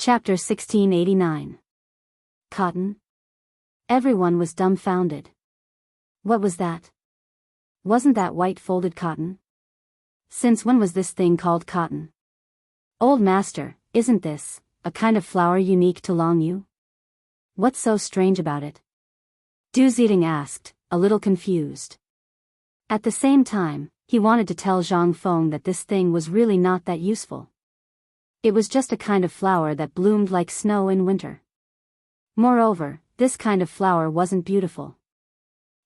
Chapter 1689. Cotton? Everyone was dumbfounded. What was that? Wasn't that white folded cotton? Since when was this thing called cotton? Old master, isn't this a kind of flower unique to Longyu? What's so strange about it? Du Ziding asked, a little confused. At the same time, he wanted to tell Zhang Feng that this thing was really not that useful. It was just a kind of flower that bloomed like snow in winter. Moreover, this kind of flower wasn't beautiful.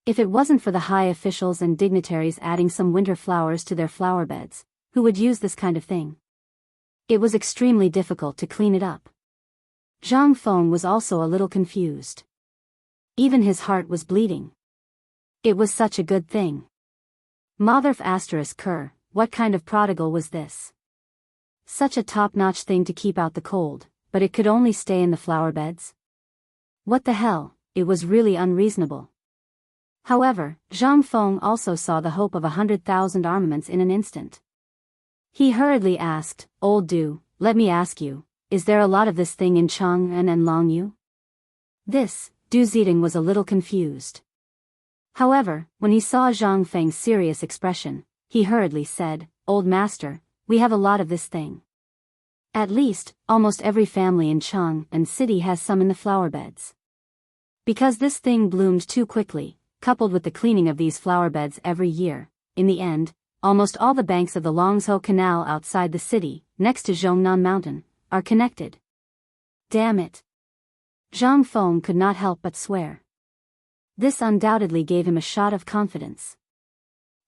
If it wasn't for the high officials and dignitaries adding some winter flowers to their flower beds, who would use this kind of thing? It was extremely difficult to clean it up. Zhang Feng was also a little confused. Even his heart was bleeding. It was such a good thing. Motherf asterisk Ker, what kind of prodigal was this? Such a top-notch thing to keep out the cold, but it could only stay in the flower beds? What the hell, it was really unreasonable. However, Zhang Feng also saw the hope of 100,000 armaments in an instant. He hurriedly asked, Old Du, let me ask you, is there a lot of this thing in Chang'an and Longyu? This, Du Ziding was a little confused. However, when he saw Zhang Feng's serious expression, he hurriedly said, Old master, we have a lot of this thing. At least, almost every family in Chang'an city has some in the flower beds. Because this thing bloomed too quickly, coupled with the cleaning of these flower beds every year, in the end, almost all the banks of the Longzhou Canal outside the city, next to Zhongnan Mountain, are connected. Damn it. Zhang Feng could not help but swear. This undoubtedly gave him a shot of confidence.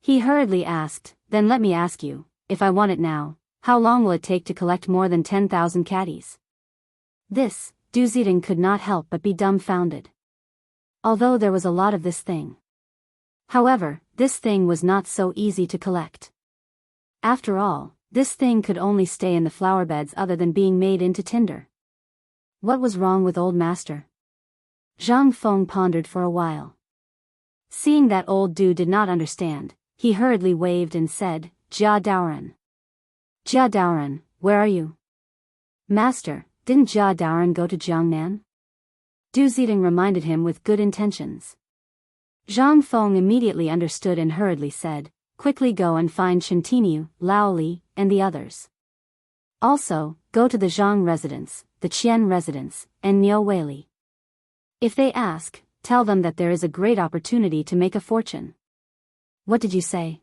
He hurriedly asked, then let me ask you, if I want it now, how long will it take to collect more than 10,000 caddies? This, Du Ziding could not help but be dumbfounded. Although there was a lot of this thing. However, this thing was not so easy to collect. After all, this thing could only stay in the flower beds other than being made into tinder. What was wrong with old master? Zhang Feng pondered for a while. Seeing that old Du did not understand, he hurriedly waved and said, Jia Daoran. Jia Daoran, where are you? Master, didn't Jia Daoran go to Jiangnan? Du Ziding reminded him with good intentions. Zhang Feng immediately understood and hurriedly said, quickly go and find Shentiniu, Lao Li, and the others. Also, go to the Zhang residence, the Qian residence, and Niu Weili. If they ask, tell them that there is a great opportunity to make a fortune. What did you say?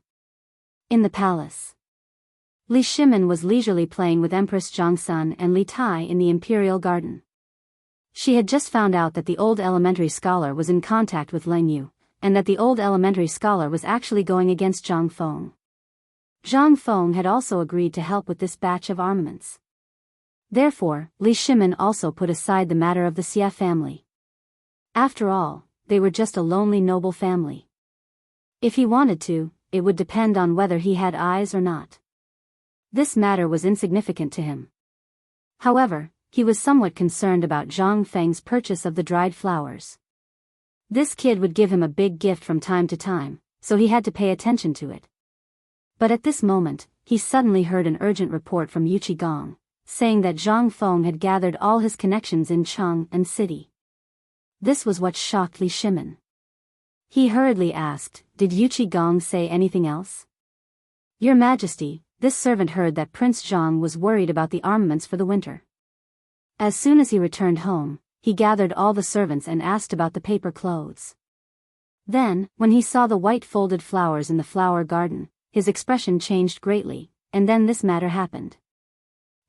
In the palace. Li Shimin was leisurely playing with Empress Zhongsun and Li Tai in the imperial garden. She had just found out that the old elementary scholar was in contact with Leng Yu, and that the old elementary scholar was actually going against Zhang Feng. Zhang Feng had also agreed to help with this batch of armaments. Therefore, Li Shimin also put aside the matter of the Xia family. After all, they were just a lonely noble family. If he wanted to, it would depend on whether he had eyes or not. This matter was insignificant to him. However, he was somewhat concerned about Zhang Feng's purchase of the dried flowers. This kid would give him a big gift from time to time, so he had to pay attention to it. But at this moment, he suddenly heard an urgent report from Yuqigong, saying that Zhang Feng had gathered all his connections in Chang'an city. This was what shocked Li Shimin. He hurriedly asked, did Yuqigong say anything else? Your Majesty, this servant heard that Prince Zhang was worried about the armaments for the winter. As soon as he returned home, he gathered all the servants and asked about the paper clothes. Then, when he saw the white folded flowers in the flower garden, his expression changed greatly, and then this matter happened.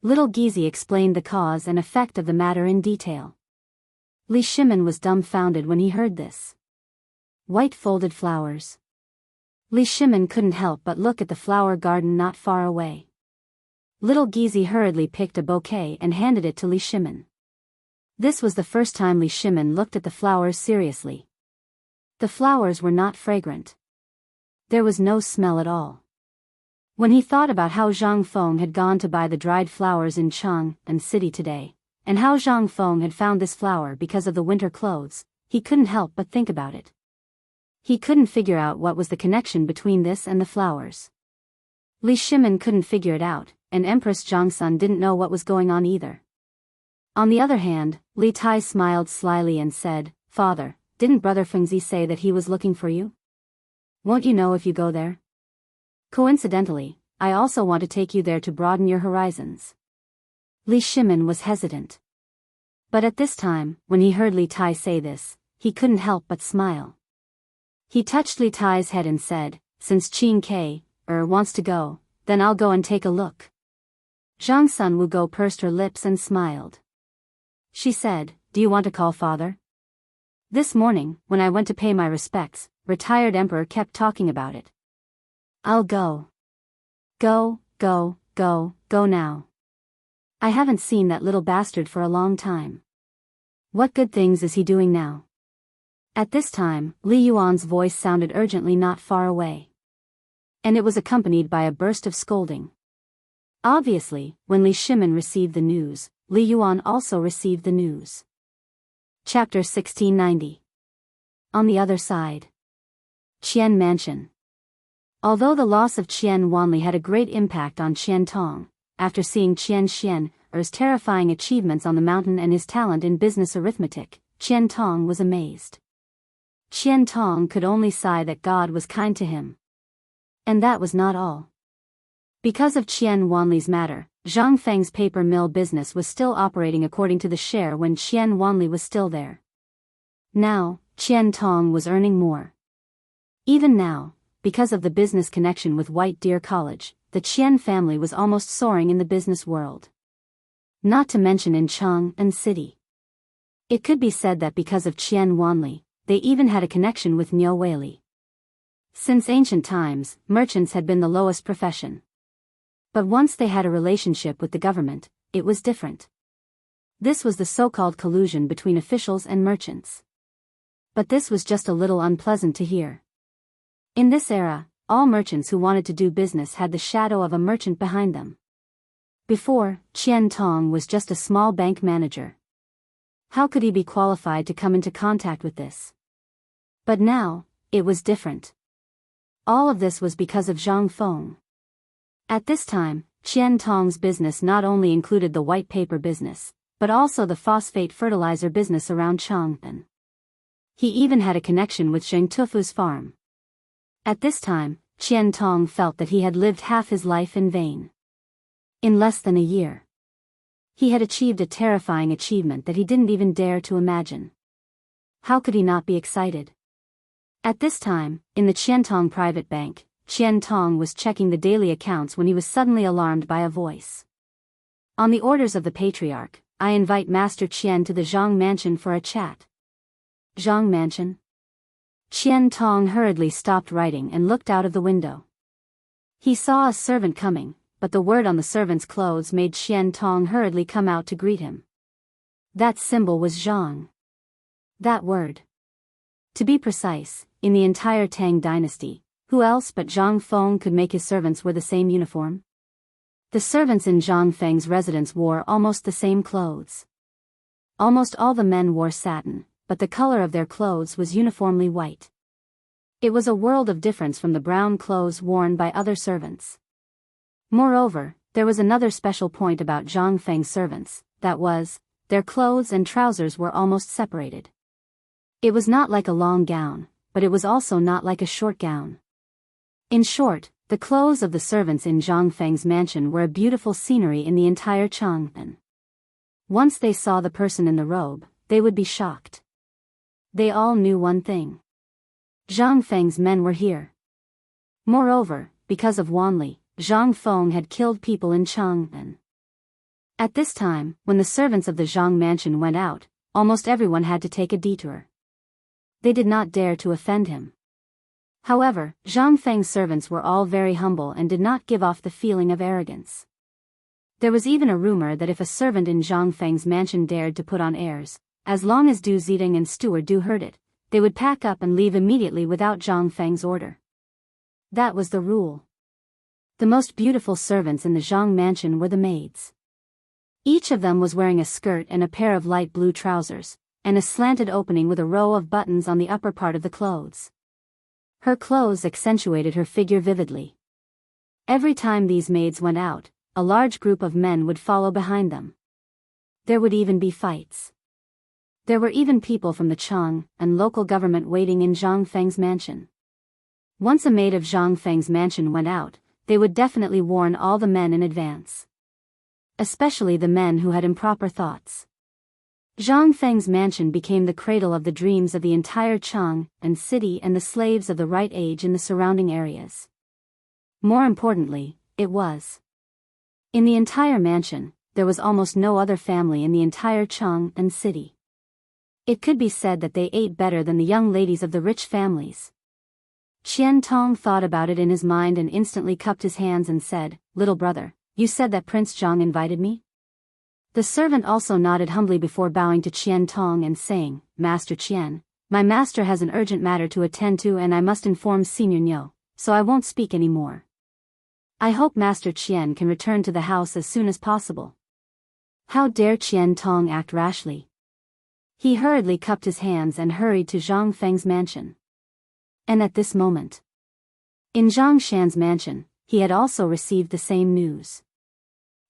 Little Gizi explained the cause and effect of the matter in detail. Li Shimin was dumbfounded when he heard this. White folded flowers. Li Shimin couldn't help but look at the flower garden not far away. Little Gizi hurriedly picked a bouquet and handed it to Li Shimin. This was the first time Li Shimin looked at the flowers seriously. The flowers were not fragrant. There was no smell at all. When he thought about how Zhang Feng had gone to buy the dried flowers in Chang'an city today, and how Zhang Feng had found this flower because of the winter clothes, he couldn't help but think about it. He couldn't figure out what was the connection between this and the flowers. Li Shimin couldn't figure it out, and Empress Zhongsun didn't know what was going on either. On the other hand, Li Tai smiled slyly and said, "Father, didn't Brother Fengzi say that he was looking for you? Won't you know if you go there? Coincidentally, I also want to take you there to broaden your horizons." Li Shimin was hesitant. But at this time, when he heard Li Tai say this, he couldn't help but smile. He touched Li Tai's head and said, "Since Qin Ke wants to go, then I'll go and take a look." Zhang Sun Wugo pursed her lips and smiled. She said, "Do you want to call father? This morning, when I went to pay my respects, retired emperor kept talking about it. I'll go. Go, go, go, go now. I haven't seen that little bastard for a long time. What good things is he doing now?" At this time, Li Yuan's voice sounded urgently not far away. And it was accompanied by a burst of scolding. Obviously, when Li Shimin received the news, Li Yuan also received the news. Chapter 1690. On the other side. Qian Mansion. Although the loss of Qian Wanli had a great impact on Qian Tong, after seeing Qian Xian's terrifying achievements on the mountain and his talent in business arithmetic, Qian Tong was amazed. Qian Tong could only sigh that God was kind to him. And that was not all. Because of Qian Wanli's matter, Zhang Feng's paper mill business was still operating according to the share when Qian Wanli was still there. Now, Qian Tong was earning more. Even now, because of the business connection with White Deer College, the Qian family was almost soaring in the business world. Not to mention in Chang'an City. It could be said that because of Qian Wanli, they even had a connection with Niu Weili. Since ancient times, merchants had been the lowest profession. But once they had a relationship with the government, it was different. This was the so-called collusion between officials and merchants. But this was just a little unpleasant to hear. In this era, all merchants who wanted to do business had the shadow of a merchant behind them. Before, Qian Tong was just a small bank manager. How could he be qualified to come into contact with this? But now, it was different. All of this was because of Zhang Feng. At this time, Qian Tong's business not only included the white paper business, but also the phosphate fertilizer business around Chang'an. He even had a connection with Zheng Tufu's farm. At this time, Qian Tong felt that he had lived half his life in vain. In less than a year, he had achieved a terrifying achievement that he didn't even dare to imagine. How could he not be excited? At this time, in the Qiantong private bank, Qian Tong was checking the daily accounts when he was suddenly alarmed by a voice. "On the orders of the patriarch, I invite Master Qian to the Zhang Mansion for a chat." Zhang Mansion? Qian Tong hurriedly stopped writing and looked out of the window. He saw a servant coming, but the word on the servant's clothes made Qian Tong hurriedly come out to greet him. That symbol was Zhang. That word. To be precise, in the entire Tang dynasty, who else but Zhang Feng could make his servants wear the same uniform? The servants in Zhang Feng's residence wore almost the same clothes. Almost all the men wore satin, but the color of their clothes was uniformly white. It was a world of difference from the brown clothes worn by other servants. Moreover, there was another special point about Zhang Feng's servants, that was, their clothes and trousers were almost separated. It was not like a long gown, but it was also not like a short gown. In short, the clothes of the servants in Zhang Feng's mansion were a beautiful scenery in the entire Chang'an. Once they saw the person in the robe, they would be shocked. They all knew one thing. Zhang Feng's men were here. Moreover, because of Wanli, Zhang Feng had killed people in Chang'an. At this time, when the servants of the Zhang mansion went out, almost everyone had to take a detour. They did not dare to offend him. However, Zhang Feng's servants were all very humble and did not give off the feeling of arrogance. There was even a rumor that if a servant in Zhang Feng's mansion dared to put on airs, as long as Du Zidong and Steward Du heard it, they would pack up and leave immediately without Zhang Feng's order. That was the rule. The most beautiful servants in the Zhang mansion were the maids. Each of them was wearing a skirt and a pair of light blue trousers, and a slanted opening with a row of buttons on the upper part of the clothes. Her clothes accentuated her figure vividly. Every time these maids went out, a large group of men would follow behind them. There would even be fights. There were even people from the Chang and local government waiting in Zhang Feng's mansion. Once a maid of Zhang Feng's mansion went out, they would definitely warn all the men in advance. Especially the men who had improper thoughts. Zhang Feng's mansion became the cradle of the dreams of the entire Chang and city and the slaves of the right age in the surrounding areas. More importantly, it was. In the entire mansion, there was almost no other family in the entire Chang and city. It could be said that they ate better than the young ladies of the rich families. Qian Tong thought about it in his mind and instantly cupped his hands and said, "Little brother, you said that Prince Zhang invited me?" The servant also nodded humbly before bowing to Qian Tong and saying, "Master Qian, my master has an urgent matter to attend to and I must inform Senior Niu, so I won't speak any more. I hope Master Qian can return to the house as soon as possible." How dare Qian Tong act rashly? He hurriedly cupped his hands and hurried to Zhang Feng's mansion. And at this moment, in Zhang Shan's mansion, he had also received the same news.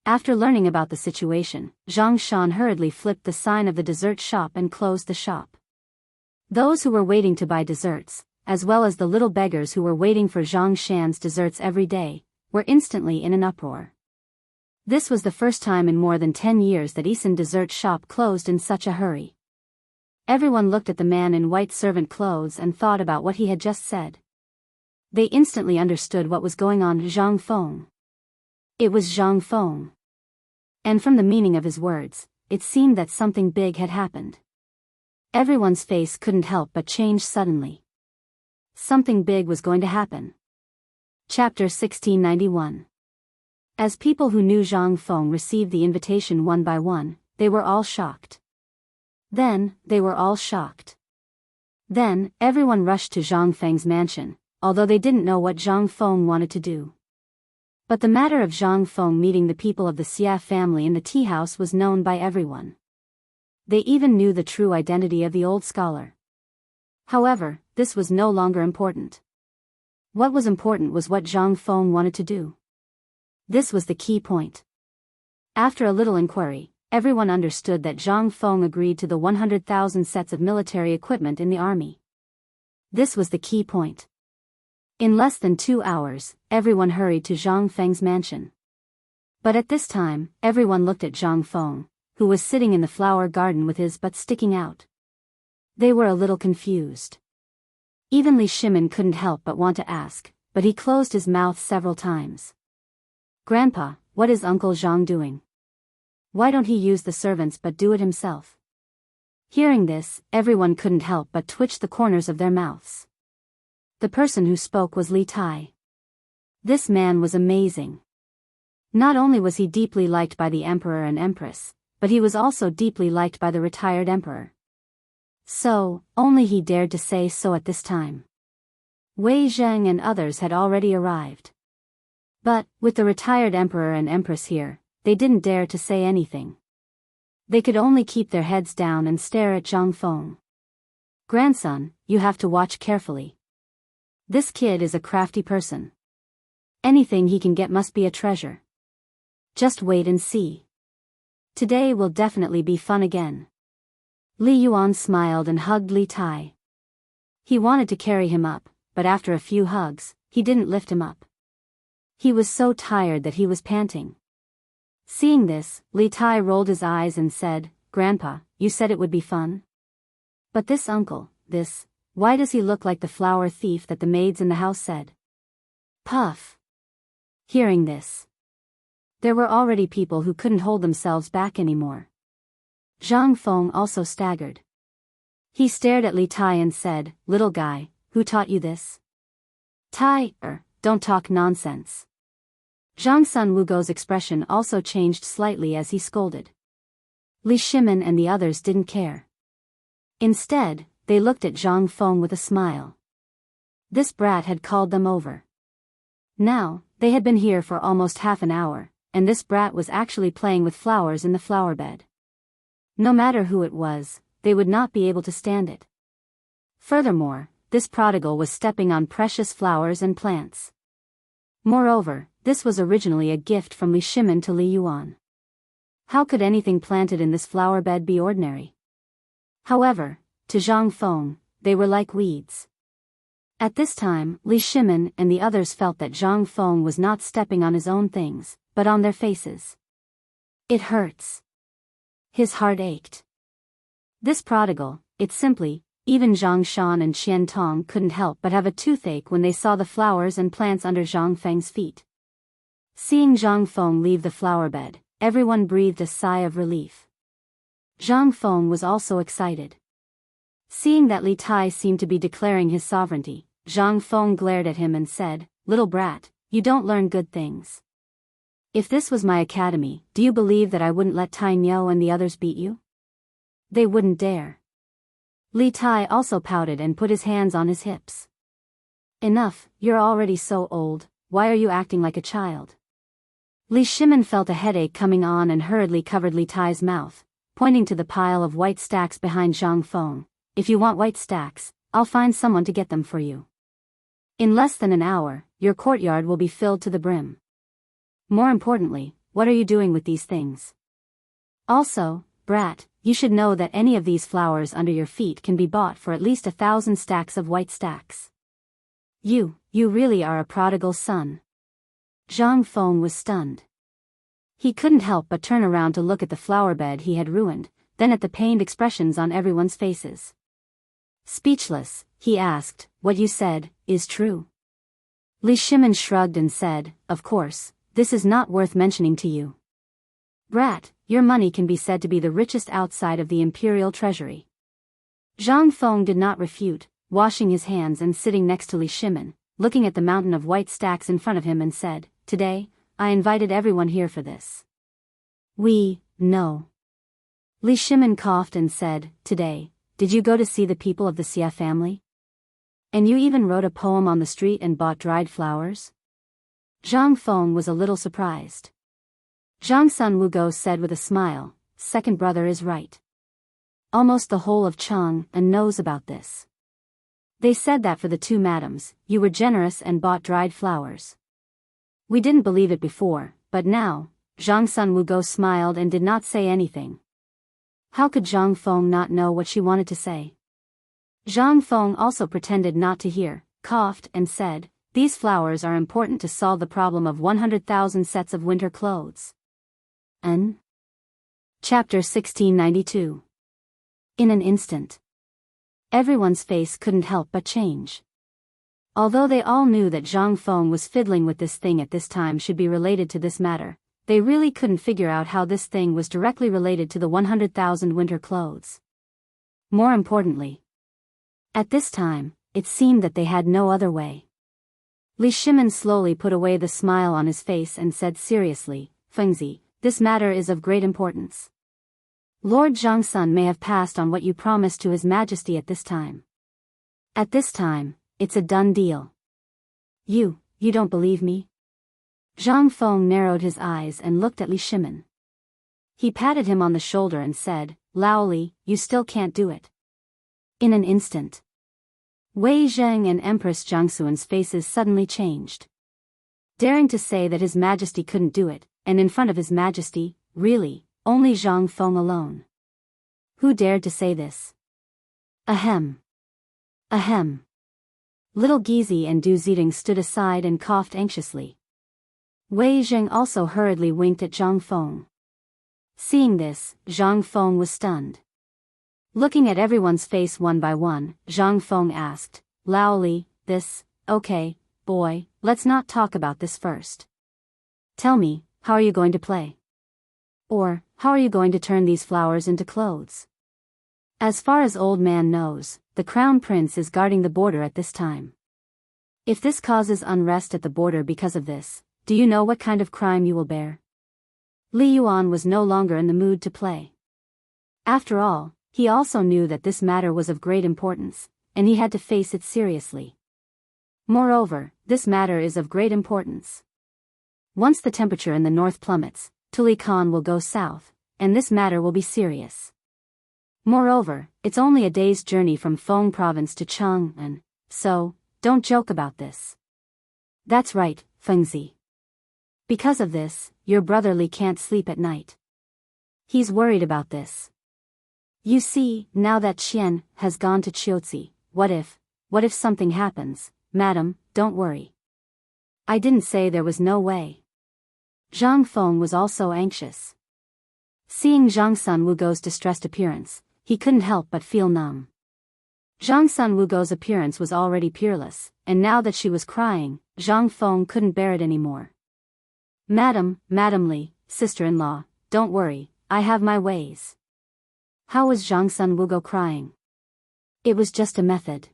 After learning about the situation, Zhang Shan hurriedly flipped the sign of the dessert shop and closed the shop. Those who were waiting to buy desserts, as well as the little beggars who were waiting for Zhang Shan's desserts every day, were instantly in an uproar. This was the first time in more than 10 years that Isan dessert shop closed in such a hurry. Everyone looked at the man in white servant clothes and thought about what he had just said. They instantly understood what was going on. Zhang Feng. It was Zhang Feng. And from the meaning of his words, it seemed that something big had happened. Everyone's face couldn't help but change suddenly. Something big was going to happen. Chapter 1691. As people who knew Zhang Feng received the invitation one by one, they were all shocked. Then, they were all shocked. Then, everyone rushed to Zhang Feng's mansion, although they didn't know what Zhang Feng wanted to do. But the matter of Zhang Feng meeting the people of the Xia family in the tea house was known by everyone. They even knew the true identity of the old scholar. However, this was no longer important. What was important was what Zhang Feng wanted to do. This was the key point. After a little inquiry, everyone understood that Zhang Feng agreed to the 100,000 sets of military equipment in the army. This was the key point. In less than 2 hours, everyone hurried to Zhang Feng's mansion. But at this time, everyone looked at Zhang Feng, who was sitting in the flower garden with his butt sticking out. They were a little confused. Even Li Shimin couldn't help but want to ask, but he closed his mouth several times. "Grandpa, what is Uncle Zhang doing? Why don't he use the servants but do it himself?" Hearing this, everyone couldn't help but twitch the corners of their mouths. The person who spoke was Li Tai. This man was amazing. Not only was he deeply liked by the emperor and empress, but he was also deeply liked by the retired emperor. So, only he dared to say so at this time. Wei Zheng and others had already arrived. But, with the retired emperor and empress here, they didn't dare to say anything. They could only keep their heads down and stare at Zhang Feng. "Grandson, you have to watch carefully. This kid is a crafty person. Anything he can get must be a treasure. Just wait and see. Today will definitely be fun again." Li Yuan smiled and hugged Li Tai. He wanted to carry him up, but after a few hugs, he didn't lift him up. He was so tired that he was panting. Seeing this, Li Tai rolled his eyes and said, "Grandpa, you said it would be fun? But this uncle, why does he look like the flower thief that the maids in the house said?" Puff. Hearing this, there were already people who couldn't hold themselves back anymore. Zhang Feng also staggered. He stared at Li Tai and said, "Little guy, who taught you this?" "Tai, don't talk nonsense." Zhang Sun Wugo's expression also changed slightly as he scolded. Li Shimin and the others didn't care. Instead, they looked at Zhang Feng with a smile. This brat had called them over. Now, they had been here for almost half an hour, and this brat was actually playing with flowers in the flower bed. No matter who it was, they would not be able to stand it. Furthermore, this prodigal was stepping on precious flowers and plants. Moreover, this was originally a gift from Li Shimin to Li Yuan. How could anything planted in this flower bed be ordinary? However, to Zhang Feng, they were like weeds. At this time, Li Shimin and the others felt that Zhang Feng was not stepping on his own things, but on their faces. It hurts. His heart ached. This prodigal, it's simply, even Zhang Shan and Qian Tong couldn't help but have a toothache when they saw the flowers and plants under Zhang Feng's feet. Seeing Zhang Feng leave the flower bed, everyone breathed a sigh of relief. Zhang Feng was also excited. Seeing that Li Tai seemed to be declaring his sovereignty, Zhang Feng glared at him and said, "Little brat, you don't learn good things. If this was my academy, do you believe that I wouldn't let Tai Niu and the others beat you? They wouldn't dare." Li Tai also pouted and put his hands on his hips. "Enough, you're already so old, why are you acting like a child?" Li Shimin felt a headache coming on and hurriedly covered Li Tai's mouth, pointing to the pile of white stacks behind Zhang Feng. "If you want white stacks, I'll find someone to get them for you. In less than an hour, your courtyard will be filled to the brim. More importantly, what are you doing with these things? Also, brat, you should know that any of these flowers under your feet can be bought for at least 1,000 stacks of white stacks. You really are a prodigal son." Zhang Feng was stunned. He couldn't help but turn around to look at the flower bed he had ruined, then at the pained expressions on everyone's faces. Speechless, he asked, "What you said is true?" Li Shimin shrugged and said, "Of course, this is not worth mentioning to you. Brat, your money can be said to be the richest outside of the imperial treasury." Zhang Feng did not refute, washing his hands and sitting next to Li Shimin, looking at the mountain of white stacks in front of him and said, "Today, I invited everyone here for this." "We know." Li Shimin coughed and said, "Today, did you go to see the people of the Xia family? And you even wrote a poem on the street and bought dried flowers?" Zhang Feng was a little surprised. Zhang Sun Wugo said with a smile, "Second brother is right. Almost the whole of Cheng and knows about this. They said that for the two madams, you were generous and bought dried flowers. We didn't believe it before, but now." Zhang Sun Wugo smiled and did not say anything. How could Zhang Feng not know what she wanted to say? Zhang Feng also pretended not to hear, coughed and said, "These flowers are important to solve the problem of 100,000 sets of winter clothes." N. Chapter 1692. In an instant. Everyone's face couldn't help but change. Although they all knew that Zhang Feng was fiddling with this thing at this time should be related to this matter, they really couldn't figure out how this thing was directly related to the 100,000 winter clothes. More importantly, at this time, it seemed that they had no other way. Li Shimin slowly put away the smile on his face and said seriously, "Fengzi, this matter is of great importance. Lord Zhangsun may have passed on what you promised to His Majesty at this time. At this time, it's a done deal. You don't believe me?" Zhang Feng narrowed his eyes and looked at Li Shimin. He patted him on the shoulder and said, "Lao Li, you still can't do it." In an instant, Wei Zheng and Empress Jiangxuan's faces suddenly changed. Daring to say that His Majesty couldn't do it, and in front of His Majesty, really, only Zhang Feng alone. Who dared to say this? Ahem. Ahem. Little Gizi and Du Zidong stood aside and coughed anxiously. Wei Zheng also hurriedly winked at Zhang Feng. Seeing this, Zhang Feng was stunned. Looking at everyone's face one by one, Zhang Feng asked, "Lao Li, okay, boy, let's not talk about this first. Tell me, how are you going to play? Or, how are you going to turn these flowers into clothes?" As far as Old Man knows, the Crown Prince is guarding the border at this time. If this causes unrest at the border because of this, do you know what kind of crime you will bear? Li Yuan was no longer in the mood to play. After all, he also knew that this matter was of great importance, and he had to face it seriously. Moreover, this matter is of great importance. Once the temperature in the north plummets, Tuli Khan will go south, and this matter will be serious. Moreover, it's only a day's journey from Feng province to Chang'an, so, don't joke about this. That's right, Fengzi. Because of this, your brother Li can't sleep at night. He's worried about this. You see, now that Qian has gone to Chiuzi, what if something happens? Madam, don't worry. I didn't say there was no way. Zhang Feng was also anxious. Seeing Zhang Sunwugo's distressed appearance, he couldn't help but feel numb. Zhang Sunwugo's appearance was already peerless, and now that she was crying, Zhang Feng couldn't bear it anymore. Madam Li, sister-in-law, don't worry, I have my ways. How was Zhang Sunwugo crying? It was just a method.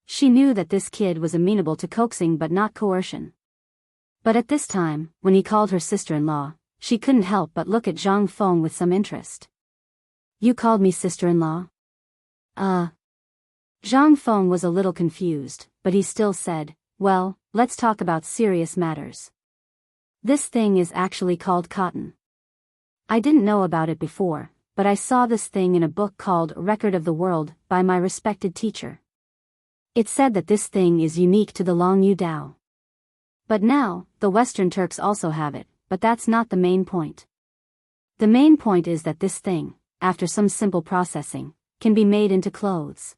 She knew that this kid was amenable to coaxing but not coercion. But at this time, when he called her sister-in-law, she couldn't help but look at Zhang Feng with some interest. You called me sister-in-law? Zhang Feng was a little confused, but he still said, well, let's talk about serious matters. This thing is actually called cotton. I didn't know about it before, but I saw this thing in a book called Record of the World by my respected teacher. It said that this thing is unique to the Longyu Dao. But now, the Western Turks also have it, but that's not the main point. The main point is that this thing, after some simple processing, can be made into clothes.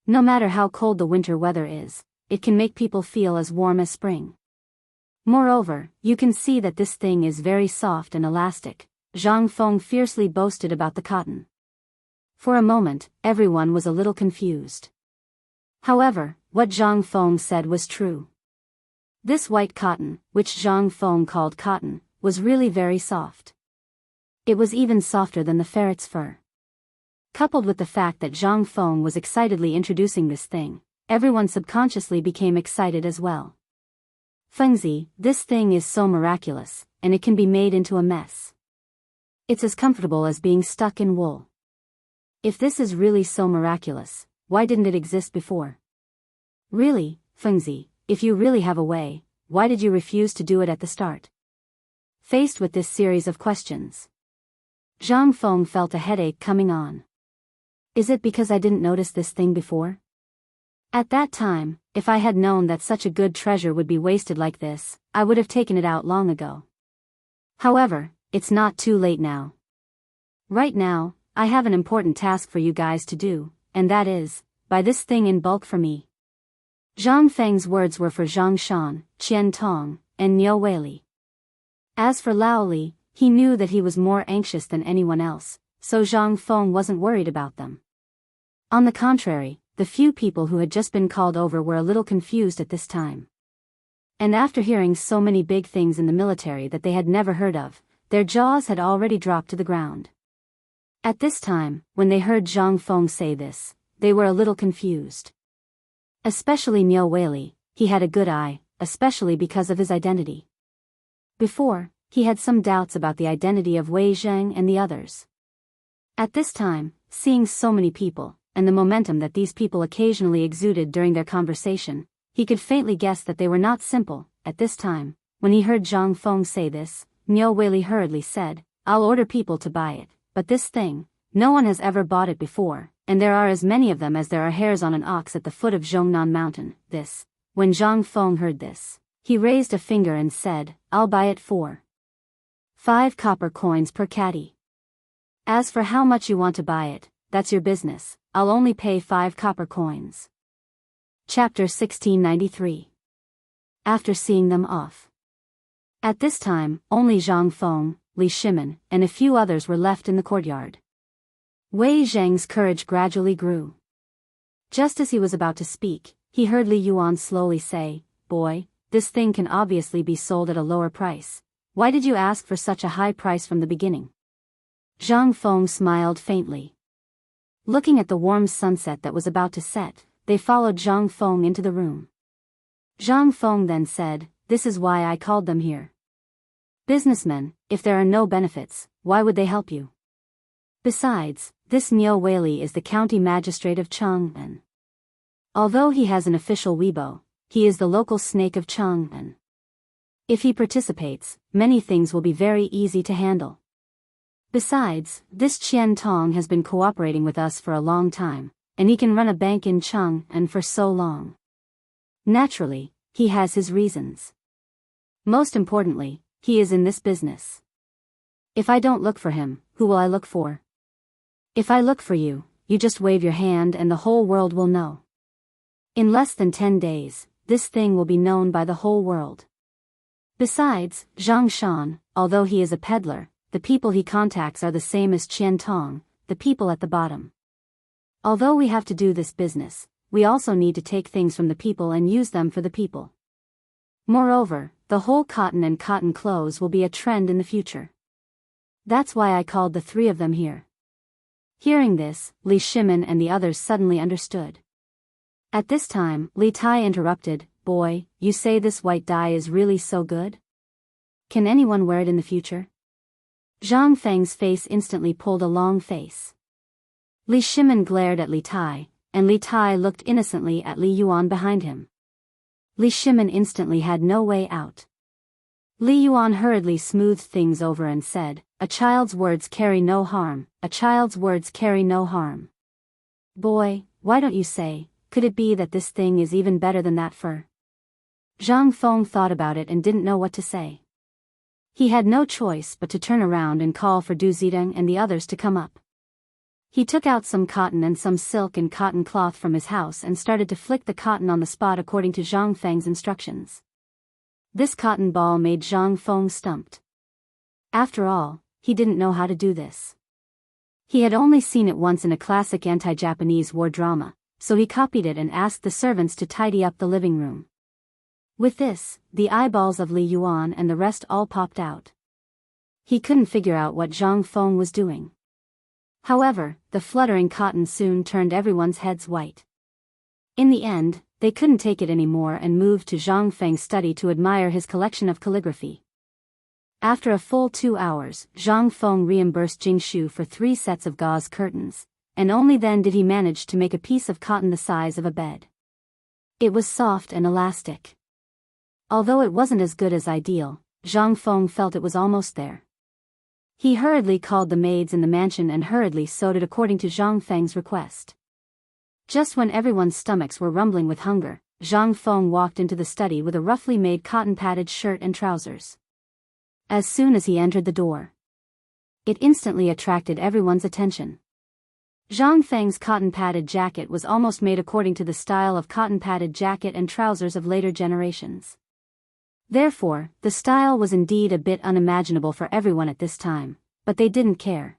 No matter how cold the winter weather is, it can make people feel as warm as spring. Moreover, you can see that this thing is very soft and elastic. Zhang Feng fiercely boasted about the cotton. For a moment, everyone was a little confused. However, what Zhang Feng said was true. This white cotton, which Zhang Feng called cotton, was really very soft. It was even softer than the ferret's fur. Coupled with the fact that Zhang Feng was excitedly introducing this thing, everyone subconsciously became excited as well. Fengzi, this thing is so miraculous, and it can be made into a mess. It's as comfortable as being stuck in wool. If this is really so miraculous, why didn't it exist before? Really, Fengzi, if you really have a way, why did you refuse to do it at the start? Faced with this series of questions, Zhang Feng felt a headache coming on. Is it because I didn't notice this thing before? At that time, if I had known that such a good treasure would be wasted like this, I would have taken it out long ago. However, it's not too late now. Right now, I have an important task for you guys to do, and that is, buy this thing in bulk for me. Zhang Feng's words were for Zhang Shan, Qian Tong, and Niu Weili. As for Lao Li, he knew that he was more anxious than anyone else, so Zhang Feng wasn't worried about them. On the contrary, the few people who had just been called over were a little confused at this time. And after hearing so many big things in the military that they had never heard of, their jaws had already dropped to the ground. At this time, when they heard Zhang Feng say this, they were a little confused. Especially Niu Weili, he had a good eye, especially because of his identity. Before, he had some doubts about the identity of Wei Zheng and the others. At this time, seeing so many people, and the momentum that these people occasionally exuded during their conversation, he could faintly guess that they were not simple. At this time, when he heard Zhang Feng say this, Niu Weili hurriedly said, I'll order people to buy it, but this thing, no one has ever bought it before, and there are as many of them as there are hairs on an ox at the foot of Zhongnan Mountain. When Zhang Feng heard this, he raised a finger and said, I'll buy it for 5 copper coins per caddy. As for how much you want to buy it, that's your business, I'll only pay 5 copper coins. Chapter 1693. After seeing them off. At this time, only Zhang Feng, Li Shimin, and a few others were left in the courtyard. Wei Zheng's courage gradually grew. Just as he was about to speak, he heard Li Yuan slowly say, Boy, this thing can obviously be sold at a lower price. Why did you ask for such a high price from the beginning? Zhang Feng smiled faintly. Looking at the warm sunset that was about to set, they followed Zhang Feng into the room. Zhang Feng then said, This is why I called them here. Businessmen, if there are no benefits, why would they help you? Besides, this Niu Weili is the county magistrate of Chang'an. Although he has an official Weibo, he is the local snake of Chang'an. If he participates, many things will be very easy to handle. Besides, this Qian Tong has been cooperating with us for a long time, and he can run a bank in Chang'an for so long. Naturally, he has his reasons. Most importantly, he is in this business. If I don't look for him, who will I look for? If I look for you, you just wave your hand and the whole world will know. In less than 10 days, this thing will be known by the whole world. Besides, Zhang Shan, although he is a peddler, the people he contacts are the same as Qian Tong, the people at the bottom. Although we have to do this business, we also need to take things from the people and use them for the people. Moreover, the whole cotton and cotton clothes will be a trend in the future. That's why I called the three of them here. Hearing this, Li Shimin and the others suddenly understood. At this time, Li Tai interrupted, "Boy, you say this white dye is really so good? Can anyone wear it in the future?" Zhang Feng's face instantly pulled a long face. Li Shimin glared at Li Tai, and Li Tai looked innocently at Li Yuan behind him. Li Shimin instantly had no way out. Li Yuan hurriedly smoothed things over and said, "A child's words carry no harm, a child's words carry no harm. Boy, why don't you say, could it be that this thing is even better than that fur?" Zhang Feng thought about it and didn't know what to say. He had no choice but to turn around and call for Du Zidong and the others to come up. He took out some cotton and some silk and cotton cloth from his house and started to flick the cotton on the spot according to Zhang Feng's instructions. This cotton ball made Zhang Feng stumped. After all, he didn't know how to do this. He had only seen it once in a classic anti-Japanese war drama, so he copied it and asked the servants to tidy up the living room. With this, the eyeballs of Li Yuan and the rest all popped out. He couldn't figure out what Zhang Feng was doing. However, the fluttering cotton soon turned everyone's heads white. In the end, they couldn't take it anymore and moved to Zhang Feng's study to admire his collection of calligraphy. After a full 2 hours, Zhang Feng reimbursed Jingshu for 3 sets of gauze curtains, and only then did he manage to make a piece of cotton the size of a bed. It was soft and elastic. Although it wasn't as good as ideal, Zhang Feng felt it was almost there. He hurriedly called the maids in the mansion and hurriedly sewed it according to Zhang Feng's request. Just when everyone's stomachs were rumbling with hunger, Zhang Feng walked into the study with a roughly made cotton-padded shirt and trousers. As soon as he entered the door, it instantly attracted everyone's attention. Zhang Feng's cotton-padded jacket was almost made according to the style of cotton-padded jacket and trousers of later generations. Therefore, the style was indeed a bit unimaginable for everyone at this time, but they didn't care.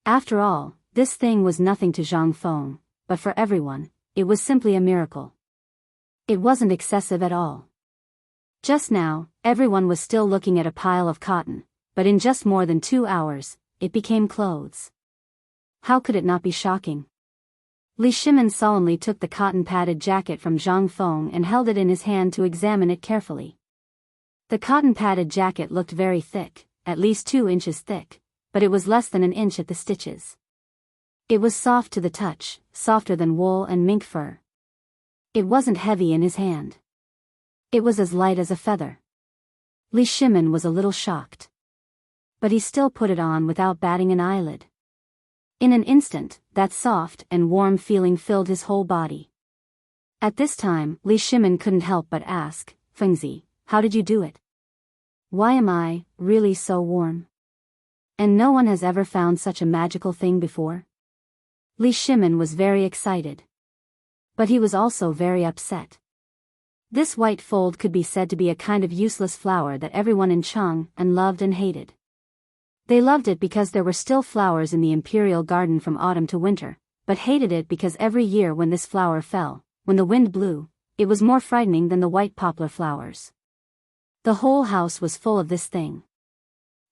After all, this thing was nothing to Zhang Feng, but for everyone, it was simply a miracle. It wasn't excessive at all. Just now, everyone was still looking at a pile of cotton, but in just more than 2 hours, it became clothes. How could it not be shocking? Li Shimin solemnly took the cotton-padded jacket from Zhang Feng and held it in his hand to examine it carefully. The cotton-padded jacket looked very thick, at least 2 inches thick, but it was less than an inch at the stitches. It was soft to the touch, softer than wool and mink fur. It wasn't heavy in his hand. It was as light as a feather. Li Shimin was a little shocked. But he still put it on without batting an eyelid. In an instant, that soft and warm feeling filled his whole body. At this time, Li Shimin couldn't help but ask, "Fengzi, how did you do it? Why am I really so warm? And no one has ever found such a magical thing before?" Li Shimin was very excited. But he was also very upset. This white fold could be said to be a kind of useless flower that everyone in Chang'an loved and hated. They loved it because there were still flowers in the imperial garden from autumn to winter, but hated it because every year when this flower fell, when the wind blew, it was more frightening than the white poplar flowers. The whole house was full of this thing.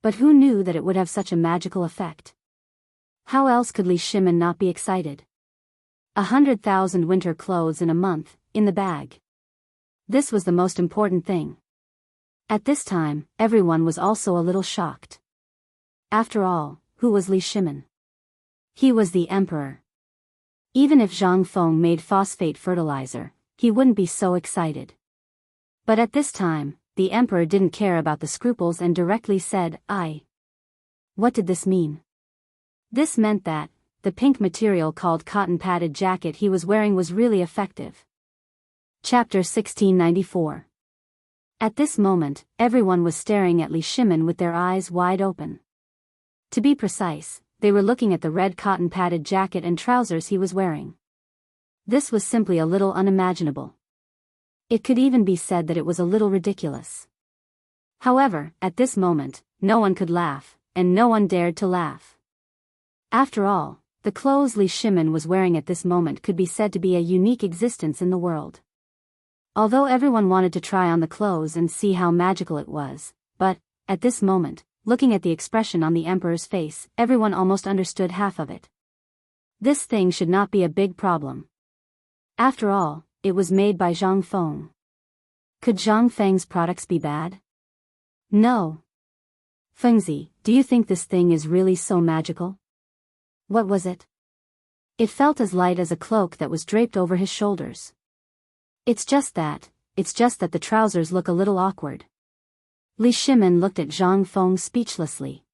But who knew that it would have such a magical effect? How else could Li Shimin not be excited? 100,000 winter clothes in a month, in the bag. This was the most important thing. At this time, everyone was also a little shocked. After all, who was Li Shimin? He was the emperor. Even if Zhang Feng made phosphate fertilizer, he wouldn't be so excited. But at this time, the emperor didn't care about the scruples and directly said, "I." What did this mean? This meant that the pink material called cotton-padded jacket he was wearing was really effective. Chapter 1694. At this moment, everyone was staring at Li Shimin with their eyes wide open. To be precise, they were looking at the red cotton padded jacket and trousers he was wearing. This was simply a little unimaginable. It could even be said that it was a little ridiculous. However, at this moment, no one could laugh, and no one dared to laugh. After all, the clothes Li Shimin was wearing at this moment could be said to be a unique existence in the world. Although everyone wanted to try on the clothes and see how magical it was, but, at this moment, looking at the expression on the emperor's face, everyone almost understood half of it. This thing should not be a big problem. After all, it was made by Zhang Feng. Could Zhang Feng's products be bad? No. Fengzi, do you think this thing is really so magical? What was it? It felt as light as a cloak that was draped over his shoulders. It's just that the trousers look a little awkward. Li Shimin looked at Zhang Feng speechlessly.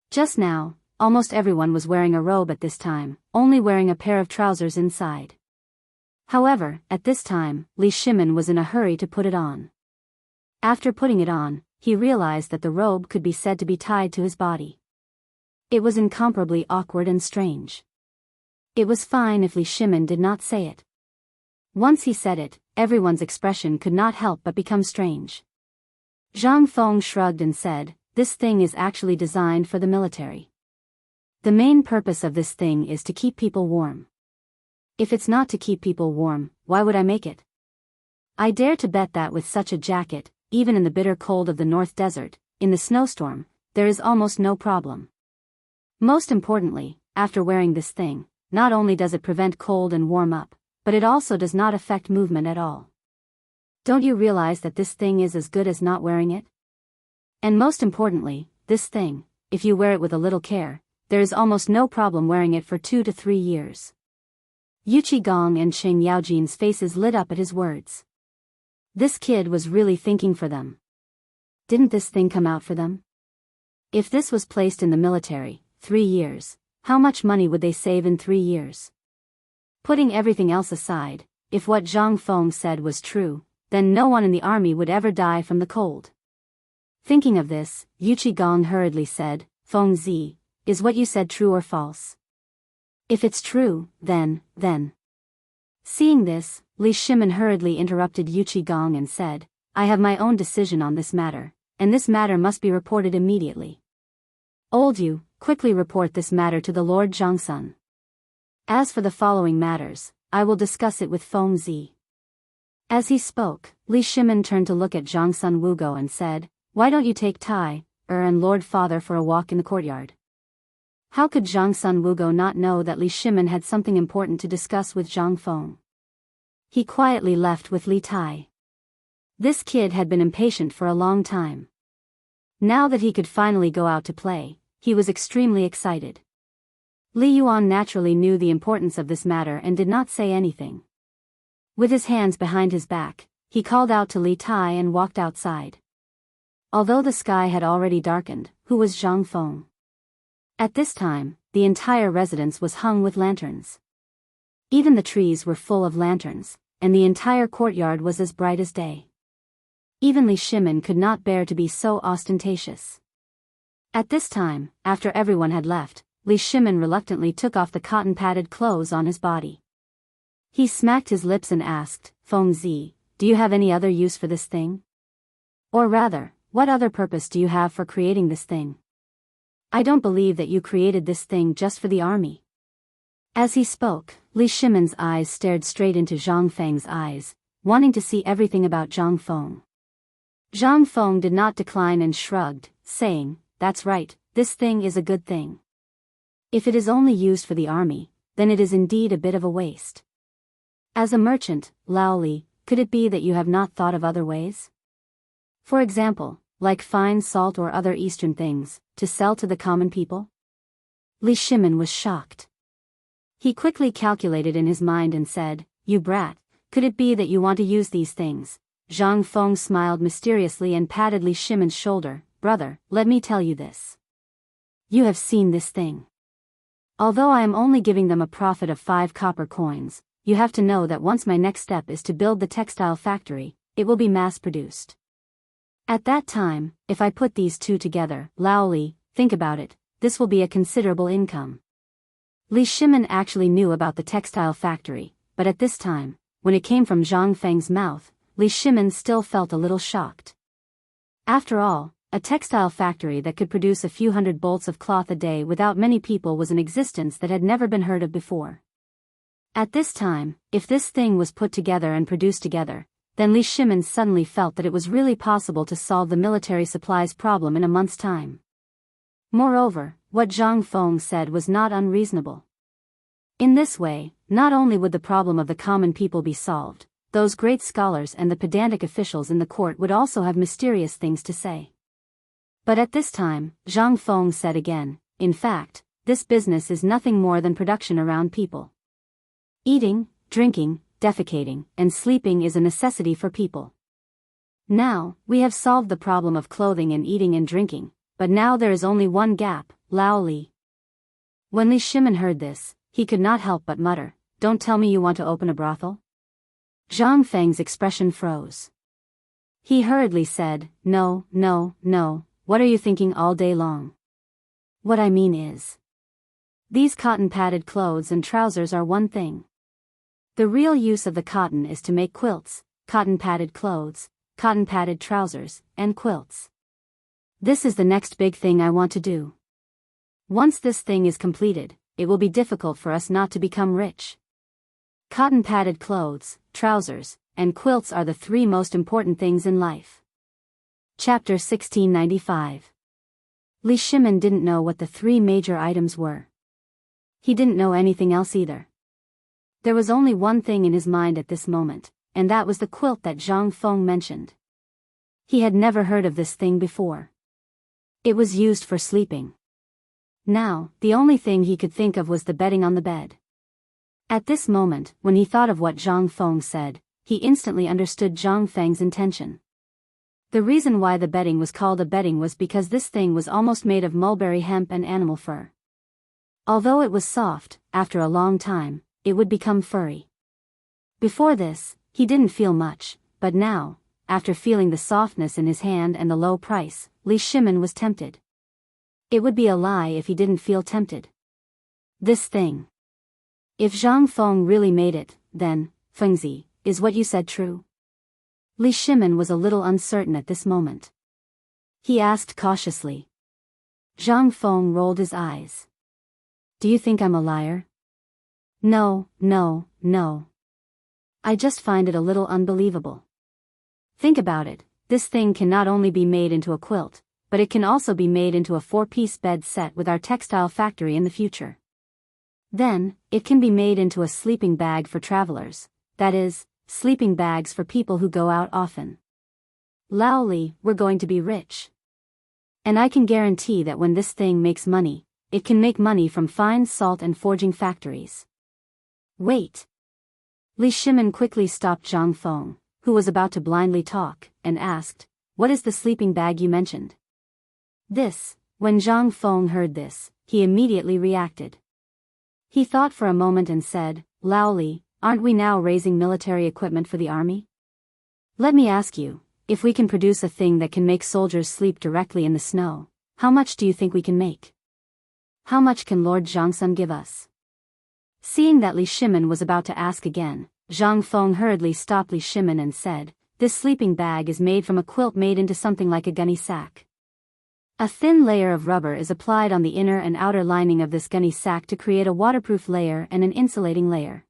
Just now, almost everyone was wearing a robe at this time, only wearing a pair of trousers inside. However, at this time, Li Shimin was in a hurry to put it on. After putting it on, he realized that the robe could be said to be tied to his body. It was incomparably awkward and strange. It was fine if Li Shimin did not say it. Once he said it, everyone's expression could not help but become strange. Zhang Feng shrugged and said, "This thing is actually designed for the military. The main purpose of this thing is to keep people warm. If it's not to keep people warm, why would I make it? I dare to bet that with such a jacket, even in the bitter cold of the North Desert, in the snowstorm, there is almost no problem. Most importantly, after wearing this thing, not only does it prevent cold and warm up, but it also does not affect movement at all. Don't you realize that this thing is as good as not wearing it? And most importantly, this thing, if you wear it with a little care, there is almost no problem wearing it for 2 to 3 years." Yuqi Gong and Qing Yaojin's faces lit up at his words. This kid was really thinking for them. Didn't this thing come out for them? If this was placed in the military, 3 years, how much money would they save in 3 years? Putting everything else aside, if what Zhang Feng said was true, then no one in the army would ever die from the cold. Thinking of this, Yuqi Gong hurriedly said, "Feng Zi, is what you said true or false? If it's true, then. Seeing this, Li Shimin hurriedly interrupted Yuqi Gong and said, "I have my own decision on this matter, and this matter must be reported immediately. Old Yu, quickly report this matter to the Lord Zhangsun. As for the following matters, I will discuss it with Feng Zi." As he spoke, Li Shimin turned to look at Zhangsun Wugo and said, "Why don't you take Tai, and Lord Father for a walk in the courtyard?" How could Zhangsun Wugo not know that Li Shimin had something important to discuss with Zhang Feng? He quietly left with Li Tai. This kid had been impatient for a long time. Now that he could finally go out to play, he was extremely excited. Li Yuan naturally knew the importance of this matter and did not say anything. With his hands behind his back, he called out to Li Tai and walked outside. Although the sky had already darkened, who was Zhang Feng? At this time, the entire residence was hung with lanterns. Even the trees were full of lanterns, and the entire courtyard was as bright as day. Even Li Shimin could not bear to be so ostentatious. At this time, after everyone had left, Li Shimin reluctantly took off the cotton-padded clothes on his body. He smacked his lips and asked, "Feng Zi, do you have any other use for this thing? Or rather, what other purpose do you have for creating this thing? I don't believe that you created this thing just for the army." As he spoke, Li Shimin's eyes stared straight into Zhang Feng's eyes, wanting to see everything about Zhang Feng. Zhang Feng did not decline and shrugged, saying, "That's right, this thing is a good thing. If it is only used for the army, then it is indeed a bit of a waste. As a merchant, Lao Li, could it be that you have not thought of other ways? For example, like fine salt or other Eastern things, to sell to the common people?" Li Shimin was shocked. He quickly calculated in his mind and said, "You brat, could it be that you want to use these things?" Zhang Feng smiled mysteriously and patted Li Shimin's shoulder. "Brother, let me tell you this. You have seen this thing. Although I am only giving them a profit of 5 copper coins, you have to know that once my next step is to build the textile factory, it will be mass-produced. At that time, if I put these two together, Lao Li, think about it, this will be a considerable income. Li Shimin actually knew about the textile factory, but at this time, when it came from Zhang Feng's mouth, Li Shimin still felt a little shocked. After all, a textile factory that could produce a few hundred bolts of cloth a day without many people was an existence that had never been heard of before. At this time, if this thing was put together and produced together, then Li Shimin suddenly felt that it was really possible to solve the military supplies problem in a month's time. Moreover, what Zhang Feng said was not unreasonable. In this way, not only would the problem of the common people be solved, those great scholars and the pedantic officials in the court would also have mysterious things to say. But at this time, Zhang Feng said again, in fact, this business is nothing more than production around people. Eating, drinking, defecating, and sleeping is a necessity for people. Now, we have solved the problem of clothing and eating and drinking, but now there is only one gap, Lao Li. When Li Shimin heard this, he could not help but mutter, "Don't tell me you want to open a brothel?" Zhang Feng's expression froze. He hurriedly said, "No, no, no, what are you thinking all day long? What I mean is, these cotton-padded clothes and trousers are one thing. The real use of the cotton is to make quilts, cotton-padded clothes, cotton-padded trousers, and quilts. This is the next big thing I want to do. Once this thing is completed, it will be difficult for us not to become rich. Cotton-padded clothes, trousers, and quilts are the three most important things in life." Chapter 1695. Li Shimin didn't know what the three major items were. He didn't know anything else either. There was only one thing in his mind at this moment, and that was the quilt that Zhang Feng mentioned. He had never heard of this thing before. It was used for sleeping. Now, the only thing he could think of was the bedding on the bed. At this moment, when he thought of what Zhang Feng said, he instantly understood Zhang Feng's intention. The reason why the bedding was called a bedding was because this thing was almost made of mulberry hemp and animal fur. Although it was soft, after a long time, it would become furry. Before this, he didn't feel much, but now, after feeling the softness in his hand and the low price, Li Shimin was tempted. It would be a lie if he didn't feel tempted. This thing. If Zhang Feng really made it, then, Fengzi, is what you said true? Li Shimin was a little uncertain at this moment. He asked cautiously. Zhang Feng rolled his eyes. "Do you think I'm a liar?" "No, no, no. I just find it a little unbelievable. Think about it, this thing can not only be made into a quilt, but it can also be made into a 4-piece bed set with our textile factory in the future. Then, it can be made into a sleeping bag for travelers, that is, sleeping bags for people who go out often. Lao Li, we're going to be rich. And I can guarantee that when this thing makes money, it can make money from fine salt and forging factories." "Wait." Li Shimin quickly stopped Zhang Feng, who was about to blindly talk, and asked, "What is the sleeping bag you mentioned?" When Zhang Feng heard this, he immediately reacted. He thought for a moment and said, "Lao Li, aren't we now raising military equipment for the army? Let me ask you, if we can produce a thing that can make soldiers sleep directly in the snow, how much do you think we can make? How much can Lord Zhangsun give us?" Seeing that Li Shimin was about to ask again, Zhang Feng hurriedly stopped Li Shimin and said, "This sleeping bag is made from a quilt made into something like a gunny sack. A thin layer of rubber is applied on the inner and outer lining of this gunny sack to create a waterproof layer and an insulating layer.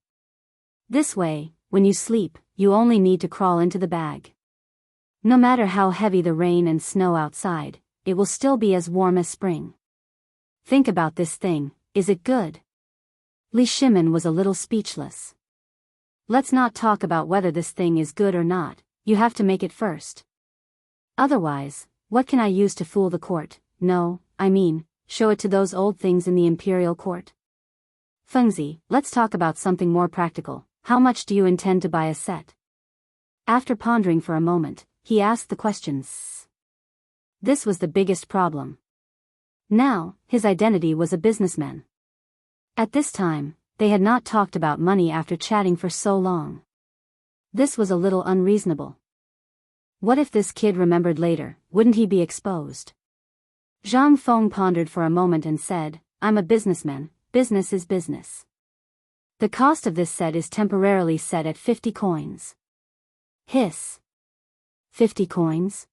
This way, when you sleep, you only need to crawl into the bag. No matter how heavy the rain and snow outside, it will still be as warm as spring. Think about this thing, is it good?" Li Shimin was a little speechless. "Let's not talk about whether this thing is good or not, you have to make it first. Otherwise, what can I use to fool the court? No, I mean, show it to those old things in the imperial court. Fengzi, let's talk about something more practical. How much do you intend to buy a set?" After pondering for a moment, he asked the questions. This was the biggest problem. Now, his identity was a businessman. At this time, they had not talked about money after chatting for so long. This was a little unreasonable. What if this kid remembered later, wouldn't he be exposed? Zhang Feng pondered for a moment and said, I'm a businessman, business is business. The cost of this set is temporarily set at 50 coins. Hiss. 50 coins?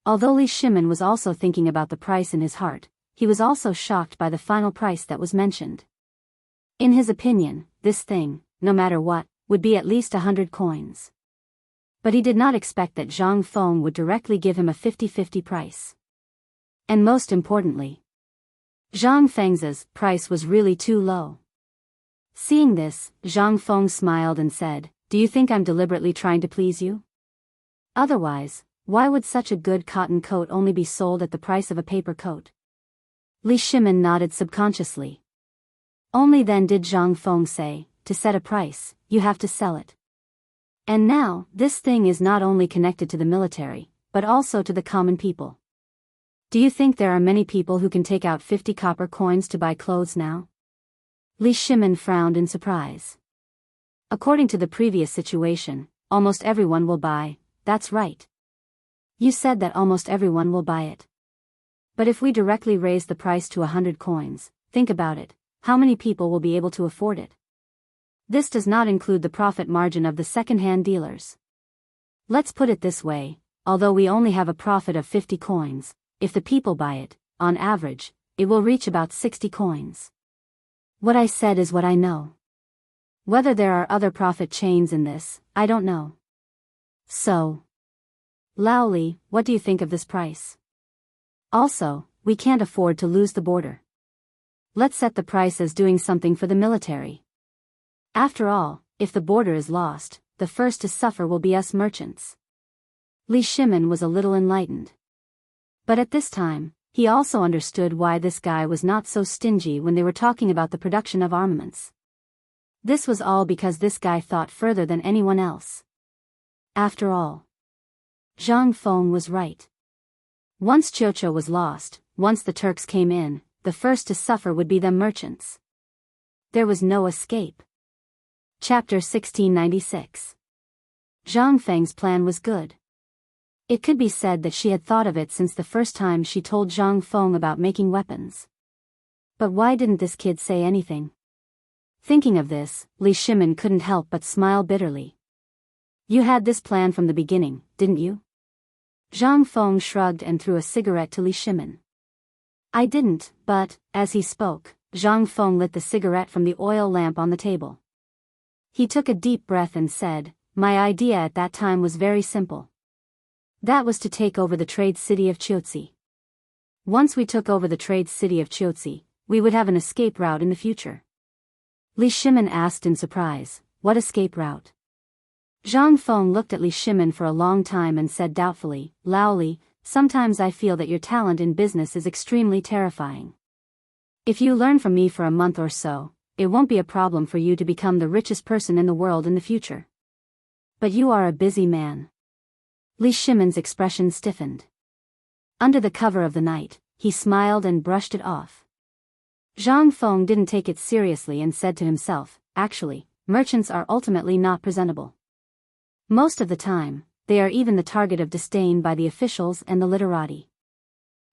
Although Li Shimin was also thinking about the price in his heart, he was also shocked by the final price that was mentioned. In his opinion, this thing, no matter what, would be at least 100 coins. But he did not expect that Zhang Feng would directly give him a 50-50 price. And most importantly, Zhang Feng's price was really too low. Seeing this, Zhang Feng smiled and said, Do you think I'm deliberately trying to please you? Otherwise, why would such a good cotton coat only be sold at the price of a paper coat? Li Shimin nodded subconsciously. Only then did Zhang Feng say, to set a price, you have to sell it. And now, this thing is not only connected to the military, but also to the common people. Do you think there are many people who can take out 50 copper coins to buy clothes now? Li Shimin frowned in surprise. According to the previous situation, almost everyone will buy, that's right. You said that almost everyone will buy it. But if we directly raise the price to 100 coins, think about it, how many people will be able to afford it? This does not include the profit margin of the second-hand dealers. Let's put it this way, although we only have a profit of 50 coins, if the people buy it, on average, it will reach about 60 coins. What I said is what I know. Whether there are other profit chains in this, I don't know. So, Lao Li, what do you think of this price? Also, we can't afford to lose the border. Let's set the price as doing something for the military. After all, if the border is lost, the first to suffer will be us merchants. Li Shimin was a little enlightened. But at this time, he also understood why this guy was not so stingy when they were talking about the production of armaments. This was all because this guy thought further than anyone else. After all, Zhang Feng was right. Once Chocho was lost, once the Turks came in, the first to suffer would be them merchants. There was no escape. Chapter 1696. Zhang Feng's plan was good. It could be said that she had thought of it since the first time she told Zhang Feng about making weapons. But why didn't this kid say anything? Thinking of this, Li Shimin couldn't help but smile bitterly. You had this plan from the beginning, didn't you? Zhang Feng shrugged and threw a cigarette to Li Shimin. I didn't, but, as he spoke, Zhang Feng lit the cigarette from the oil lamp on the table. He took a deep breath and said, My idea at that time was very simple. That was to take over the trade city of Chiotzi. Once we took over the trade city of Chiotzi, we would have an escape route in the future. Li Shimin asked in surprise, What escape route? Zhang Feng looked at Li Shimin for a long time and said doubtfully, Lao Li, sometimes I feel that your talent in business is extremely terrifying. If you learn from me for a month or so, it won't be a problem for you to become the richest person in the world in the future. But you are a busy man. Li Shimin's expression stiffened. Under the cover of the night, he smiled and brushed it off. Zhang Feng didn't take it seriously and said to himself, Actually, merchants are ultimately not presentable. Most of the time, they are even the target of disdain by the officials and the literati.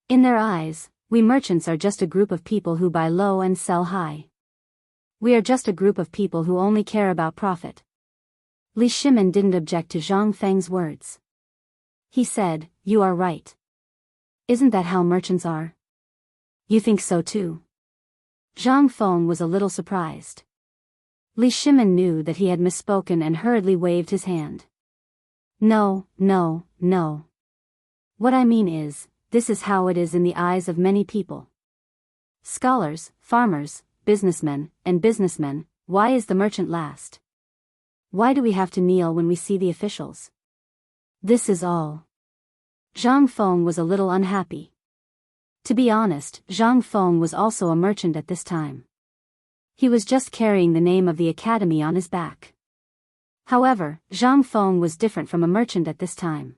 In their eyes, we merchants are just a group of people who buy low and sell high. We are just a group of people who only care about profit. Li Shimin didn't object to Zhang Feng's words. He said, You are right. Isn't that how merchants are? You think so too? Zhang Feng was a little surprised. Li Shimin knew that he had misspoken and hurriedly waved his hand. No. What I mean is, this is how it is in the eyes of many people. Scholars, farmers, businessmen, why is the merchant last? Why do we have to kneel when we see the officials? This is all. Zhang Feng was a little unhappy. To be honest, Zhang Feng was also a merchant at this time. He was just carrying the name of the academy on his back. However, Zhang Feng was different from a merchant at this time.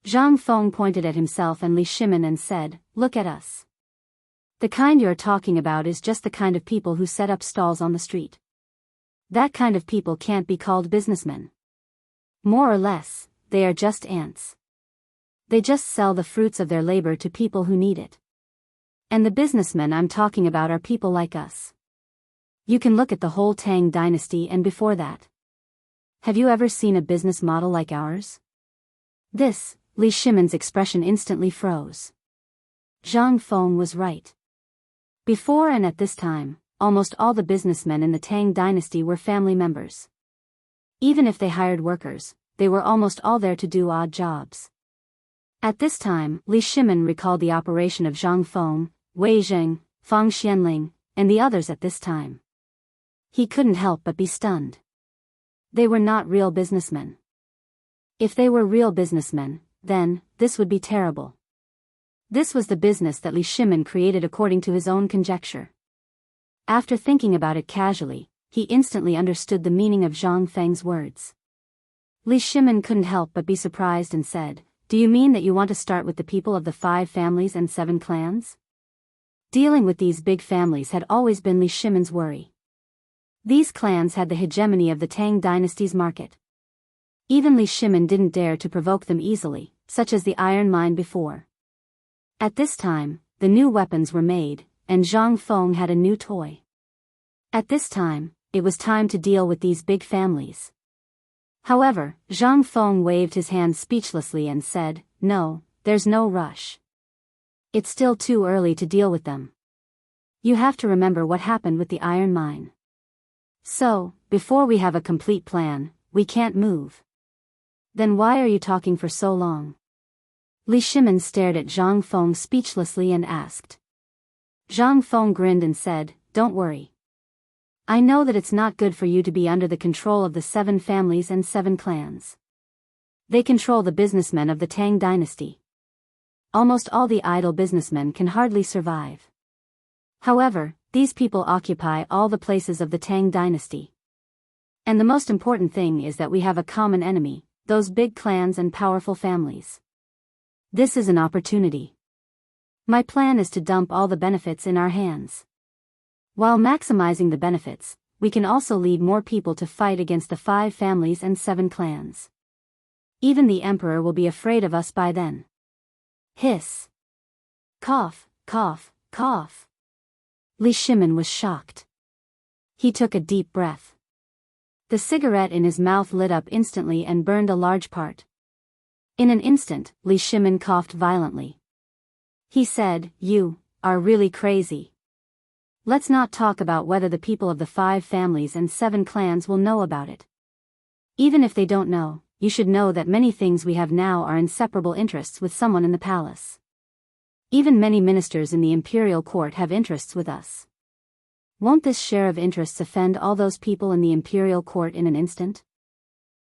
Zhang Feng pointed at himself and Li Shimin and said, Look at us. The kind you're talking about is just the kind of people who set up stalls on the street. That kind of people can't be called businessmen. More or less, they are just ants. They just sell the fruits of their labor to people who need it. And the businessmen I'm talking about are people like us. You can look at the whole Tang dynasty and before that. Have you ever seen a business model like ours? This, Li Shimon's expression instantly froze. Zhang Feng was right. Before and at this time, almost all the businessmen in the Tang dynasty were family members. Even if they hired workers, they were almost all there to do odd jobs. At this time, Li Shimon recalled the operation of Zhang Feng, Wei Zheng, Fang Xianling, and the others at this time. He couldn't help but be stunned. They were not real businessmen. If they were real businessmen, then, this would be terrible. This was the business that Li Shimon created according to his own conjecture. After thinking about it casually, he instantly understood the meaning of Zhang Feng's words. Li Shimon couldn't help but be surprised and said, "Do you mean that you want to start with the people of the 5 families and 7 clans?" Dealing with these big families had always been Li Shimon's worry. These clans had the hegemony of the Tang dynasty's market. Even Li Shimon didn't dare to provoke them easily, such as the iron mine before. At this time, the new weapons were made, and Zhang Feng had a new toy. At this time, it was time to deal with these big families. However, Zhang Feng waved his hand speechlessly and said, "No, there's no rush. It's still too early to deal with them. You have to remember what happened with the iron mine. So, before we have a complete plan, we can't move." "Then why are you talking for so long?" Li Shimon stared at Zhang Feng speechlessly and asked. Zhang Feng grinned and said, "Don't worry. I know that it's not good for you to be under the control of the 7 families and 7 clans. They control the businessmen of the Tang dynasty. Almost all the idle businessmen can hardly survive. However, these people occupy all the places of the Tang dynasty. And the most important thing is that we have a common enemy, those big clans and powerful families. This is an opportunity. My plan is to dump all the benefits in our hands. While maximizing the benefits, we can also lead more people to fight against the 5 families and 7 clans. Even the emperor will be afraid of us by then." Hiss. Cough, cough, cough. Li Shimon was shocked. He took a deep breath. The cigarette in his mouth lit up instantly and burned a large part. In an instant, Li Shimon coughed violently. He said, "You are really crazy. Let's not talk about whether the people of the 5 families and 7 clans will know about it. Even if they don't know, you should know that many things we have now are inseparable interests with someone in the palace. Even many ministers in the imperial court have interests with us. Won't this share of interests offend all those people in the imperial court in an instant?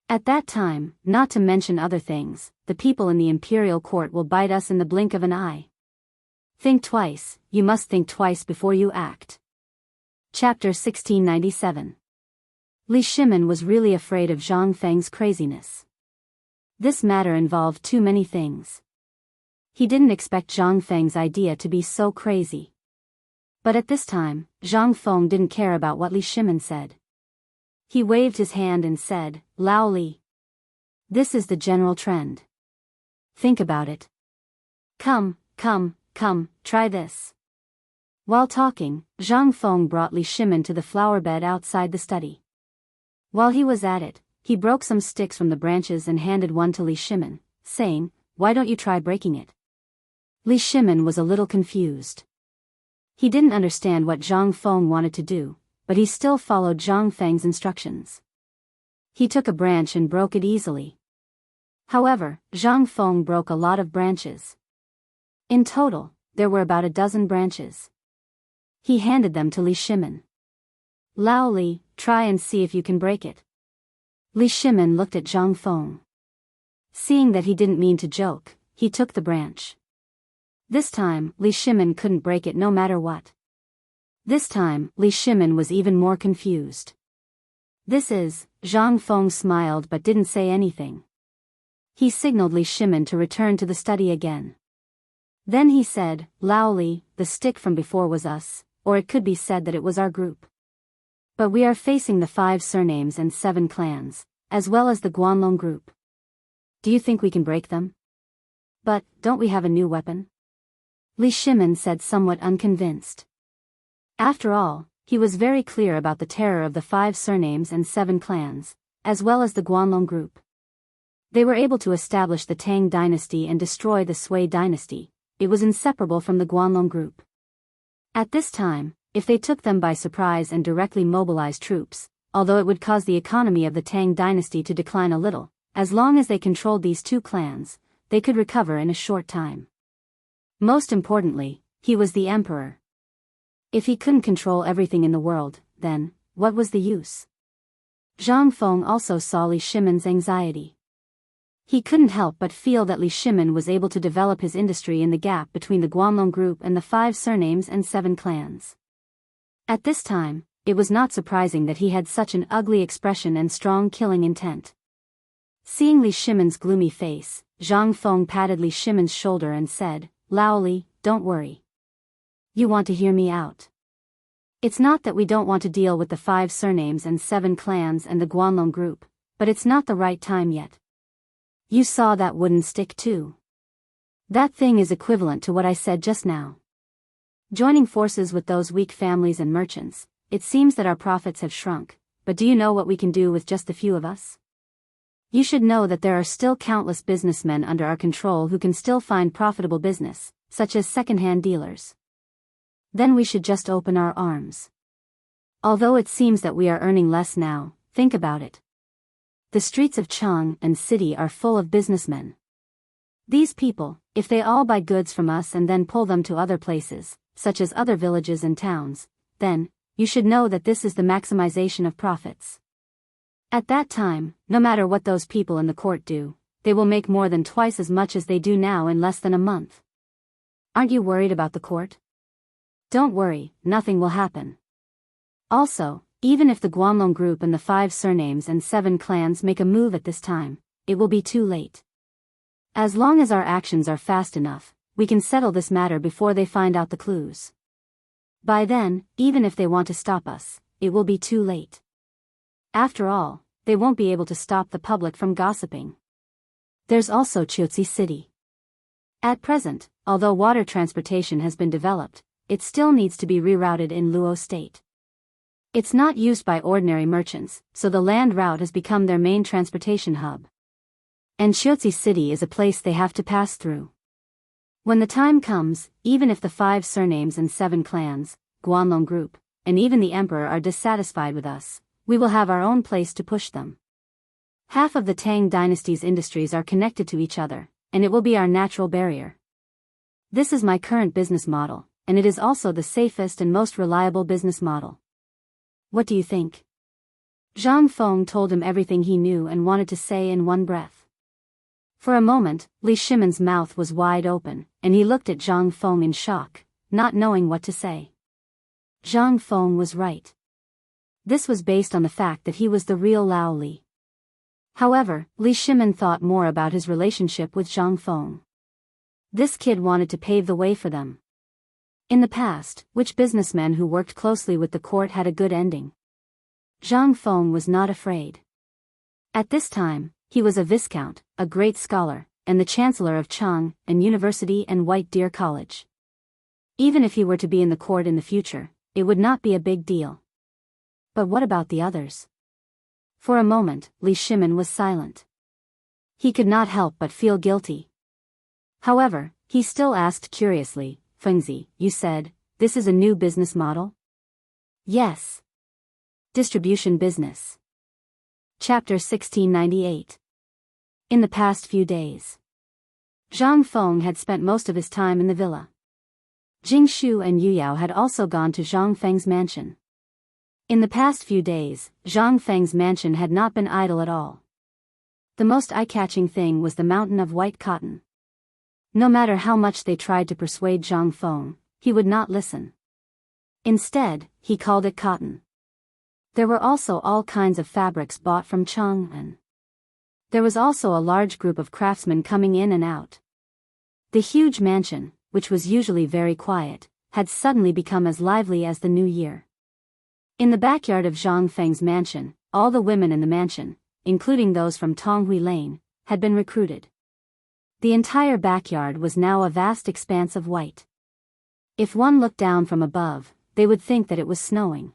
At that time, not to mention other things, the people in the imperial court will bite us in the blink of an eye. Think twice, you must think twice before you act." Chapter 1697. Li Shimon was really afraid of Zhang Feng's craziness. This matter involved too many things. He didn't expect Zhang Feng's idea to be so crazy. But at this time, Zhang Feng didn't care about what Li Shimon said. He waved his hand and said, "Lao Li. This is the general trend. Think about it. Come, try this." While talking, Zhang Feng brought Li Shimon to the flower bed outside the study. While he was at it, he broke some sticks from the branches and handed one to Li Shimon, saying, "Why don't you try breaking it?" Li Shimon was a little confused. He didn't understand what Zhang Feng wanted to do, but he still followed Zhang Feng's instructions. He took a branch and broke it easily. However, Zhang Feng broke a lot of branches. In total, there were about a dozen branches. He handed them to Li Shimon. "Lao Li, try and see if you can break it." Li Shimon looked at Zhang Feng. Seeing that he didn't mean to joke, he took the branch. This time, Li Shimon couldn't break it no matter what. This time, Li Shimon was even more confused. "This is," Zhang Feng smiled but didn't say anything. He signaled Li Shimon to return to the study again. Then he said, "Lao Li, the stick from before was us, or it could be said that it was our group. But we are facing the 5 surnames and 7 clans, as well as the Guanlong group. Do you think we can break them? But, don't we have a new weapon?" Li Shimin said, somewhat unconvinced. After all, he was very clear about the terror of the 5 surnames and 7 clans, as well as the Guanlong group. They were able to establish the Tang dynasty and destroy the Sui dynasty. It was inseparable from the Guanlong group. At this time, if they took them by surprise and directly mobilized troops, although it would cause the economy of the Tang dynasty to decline a little, as long as they controlled these 2 clans, they could recover in a short time. Most importantly, he was the emperor. If he couldn't control everything in the world, then, what was the use? Zhang Feng also saw Li Shimin's anxiety. He couldn't help but feel that Li Shimin was able to develop his industry in the gap between the Guanlong group and the 5 surnames and 7 clans. At this time, it was not surprising that he had such an ugly expression and strong killing intent. Seeing Li Shimin's gloomy face, Zhang Feng patted Li Shimin's shoulder and said, "Lao Li, don't worry. You want to hear me out. It's not that we don't want to deal with the 5 surnames and 7 clans and the Guanlong group, but it's not the right time yet. You saw that wooden stick too. That thing is equivalent to what I said just now. Joining forces with those weak families and merchants, it seems that our profits have shrunk, but do you know what we can do with just a few of us? You should know that there are still countless businessmen under our control who can still find profitable business, such as second-hand dealers. Then we should just open our arms. Although it seems that we are earning less now, think about it. The streets of Chang and city are full of businessmen. These people, if they all buy goods from us and then pull them to other places, such as other villages and towns, then, you should know that this is the maximization of profits. At that time, no matter what those people in the court do, they will make more than twice as much as they do now in less than a month. Aren't you worried about the court? Don't worry, nothing will happen. Also, even if the Guanlong group and the 5 surnames and 7 clans make a move at this time, it will be too late. As long as our actions are fast enough, we can settle this matter before they find out the clues. By then, even if they want to stop us, it will be too late. After all, they won't be able to stop the public from gossiping. There's also Chotzi City. At present, although water transportation has been developed, it still needs to be rerouted in Luo State. It's not used by ordinary merchants, so the land route has become their main transportation hub. And Chotzi City is a place they have to pass through. When the time comes, even if the 5 surnames and 7 clans, Guanlong group, and even the emperor are dissatisfied with us, we will have our own place to push them. Half of the Tang dynasty's industries are connected to each other, and it will be our natural barrier. This is my current business model, and it is also the safest and most reliable business model. What do you think? Zhang Feng told him everything he knew and wanted to say in one breath. For a moment, Li Shimin's mouth was wide open, and he looked at Zhang Feng in shock, not knowing what to say. Zhang Feng was right. This was based on the fact that he was the real Lao Li. However, Li Shimin thought more about his relationship with Zhang Feng. This kid wanted to pave the way for them. In the past, which businessmen who worked closely with the court had a good ending? Zhang Feng was not afraid. At this time, he was a viscount, a great scholar, and the chancellor of Chang and University and White Deer College. Even if he were to be in the court in the future, it would not be a big deal. But what about the others? For a moment, Li Shimin was silent. He could not help but feel guilty. However, he still asked curiously, "Fengzi, you said, this is a new business model?" "Yes. Distribution business." Chapter 1698. In the past few days, Zhang Feng had spent most of his time in the villa. Jing Shu and Yu Yao had also gone to Zhang Feng's mansion. In the past few days, Zhang Feng's mansion had not been idle at all. The most eye-catching thing was the mountain of white cotton. No matter how much they tried to persuade Zhang Feng, he would not listen. Instead, he called it cotton. There were also all kinds of fabrics bought from Chang'an. There was also a large group of craftsmen coming in and out. The huge mansion, which was usually very quiet, had suddenly become as lively as the new year. In the backyard of Zhang Feng's mansion, all the women in the mansion, including those from Tonghui Lane, had been recruited. The entire backyard was now a vast expanse of white. If one looked down from above, they would think that it was snowing.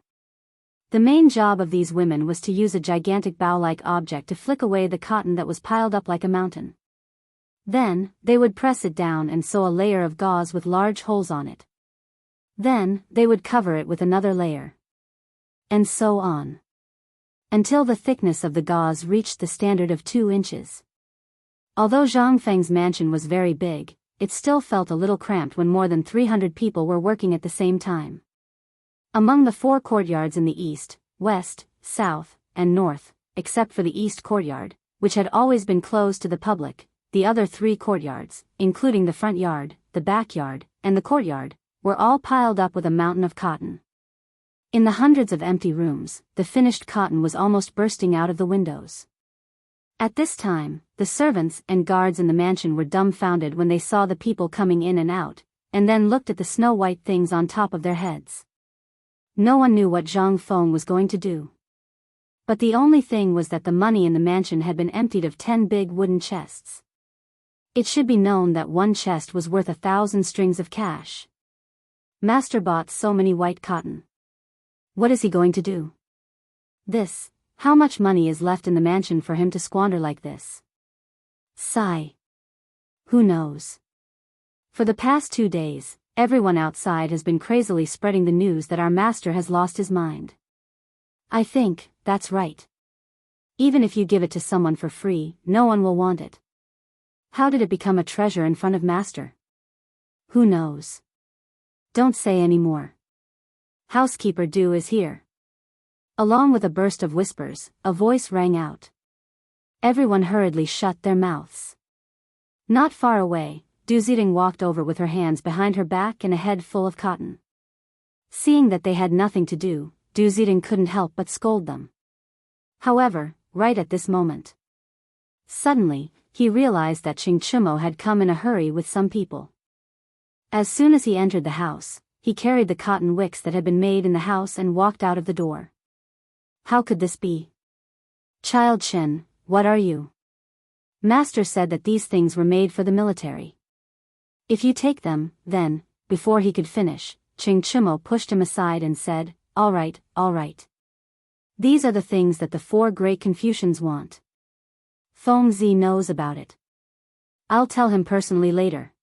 The main job of these women was to use a gigantic bow-like object to flick away the cotton that was piled up like a mountain. Then, they would press it down and sew a layer of gauze with large holes on it. Then, they would cover it with another layer. And so on. Until the thickness of the gauze reached the standard of 2 inches. Although Zhang Feng's mansion was very big, it still felt a little cramped when more than 300 people were working at the same time. Among the 4 courtyards in the east, west, south, and north, except for the east courtyard, which had always been closed to the public, the other 3 courtyards, including the front yard, the backyard, and the courtyard, were all piled up with a mountain of cotton. In the hundreds of empty rooms, the finished cotton was almost bursting out of the windows. At this time, the servants and guards in the mansion were dumbfounded when they saw the people coming in and out, and then looked at the snow-white things on top of their heads. No one knew what Zhang Feng was going to do. But the only thing was that the money in the mansion had been emptied of 10 big wooden chests. It should be known that one chest was worth 1,000 strings of cash. Master bought so many white cotton. What is he going to do? How much money is left in the mansion for him to squander like this? Sigh. Who knows? For the past 2 days, everyone outside has been crazily spreading the news that our master has lost his mind. I think, that's right. Even if you give it to someone for free, no one will want it. How did it become a treasure in front of master? Who knows? Don't say any more. Housekeeper Du is here. Along with a burst of whispers, a voice rang out. Everyone hurriedly shut their mouths. Not far away, Du Zidong walked over with her hands behind her back and a head full of cotton. Seeing that they had nothing to do, Du Zidong couldn't help but scold them. However, right at this moment, suddenly, he realized that Qing Chumo had come in a hurry with some people. As soon as he entered the house, he carried the cotton wicks that had been made in the house and walked out of the door. How could this be? Child Chen, what are you? Master said that these things were made for the military. If you take them, then, before he could finish, Qing Chumo pushed him aside and said, all right. These are the things that the 4 great Confucians want. Feng Zi knows about it. I'll tell him personally later.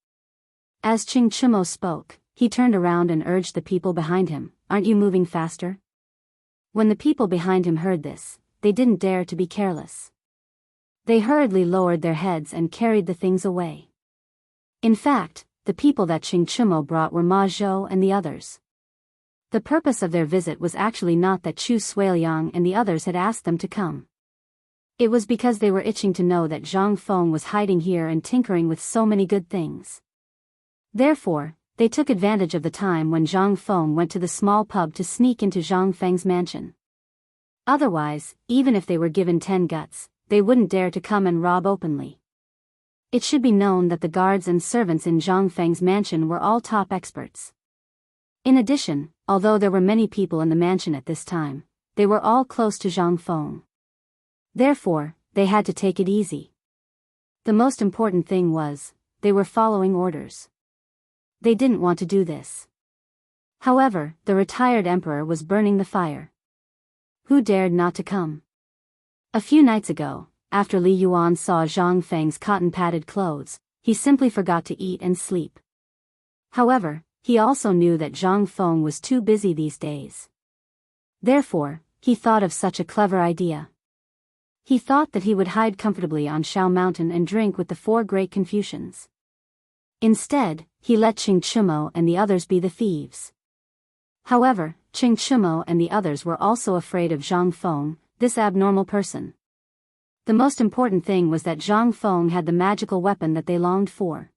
As Qing Chumo spoke, he turned around and urged the people behind him, aren't you moving faster? When the people behind him heard this, they didn't dare to be careless. They hurriedly lowered their heads and carried the things away. In fact, the people that Qing Chumo brought were Ma Zhou and the others. The purpose of their visit was actually not that Chu Suiliang and the others had asked them to come. It was because they were itching to know that Zhang Feng was hiding here and tinkering with so many good things. Therefore, they took advantage of the time when Zhang Feng went to the small pub to sneak into Zhang Feng's mansion. Otherwise, even if they were given 10 guts, they wouldn't dare to come and rob openly. It should be known that the guards and servants in Zhang Feng's mansion were all top experts. In addition, although there were many people in the mansion at this time, they were all close to Zhang Feng. Therefore, they had to take it easy. The most important thing was, they were following orders. They didn't want to do this. However, the retired emperor was burning the fire. Who dared not to come? A few nights ago, after Li Yuan saw Zhang Feng's cotton-padded clothes, he simply forgot to eat and sleep. However, he also knew that Zhang Feng was too busy these days. Therefore, he thought of such a clever idea. He thought that he would hide comfortably on Shao Mountain and drink with the 4 great Confucians. Instead, he let Qing Chumo and the others be the thieves. However, Qing Chumo and the others were also afraid of Zhang Feng, this abnormal person. The most important thing was that Zhang Feng had the magical weapon that they longed for.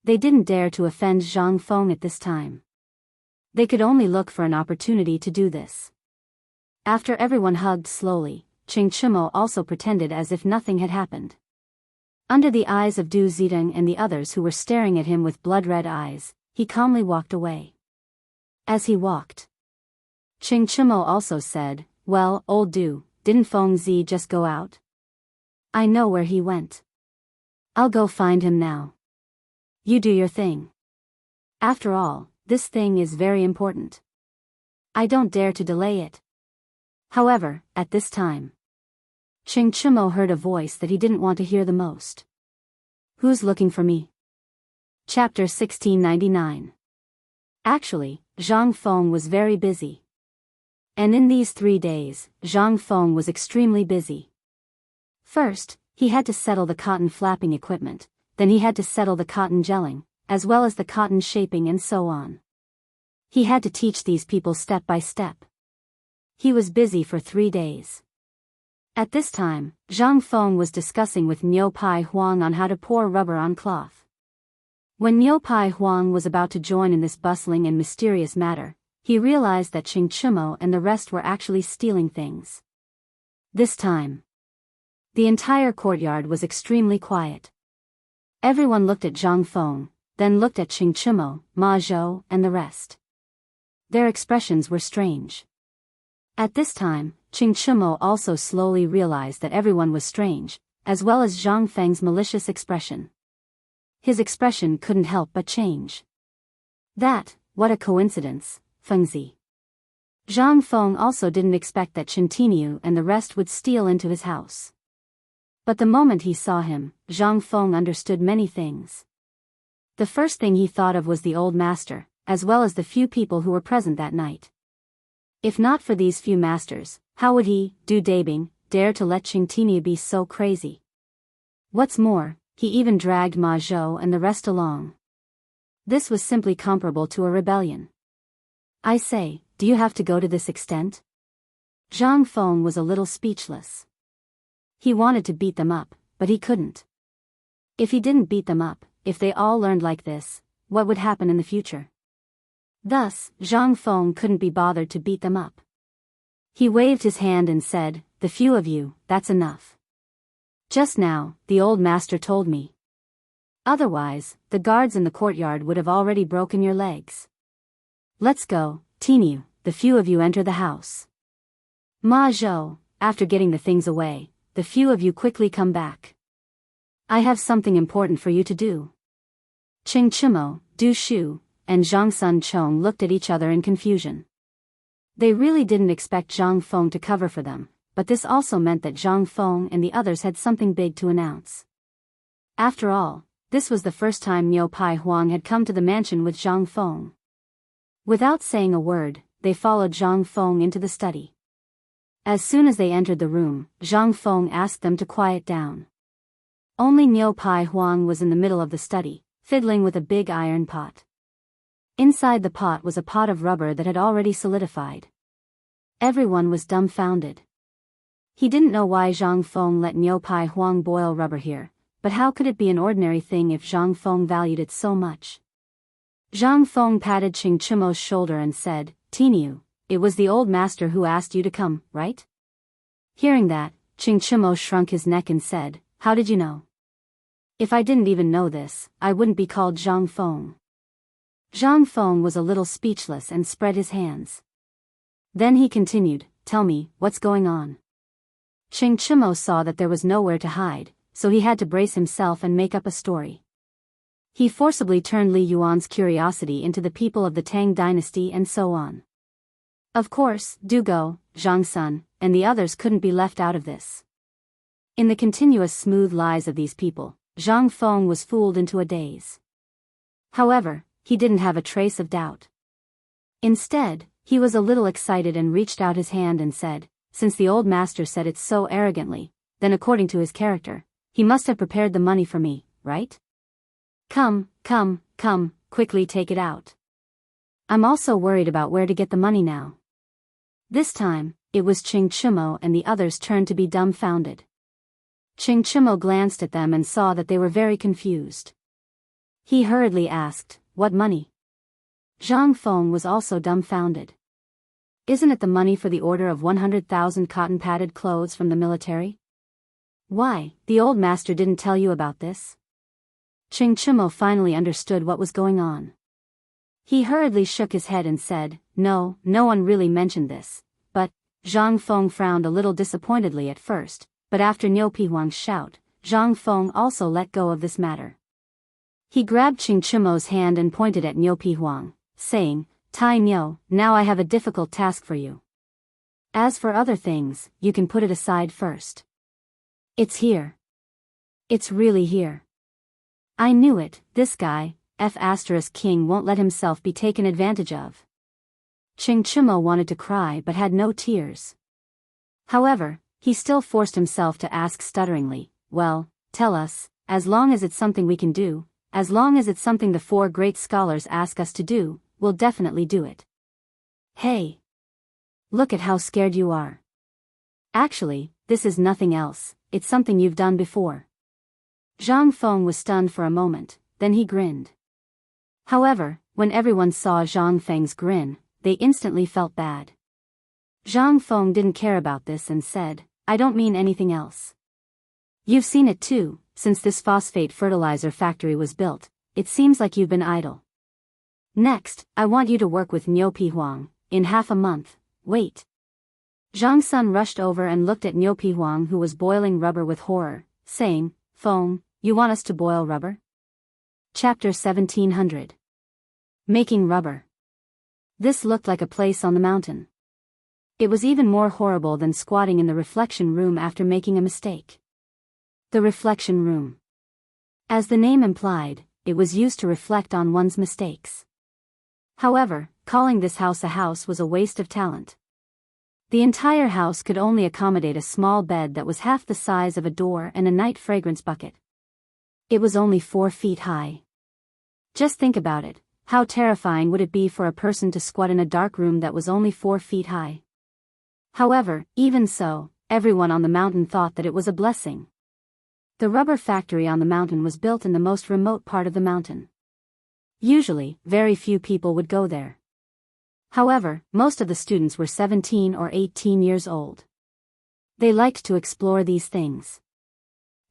They didn't dare to offend Zhang Feng at this time. They could only look for an opportunity to do this. After everyone hugged slowly, Qing Chumo also pretended as if nothing had happened. Under the eyes of Du Zidong and the others who were staring at him with blood-red eyes, he calmly walked away. As he walked, Qing Chumo also said, well, old Du, didn't Feng Zi just go out? I know where he went. I'll go find him now. You do your thing. After all, This thing is very important. I don't dare to delay it. However, at this time, Xianxia heard a voice that he didn't want to hear the most. Who's looking for me? Chapter 1699. Actually, Zhang Feng was very busy. And in these 3 days, Zhang Feng was extremely busy. First, he had to settle the cotton flapping equipment, then he had to settle the cotton gelling, as well as the cotton shaping and so on. He had to teach these people step by step. He was busy for 3 days. At this time, Zhang Feng was discussing with Niu Pai Huang on how to pour rubber on cloth. When Niu Pai Huang was about to join in this bustling and mysterious matter, he realized that Xianxia and the rest were actually stealing things. This time, the entire courtyard was extremely quiet. Everyone looked at Zhang Feng, then looked at Xianxia, Ma Zhou, and the rest. Their expressions were strange. At this time, Xianxia also slowly realized that everyone was strange, as well as Zhang Feng's malicious expression. His expression couldn't help but change. What a coincidence, Fengzi. Zhang Feng also didn't expect that Qiantinyu and the rest would steal into his house. But the moment he saw him, Zhang Feng understood many things. The first thing he thought of was the old master, as well as the few people who were present that night. If not for these few masters, how would he, Du Dabing, dare to let Qiantinyu be so crazy? What's more, he even dragged Ma Zhou and the rest along. This was simply comparable to a rebellion. I say, do you have to go to this extent? Zhang Feng was a little speechless. He wanted to beat them up, but he couldn't. If he didn't beat them up, if they all learned like this, what would happen in the future? Thus, Zhang Feng couldn't be bothered to beat them up. He waved his hand and said, "The few of you, that's enough. Just now, the old master told me. Otherwise, the guards in the courtyard would have already broken your legs. Let's go, Tinyu, the few of you enter the house. Ma Zhou, after getting the things away, the few of you quickly come back. I have something important for you to do." Qianxia, Du Shu, and Zhang Sun Chong looked at each other in confusion. They really didn't expect Zhang Feng to cover for them, but this also meant that Zhang Feng and the others had something big to announce. After all, this was the first time Niu Pai Huang had come to the mansion with Zhang Feng. Without saying a word, they followed Zhang Feng into the study. As soon as they entered the room, Zhang Feng asked them to quiet down. Only Niu Pai Huang was in the middle of the study, fiddling with a big iron pot. Inside the pot was a pot of rubber that had already solidified. Everyone was dumbfounded. He didn't know why Zhang Feng let Niu Pai Huang boil rubber here, but how could it be an ordinary thing if Zhang Feng valued it so much? Zhang Feng patted Qianxia's shoulder and said, "Tinyu, it was the old master who asked you to come, right?" Hearing that, Qianxia shrunk his neck and said, "How did you know? If I didn't even know this, I wouldn't be called Zhang Feng." Zhang Feng was a little speechless and spread his hands. Then he continued, "Tell me, what's going on?" Qianxia saw that there was nowhere to hide, so he had to brace himself and make up a story. He forcibly turned Li Yuan's curiosity into the people of the Tang dynasty and so on. Of course, Du Go, Zhang Sun, and the others couldn't be left out of this. In the continuous smooth lies of these people, Zhang Feng was fooled into a daze. However, he didn't have a trace of doubt. Instead, he was a little excited and reached out his hand and said, "Since the old master said it so arrogantly, then according to his character, he must have prepared the money for me, right? Come, quickly take it out. I'm also worried about where to get the money now." This time, it was Qianxia and the others' turn to be dumbfounded. Qianxia glanced at them and saw that they were very confused. He hurriedly asked, "What money?" Zhang Feng was also dumbfounded. "Isn't it the money for the order of 100,000 cotton-padded clothes from the military? Why, the old master didn't tell you about this?" Qianxia finally understood what was going on. He hurriedly shook his head and said, No one really mentioned this, but..." Zhang Feng frowned a little disappointedly at first, but after Niu Pai Huang's shout, Zhang Feng also let go of this matter. He grabbed Qianxia's hand and pointed at Niu Pai Huang, saying, Tai Nyo, now I have a difficult task for you. As for other things, you can put it aside first. It's here. It's really here. I knew it, this guy, King won't let himself be taken advantage of. Chimo wanted to cry but had no tears. However, he still forced himself to ask stutteringly, well, tell us, as long as it's something we can do, as long as it's something the 4 great scholars ask us to do, we'll definitely do it. Hey! Look at how scared you are. Actually, this is nothing else, it's something you've done before. Zhang Feng was stunned for a moment, then he grinned. However, when everyone saw Zhang Feng's grin, they instantly felt bad. Zhang Feng didn't care about this and said, I don't mean anything else. You've seen it too, since this phosphate fertilizer factory was built, it seems like you've been idle. Next, I want you to work with Niu Pihuang, in half a month, wait. Zhang Sun rushed over and looked at Niu Pihuang who was boiling rubber with horror, saying, Feng, you want us to boil rubber? Chapter 1700. Making rubber. This looked like a place on the mountain. It was even more horrible than squatting in the reflection room after making a mistake. The reflection room. As the name implied, it was used to reflect on one's mistakes. However, calling this house a house was a waste of talent. The entire house could only accommodate a small bed that was half the size of a door and a night fragrance bucket. It was only 4 feet high. Just think about it, how terrifying would it be for a person to squat in a dark room that was only 4 feet high? However, even so, everyone on the mountain thought that it was a blessing. The rubber factory on the mountain was built in the most remote part of the mountain. Usually, very few people would go there. However, most of the students were 17 or 18 years old. They liked to explore these things.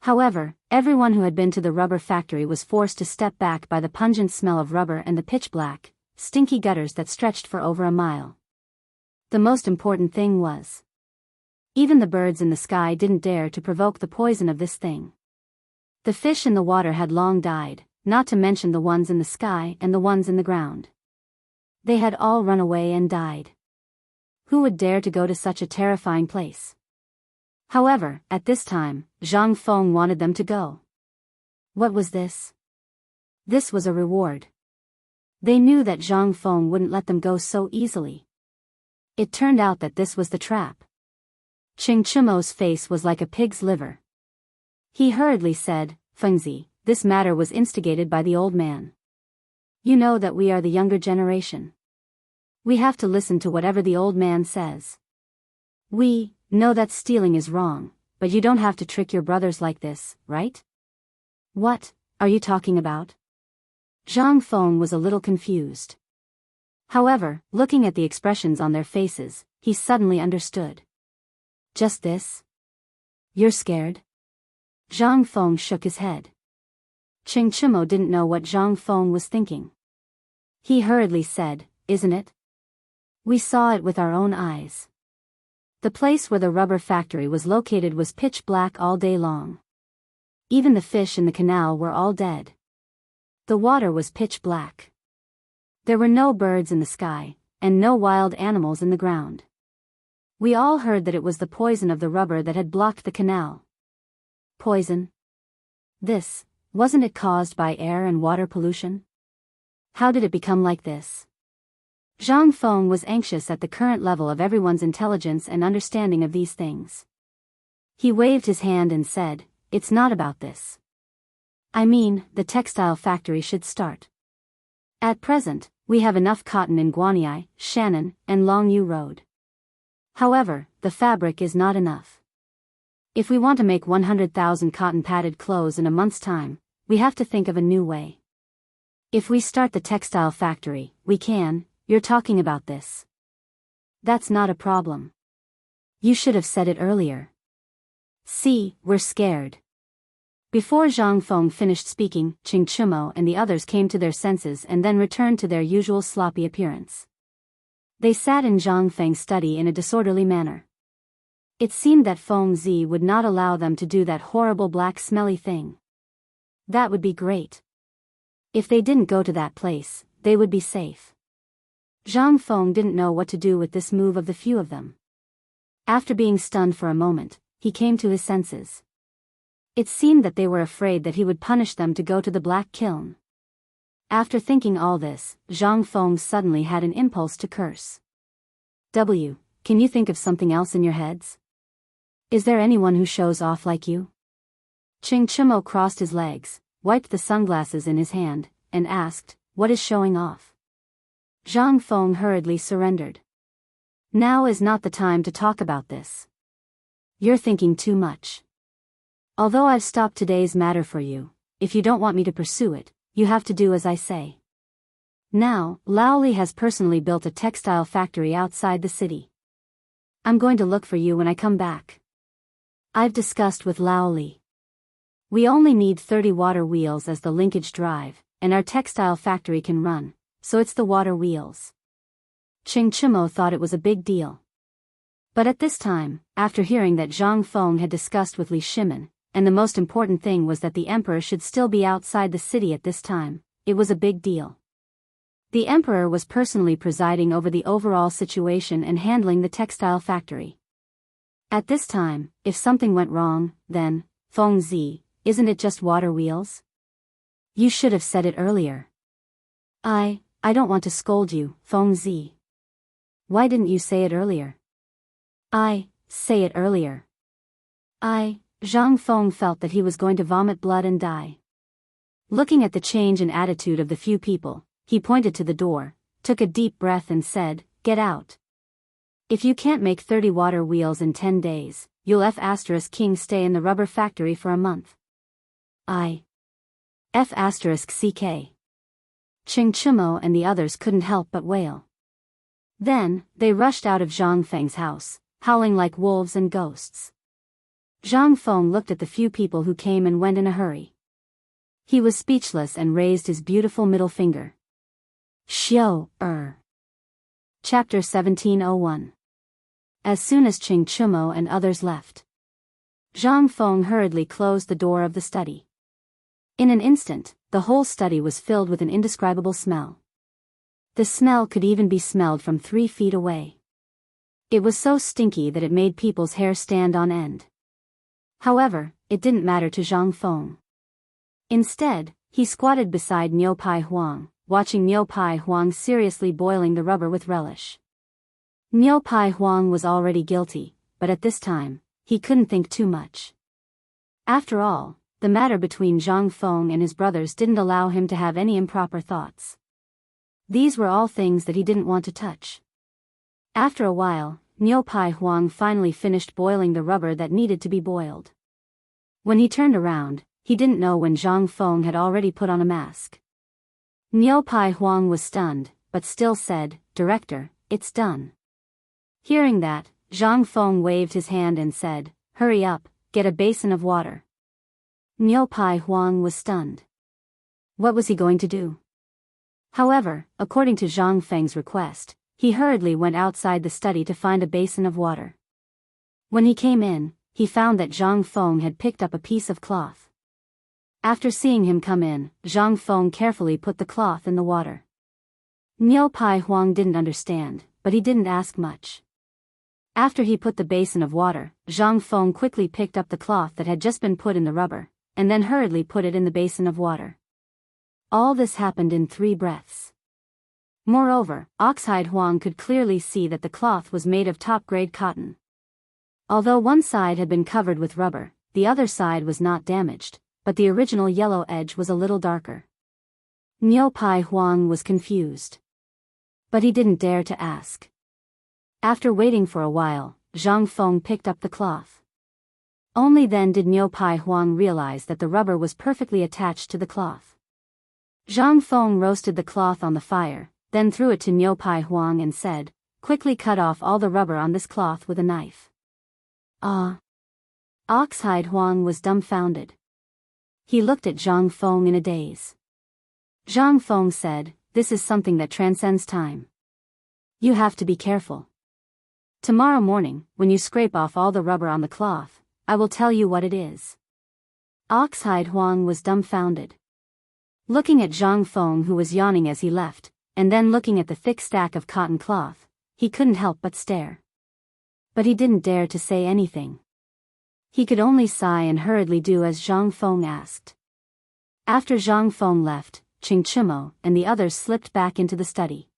However, everyone who had been to the rubber factory was forced to step back by the pungent smell of rubber and the pitch-black, stinky gutters that stretched for over a mile. The most important thing was, even the birds in the sky didn't dare to provoke the poison of this thing. The fish in the water had long died, not to mention the ones in the sky and the ones in the ground. They had all run away and died. Who would dare to go to such a terrifying place? However, at this time, Zhang Feng wanted them to go. What was this? This was a reward. They knew that Zhang Feng wouldn't let them go so easily. It turned out that this was the trap. Chimo's face was like a pig's liver. He hurriedly said, Fengzi, this matter was instigated by the old man. You know that we are the younger generation. We have to listen to whatever the old man says. We know that stealing is wrong, but you don't have to trick your brothers like this, right? What are you talking about? Zhang Feng was a little confused. However, looking at the expressions on their faces, he suddenly understood. Just this? You're scared? Zhang Feng shook his head. Chimo didn't know what Zhang Feng was thinking. He hurriedly said, Isn't it? We saw it with our own eyes. The place where the rubber factory was located was pitch black all day long. Even the fish in the canal were all dead. The water was pitch black. There were no birds in the sky, and no wild animals in the ground. We all heard that it was the poison of the rubber that had blocked the canal. Poison? Wasn't it caused by air and water pollution? How did it become like this? Zhang Feng was anxious at the current level of everyone's intelligence and understanding of these things. He waved his hand and said, It's not about this. I mean, the textile factory should start. At present, we have enough cotton in Guanyi, Shannon, and Longyu Road. However, the fabric is not enough. If we want to make 100,000 cotton-padded clothes in a month's time, we have to think of a new way. If we start the textile factory, we can. You're talking about this. That's not a problem. You should have said it earlier. See, we're scared. Before Zhang Feng finished speaking, Chimo and the others came to their senses and then returned to their usual sloppy appearance. They sat in Zhang Feng's study in a disorderly manner. It seemed that Feng Zi would not allow them to do that horrible black smelly thing. That would be great. If they didn't go to that place, they would be safe. Zhang Feng didn't know what to do with this move of the few of them. After being stunned for a moment, he came to his senses. It seemed that they were afraid that he would punish them to go to the black kiln. After thinking all this, Zhang Feng suddenly had an impulse to curse. Can you think of something else in your heads? Is there anyone who shows off like you? Qing Chimo crossed his legs, wiped the sunglasses in his hand, and asked, what is showing off? Zhang Feng hurriedly surrendered. Now is not the time to talk about this. You're thinking too much. Although I've stopped today's matter for you, if you don't want me to pursue it, you have to do as I say. Now, Lao Li has personally built a textile factory outside the city. I'm going to look for you when I come back. I've discussed with Lao Li. We only need 30 water wheels as the linkage drive, and our textile factory can run, so it's the water wheels. Qing Chimo thought it was a big deal. But at this time, after hearing that Zhang Feng had discussed with Li Shimin, and the most important thing was that the emperor should still be outside the city at this time, it was a big deal. The emperor was personally presiding over the overall situation and handling the textile factory. At this time, if something went wrong, then, Feng Zi, isn't it just water wheels? You should have said it earlier. I don't want to scold you, Feng Zi. Why didn't you say it earlier? Say it earlier. Zhang Feng felt that he was going to vomit blood and die. Looking at the change in attitude of the few people, he pointed to the door, took a deep breath and said, get out. If you can't make 30 water wheels in 10 days, you'll F***king stay in the rubber factory for a month. F***ck. Qing Chimo and the others couldn't help but wail. Then, they rushed out of Zhang Feng's house, howling like wolves and ghosts. Zhang Feng looked at the few people who came and went in a hurry. He was speechless and raised his beautiful middle finger. Chapter 1701. As soon as Qing Chimo and others left, Zhang Feng hurriedly closed the door of the study. In an instant, the whole study was filled with an indescribable smell. The smell could even be smelled from 3 feet away. It was so stinky that it made people's hair stand on end. However, it didn't matter to Zhang Feng. Instead, he squatted beside Niu Pai Huang, watching Niu Pai Huang seriously boiling the rubber with relish. Niu Pai Huang was already guilty, but at this time, he couldn't think too much. After all, the matter between Zhang Feng and his brothers didn't allow him to have any improper thoughts. These were all things that he didn't want to touch. After a while, Niu Pai Huang finally finished boiling the rubber that needed to be boiled. When he turned around, he didn't know when Zhang Feng had already put on a mask. Niu Pai Huang was stunned, but still said, Director, it's done. Hearing that, Zhang Feng waved his hand and said, hurry up, get a basin of water. Niu Pai Huang was stunned. What was he going to do? However, according to Zhang Feng's request, he hurriedly went outside the study to find a basin of water. When he came in, he found that Zhang Feng had picked up a piece of cloth. After seeing him come in, Zhang Feng carefully put the cloth in the water. Niu Pai Huang didn't understand, but he didn't ask much. After he put the basin of water, Zhang Feng quickly picked up the cloth that had just been put in the rubber, and then hurriedly put it in the basin of water. All this happened in 3 breaths. Moreover, Oxhide Huang could clearly see that the cloth was made of top-grade cotton. Although one side had been covered with rubber, the other side was not damaged, but the original yellow edge was a little darker. Niu Pai Huang was confused. But he didn't dare to ask. After waiting for a while, Zhang Feng picked up the cloth. Only then did Niu Pai Huang realize that the rubber was perfectly attached to the cloth. Zhang Feng roasted the cloth on the fire, then threw it to Niu Pai Huang and said, quickly cut off all the rubber on this cloth with a knife. Oxhide Huang was dumbfounded. He looked at Zhang Feng in a daze. Zhang Feng said, this is something that transcends time. You have to be careful. Tomorrow morning, when you scrape off all the rubber on the cloth, I will tell you what it is. Oxhide Huang was dumbfounded. Looking at Zhang Feng, who was yawning as he left, and then looking at the thick stack of cotton cloth, he couldn't help but stare. But he didn't dare to say anything. He could only sigh and hurriedly do as Zhang Feng asked. After Zhang Feng left, Qing Chimo and the others slipped back into the study.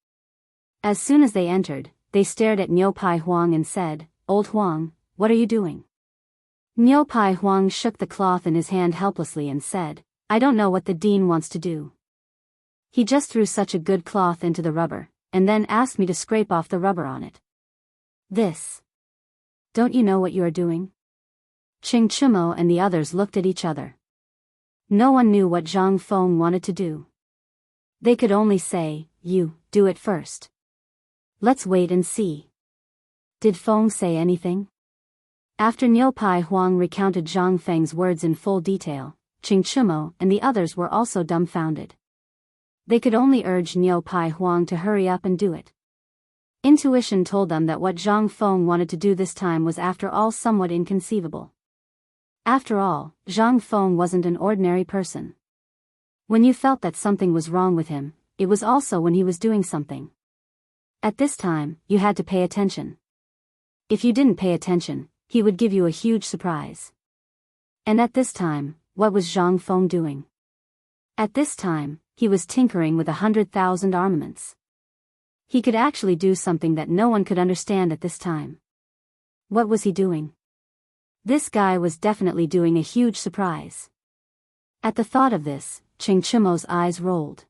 As soon as they entered, they stared at Niu Pai Huang and said, "Old Huang, what are you doing?" Niu Pai Huang shook the cloth in his hand helplessly and said, "I don't know what the dean wants to do. He just threw such a good cloth into the rubber, and then asked me to scrape off the rubber on it. This. Don't you know what you are doing?" Qing Chimo and the others looked at each other. No one knew what Zhang Feng wanted to do. They could only say, "You, do it first. Let's wait and see." Did Feng say anything? After Niu Pai Huang recounted Zhang Feng's words in full detail, Qing Chimo and the others were also dumbfounded. They could only urge Niu Pai Huang to hurry up and do it. Intuition told them that what Zhang Feng wanted to do this time was after all somewhat inconceivable. After all, Zhang Feng wasn't an ordinary person. When you felt that something was wrong with him, it was also when he was doing something. At this time, you had to pay attention. If you didn't pay attention, he would give you a huge surprise. And at this time, what was Zhang Feng doing? At this time, he was tinkering with 100,000 armaments. He could actually do something that no one could understand at this time. What was he doing? This guy was definitely doing a huge surprise. At the thought of this, Qing Chimo's eyes rolled.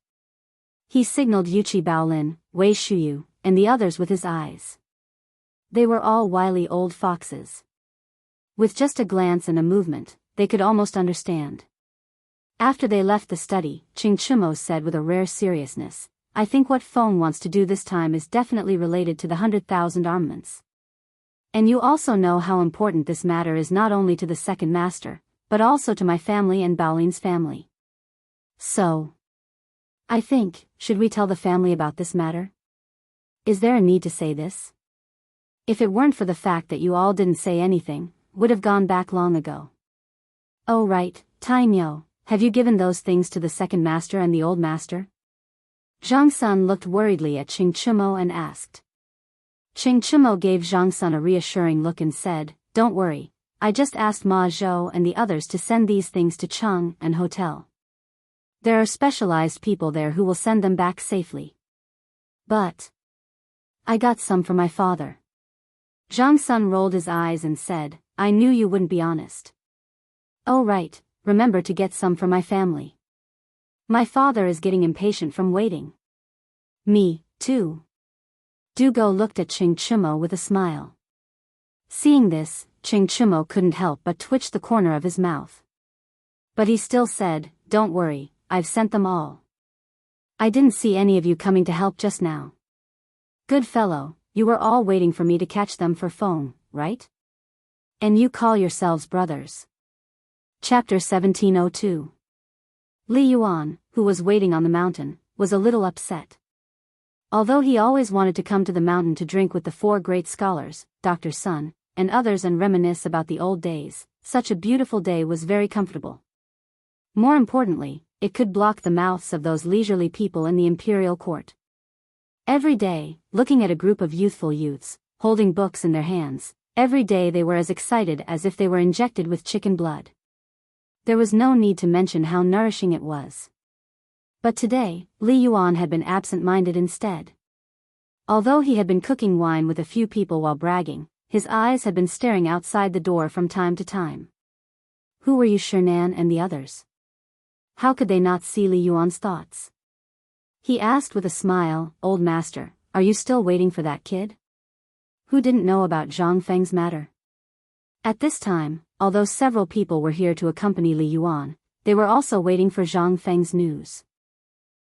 He signaled Yuchi Baolin, Wei Shuyu, and the others with his eyes. They were all wily old foxes. With just a glance and a movement, they could almost understand. After they left the study, Qing Chimo said with a rare seriousness, "I think what Feng wants to do this time is definitely related to the 100,000 armaments. And you also know how important this matter is not only to the second master, but also to my family and Baolin's family. So, I think, should we tell the family about this matter? Is there a need to say this? If it weren't for the fact that you all didn't say anything, would have gone back long ago." "Oh right, Tai Miao, have you given those things to the second master and the old master?" Zhang Sun looked worriedly at Qing Chimo and asked. Qing Chimo gave Zhang Sun a reassuring look and said, "Don't worry, I just asked Ma Zhou and the others to send these things to Cheng and Hotel. There are specialized people there who will send them back safely. But I got some for my father." Zhang Sun rolled his eyes and said, "I knew you wouldn't be honest." "Oh right, remember to get some for my family. My father is getting impatient from waiting." "Me, too." Dugo looked at Qing Chimo with a smile. Seeing this, Qing Chimo couldn't help but twitch the corner of his mouth. But he still said, "Don't worry, I've sent them all. I didn't see any of you coming to help just now. Good fellow, you were all waiting for me to catch them for Feng, right? And you call yourselves brothers." Chapter 1702. Li Yuan, who was waiting on the mountain, was a little upset. Although he always wanted to come to the mountain to drink with the four great scholars, Dr. Sun, and others and reminisce about the old days, such a beautiful day was very comfortable. More importantly, it could block the mouths of those leisurely people in the imperial court. Every day, looking at a group of youthful youths, holding books in their hands, every day they were as excited as if they were injected with chicken blood. There was no need to mention how nourishing it was. But today, Li Yuan had been absent-minded instead. Although he had been cooking wine with a few people while bragging, his eyes had been staring outside the door from time to time. Who were you, Shernan and the others? How could they not see Li Yuan's thoughts? He asked with a smile, "Old master, are you still waiting for that kid? Who didn't know about Zhang Feng's matter?" At this time, although several people were here to accompany Li Yuan, they were also waiting for Zhang Feng's news.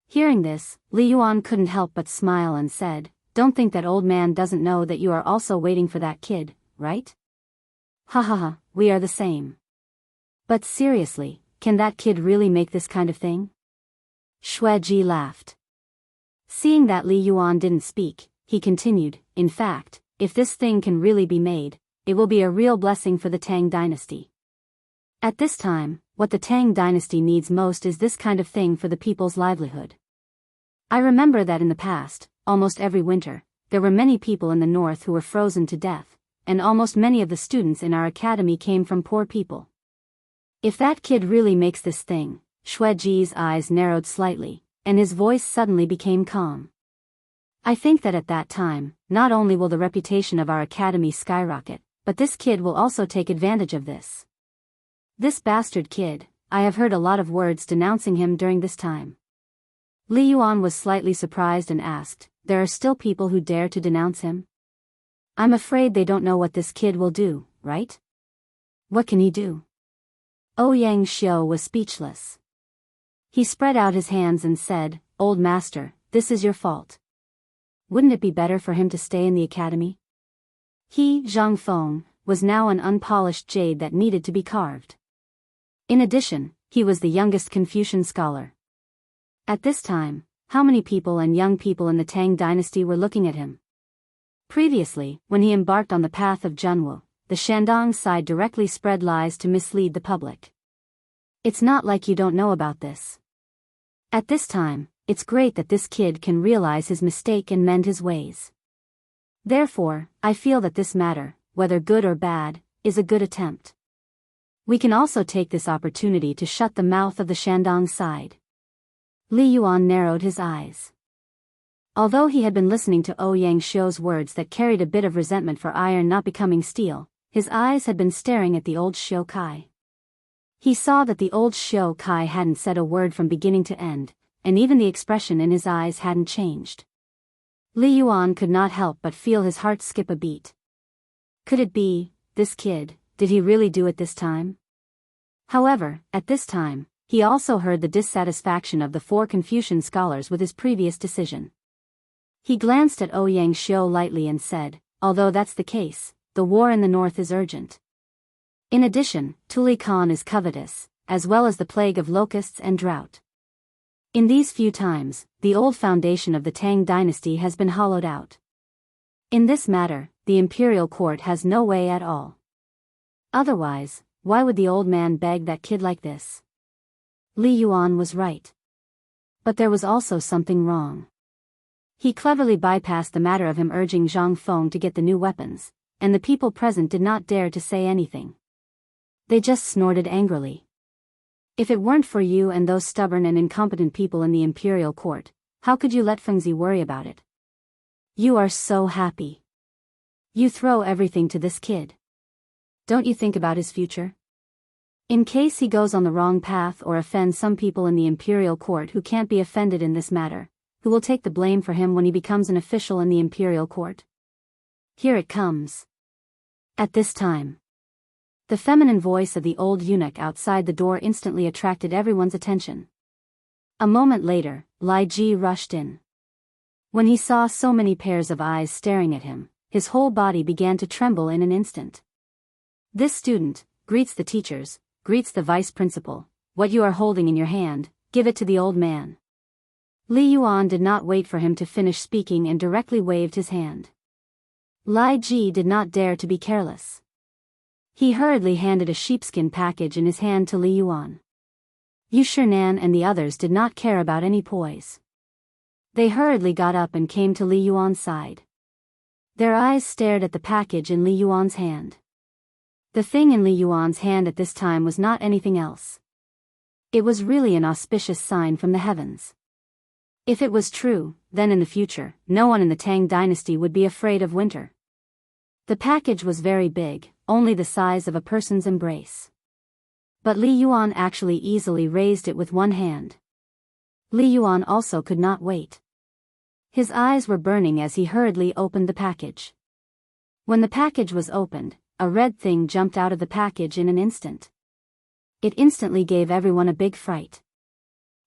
Hearing this, Li Yuan couldn't help but smile and said, "Don't think that old man doesn't know that you are also waiting for that kid, right? Ha ha ha, we are the same. But seriously, can that kid really make this kind of thing?" Xue Ji laughed. Seeing that Li Yuan didn't speak, he continued, "In fact, if this thing can really be made, it will be a real blessing for the Tang dynasty. At this time, what the Tang dynasty needs most is this kind of thing for the people's livelihood. I remember that in the past, almost every winter, there were many people in the north who were frozen to death, and almost many of the students in our academy came from poor people. If that kid really makes this thing, Xueji's eyes narrowed slightly, and his voice suddenly became calm. I think that at that time, not only will the reputation of our academy skyrocket, but this kid will also take advantage of this. This bastard kid, I have heard a lot of words denouncing him during this time. Li Yuan was slightly surprised and asked, there are still people who dare to denounce him? I'm afraid they don't know what this kid will do, right? What can he do? Ouyang Xiao was speechless. He spread out his hands and said, Old master, this is your fault. Wouldn't it be better for him to stay in the academy? He, Zhang Feng, was now an unpolished jade that needed to be carved. In addition, he was the youngest Confucian scholar. At this time, how many people and young people in the Tang dynasty were looking at him? Previously, when he embarked on the path of Jianghu, the Shandong side directly spread lies to mislead the public. It's not like you don't know about this. At this time, it's great that this kid can realize his mistake and mend his ways. Therefore, I feel that this matter, whether good or bad, is a good attempt. We can also take this opportunity to shut the mouth of the Shandong side. Li Yuan narrowed his eyes. Although he had been listening to Ouyang Xiao's words that carried a bit of resentment for iron not becoming steel, his eyes had been staring at the old Xiao Kai. He saw that the old Xiao Kai hadn't said a word from beginning to end, and even the expression in his eyes hadn't changed. Li Yuan could not help but feel his heart skip a beat. Could it be, this kid, did he really do it this time? However, at this time, he also heard the dissatisfaction of the 4 Confucian scholars with his previous decision. He glanced at Ouyang Xiao lightly and said, although that's the case, the war in the north is urgent. In addition, Tuli Khan is covetous, as well as the plague of locusts and drought. In these few times, the old foundation of the Tang dynasty has been hollowed out. In this matter, the imperial court has no way at all. Otherwise, why would the old man beg that kid like this? Li Yuan was right. But there was also something wrong. He cleverly bypassed the matter of him urging Zhang Feng to get the new weapons, and the people present did not dare to say anything. They just snorted angrily. If it weren't for you and those stubborn and incompetent people in the imperial court, how could you let Fengzi worry about it? You are so happy. You throw everything to this kid. Don't you think about his future? In case he goes on the wrong path or offends some people in the imperial court who can't be offended in this matter, who will take the blame for him when he becomes an official in the imperial court? Here it comes. At this time, the feminine voice of the old eunuch outside the door instantly attracted everyone's attention. A moment later, Lai Ji rushed in. When he saw so many pairs of eyes staring at him, his whole body began to tremble in an instant. This student greets the teachers, greets the vice principal. What you are holding in your hand, give it to the old man. Li Yuan did not wait for him to finish speaking and directly waved his hand. Lai Ji did not dare to be careless. He hurriedly handed a sheepskin package in his hand to Li Yuan. Yu Shinan and the others did not care about any poise. They hurriedly got up and came to Li Yuan's side. Their eyes stared at the package in Li Yuan's hand. The thing in Li Yuan's hand at this time was not anything else. It was really an auspicious sign from the heavens. If it was true, then in the future, no one in the Tang dynasty would be afraid of winter. The package was very big, only the size of a person's embrace. But Li Yuan actually easily raised it with one hand. Li Yuan also could not wait. His eyes were burning as he hurriedly opened the package. When the package was opened, a red thing jumped out of the package in an instant. It instantly gave everyone a big fright.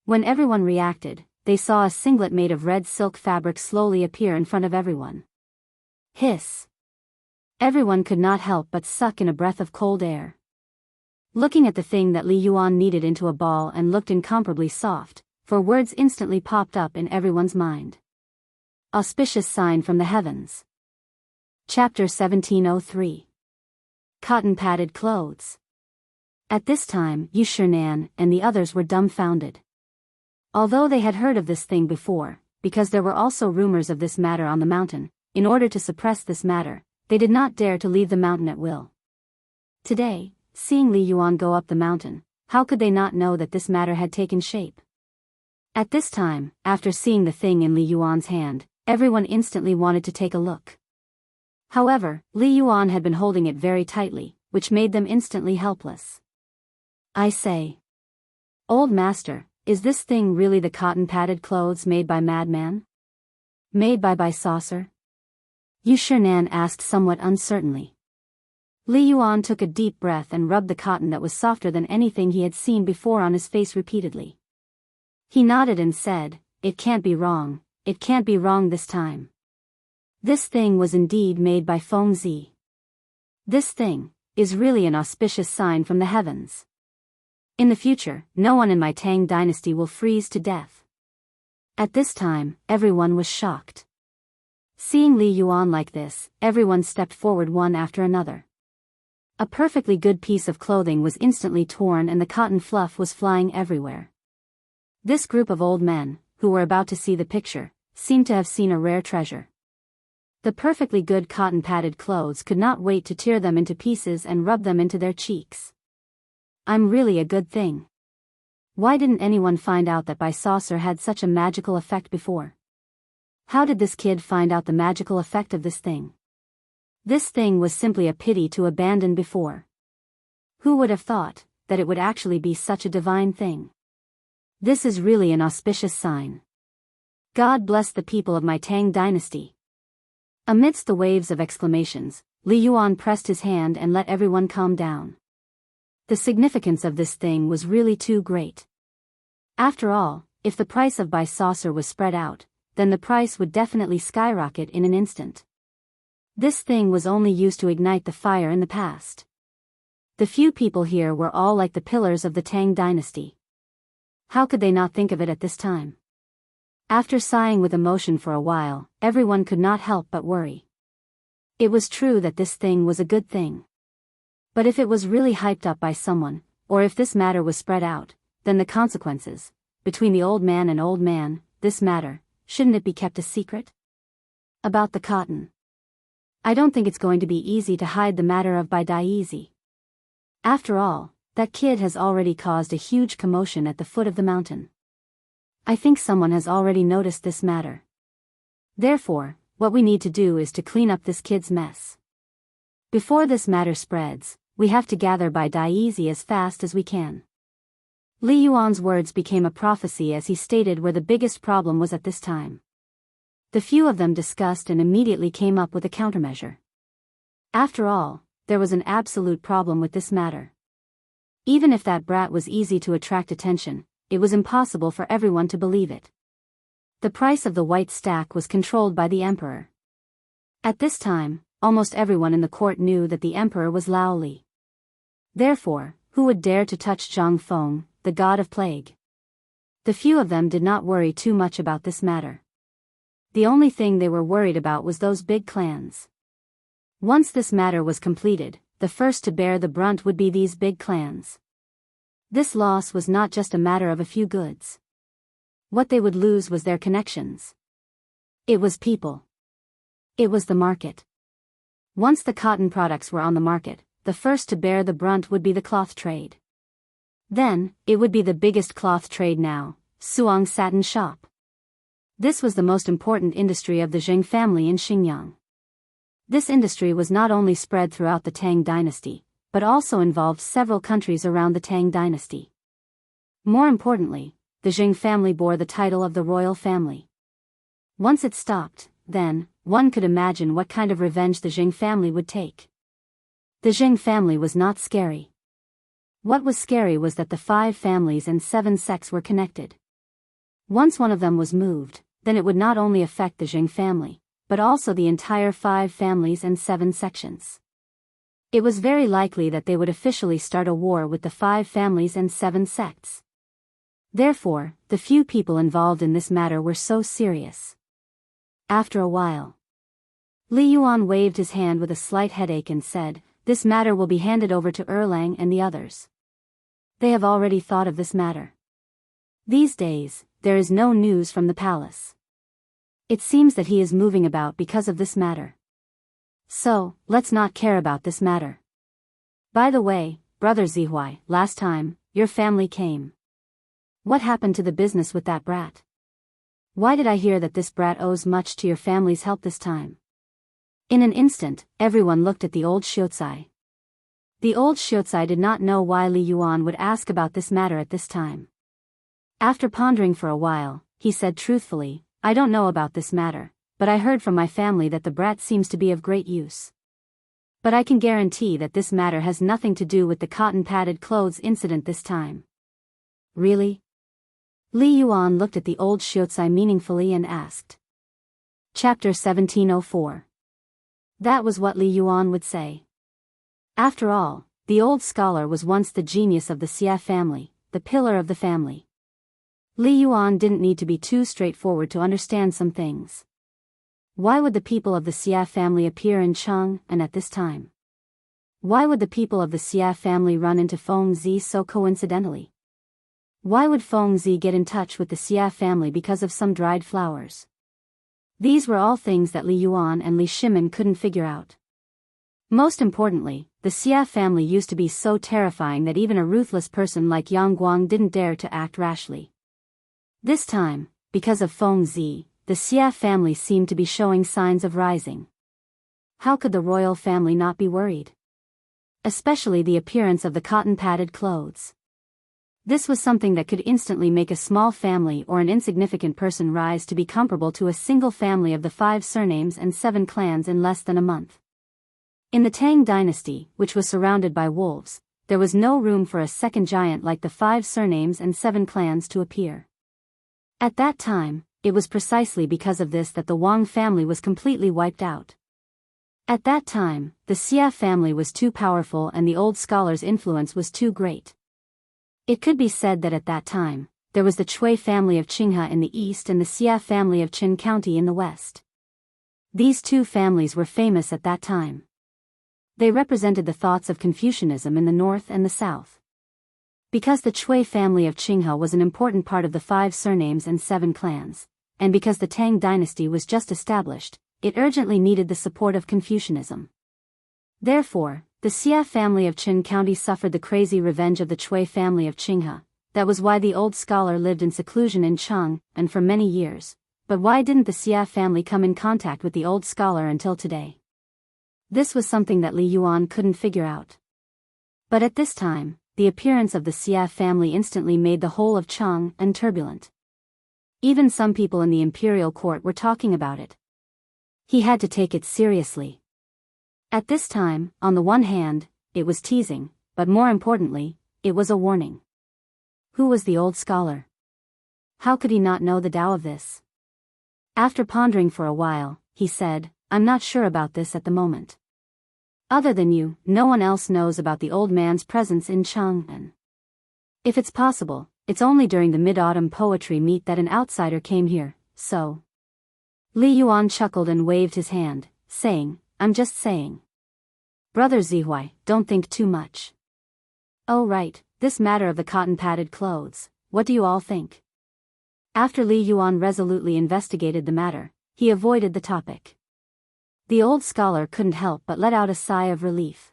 When everyone reacted, they saw a singlet made of red silk fabric slowly appear in front of everyone. Hiss! Everyone could not help but suck in a breath of cold air. Looking at the thing that Li Yuan kneaded into a ball and looked incomparably soft, for words instantly popped up in everyone's mind. Auspicious sign from the heavens. Chapter 1703. Cotton-padded clothes. At this time, Yu Shinan and the others were dumbfounded. Although they had heard of this thing before, because there were also rumors of this matter on the mountain. In order to suppress this matter, they did not dare to leave the mountain at will. Today, seeing Li Yuan go up the mountain, how could they not know that this matter had taken shape? At this time, after seeing the thing in Li Yuan's hand, everyone instantly wanted to take a look. However, Li Yuan had been holding it very tightly, which made them instantly helpless. I say, "Old master, is this thing really the cotton-padded clothes made by Madman? Made by Saucer?" Yu Shinan asked somewhat uncertainly. Li Yuan took a deep breath and rubbed the cotton that was softer than anything he had seen before on his face repeatedly. He nodded and said, "It can't be wrong, it can't be wrong this time. This thing was indeed made by Feng Zi. This thing is really an auspicious sign from the heavens. In the future, no one in my Tang dynasty will freeze to death." At this time, everyone was shocked. Seeing Li Yuan like this, everyone stepped forward one after another. A perfectly good piece of clothing was instantly torn and the cotton fluff was flying everywhere. This group of old men, who were about to see the picture, seemed to have seen a rare treasure. The perfectly good cotton-padded clothes could not wait to tear them into pieces and rub them into their cheeks. "I'm really a good thing. Why didn't anyone find out that by saucer had such a magical effect before? How did this kid find out the magical effect of this thing? This thing was simply a pity to abandon before. Who would have thought that it would actually be such a divine thing? This is really an auspicious sign. God bless the people of my Tang dynasty." Amidst the waves of exclamations, Li Yuan pressed his hand and let everyone calm down. The significance of this thing was really too great. After all, if the price of by saucer was spread out, then the price would definitely skyrocket in an instant. This thing was only used to ignite the fire in the past. The few people here were all like the pillars of the Tang dynasty. How could they not think of it at this time? After sighing with emotion for a while, everyone could not help but worry. It was true that this thing was a good thing. But if it was really hyped up by someone, or if this matter was spread out, then the consequences, between the old man and old man, this matter, shouldn't it be kept a secret? About the cotton. I don't think it's going to be easy to hide the matter of by Daisy. After all, that kid has already caused a huge commotion at the foot of the mountain. I think someone has already noticed this matter. Therefore, what we need to do is to clean up this kid's mess. Before this matter spreads, we have to gather by Daisy as fast as we can. Li Yuan's words became a prophecy as he stated where the biggest problem was at this time. The few of them discussed and immediately came up with a countermeasure. After all, there was an absolute problem with this matter. Even if that brat was easy to attract attention, it was impossible for everyone to believe it. The price of the white stack was controlled by the emperor. At this time, almost everyone in the court knew that the emperor was Lao Li. Therefore, who would dare to touch Zhang Feng, the god of plague? The few of them did not worry too much about this matter. The only thing they were worried about was those big clans. Once this matter was completed, the first to bear the brunt would be these big clans. This loss was not just a matter of a few goods. What they would lose was their connections. It was people. It was the market. Once the cotton products were on the market, the first to bear the brunt would be the cloth trade. Then, it would be the biggest cloth trade now, Suang Satin Shop. This was the most important industry of the Zheng family in Xinjiang. This industry was not only spread throughout the Tang dynasty, but also involved several countries around the Tang dynasty. More importantly, the Zheng family bore the title of the royal family. Once it stopped, then, one could imagine what kind of revenge the Zheng family would take. The Zheng family was not scary. What was scary was that the 5 families and 7 sects were connected. Once one of them was moved, then it would not only affect the Zheng family, but also the entire 5 families and 7 sections. It was very likely that they would officially start a war with the 5 families and 7 sects. Therefore, the few people involved in this matter were so serious. After a while, Li Yuan waved his hand with a slight headache and said, "This matter will be handed over to Erlang and the others. They have already thought of this matter. These days, there is no news from the palace. It seems that he is moving about because of this matter. So, let's not care about this matter. By the way, Brother Zihuai, last time, your family came. What happened to the business with that brat? Why did I hear that this brat owes much to your family's help this time? In an instant, everyone looked at the old Xiozai. The old Xiozai did not know why Li Yuan would ask about this matter at this time. After pondering for a while, he said truthfully, I don't know about this matter, but I heard from my family that the brat seems to be of great use. But I can guarantee that this matter has nothing to do with the cotton-padded clothes incident this time. Really? Li Yuan looked at the old Xiozai meaningfully and asked. Chapter 1704. That was what Li Yuan would say. After all, the old scholar was once the genius of the Xia family, the pillar of the family. Li Yuan didn't need to be too straightforward to understand some things. Why would the people of the Xia family appear in Cheng and at this time? Why would the people of the Xia family run into Feng Zi so coincidentally? Why would Feng Zi get in touch with the Xia family because of some dried flowers? These were all things that Li Yuan and Li Shimin couldn't figure out. Most importantly, the Xia family used to be so terrifying that even a ruthless person like Yang Guang didn't dare to act rashly. This time, because of Feng Zi, the Xia family seemed to be showing signs of rising. How could the royal family not be worried? Especially the appearance of the cotton-padded clothes. This was something that could instantly make a small family or an insignificant person rise to be comparable to a single family of the 5 surnames and 7 clans in less than a month. In the Tang dynasty, which was surrounded by wolves, there was no room for a second giant like the 5 surnames and 7 clans to appear. At that time, it was precisely because of this that the Wang family was completely wiped out. At that time, the Xia family was too powerful and the old scholar's influence was too great. It could be said that at that time, there was the Chui family of Qinghe in the east and the Xia family of Qin County in the west. These 2 families were famous at that time. They represented the thoughts of Confucianism in the north and the south. Because the Chui family of Qinghe was an important part of the 5 surnames and 7 clans, and because the Tang dynasty was just established, it urgently needed the support of Confucianism. Therefore, the Xia family of Qin County suffered the crazy revenge of the Chui family of Qinghe. That was why the old scholar lived in seclusion in Cheng, and for many years. But why didn't the Xia family come in contact with the old scholar until today? This was something that Li Yuan couldn't figure out. But at this time, the appearance of the Xia family instantly made the whole of Cheng turbulent. Even some people in the imperial court were talking about it. He had to take it seriously. At this time, on the one hand, it was teasing, but more importantly, it was a warning. Who was the old scholar? How could he not know the Tao of this? After pondering for a while, he said, I'm not sure about this at the moment. Other than you, no one else knows about the old man's presence in Chang'an. If it's possible, it's only during the mid-autumn poetry meet that an outsider came here, so. Li Yuan chuckled and waved his hand, saying, I'm just saying. Brother Zihuai, don't think too much. Oh right, this matter of the cotton-padded clothes, what do you all think? After Li Yuan resolutely investigated the matter, he avoided the topic. The old scholar couldn't help but let out a sigh of relief.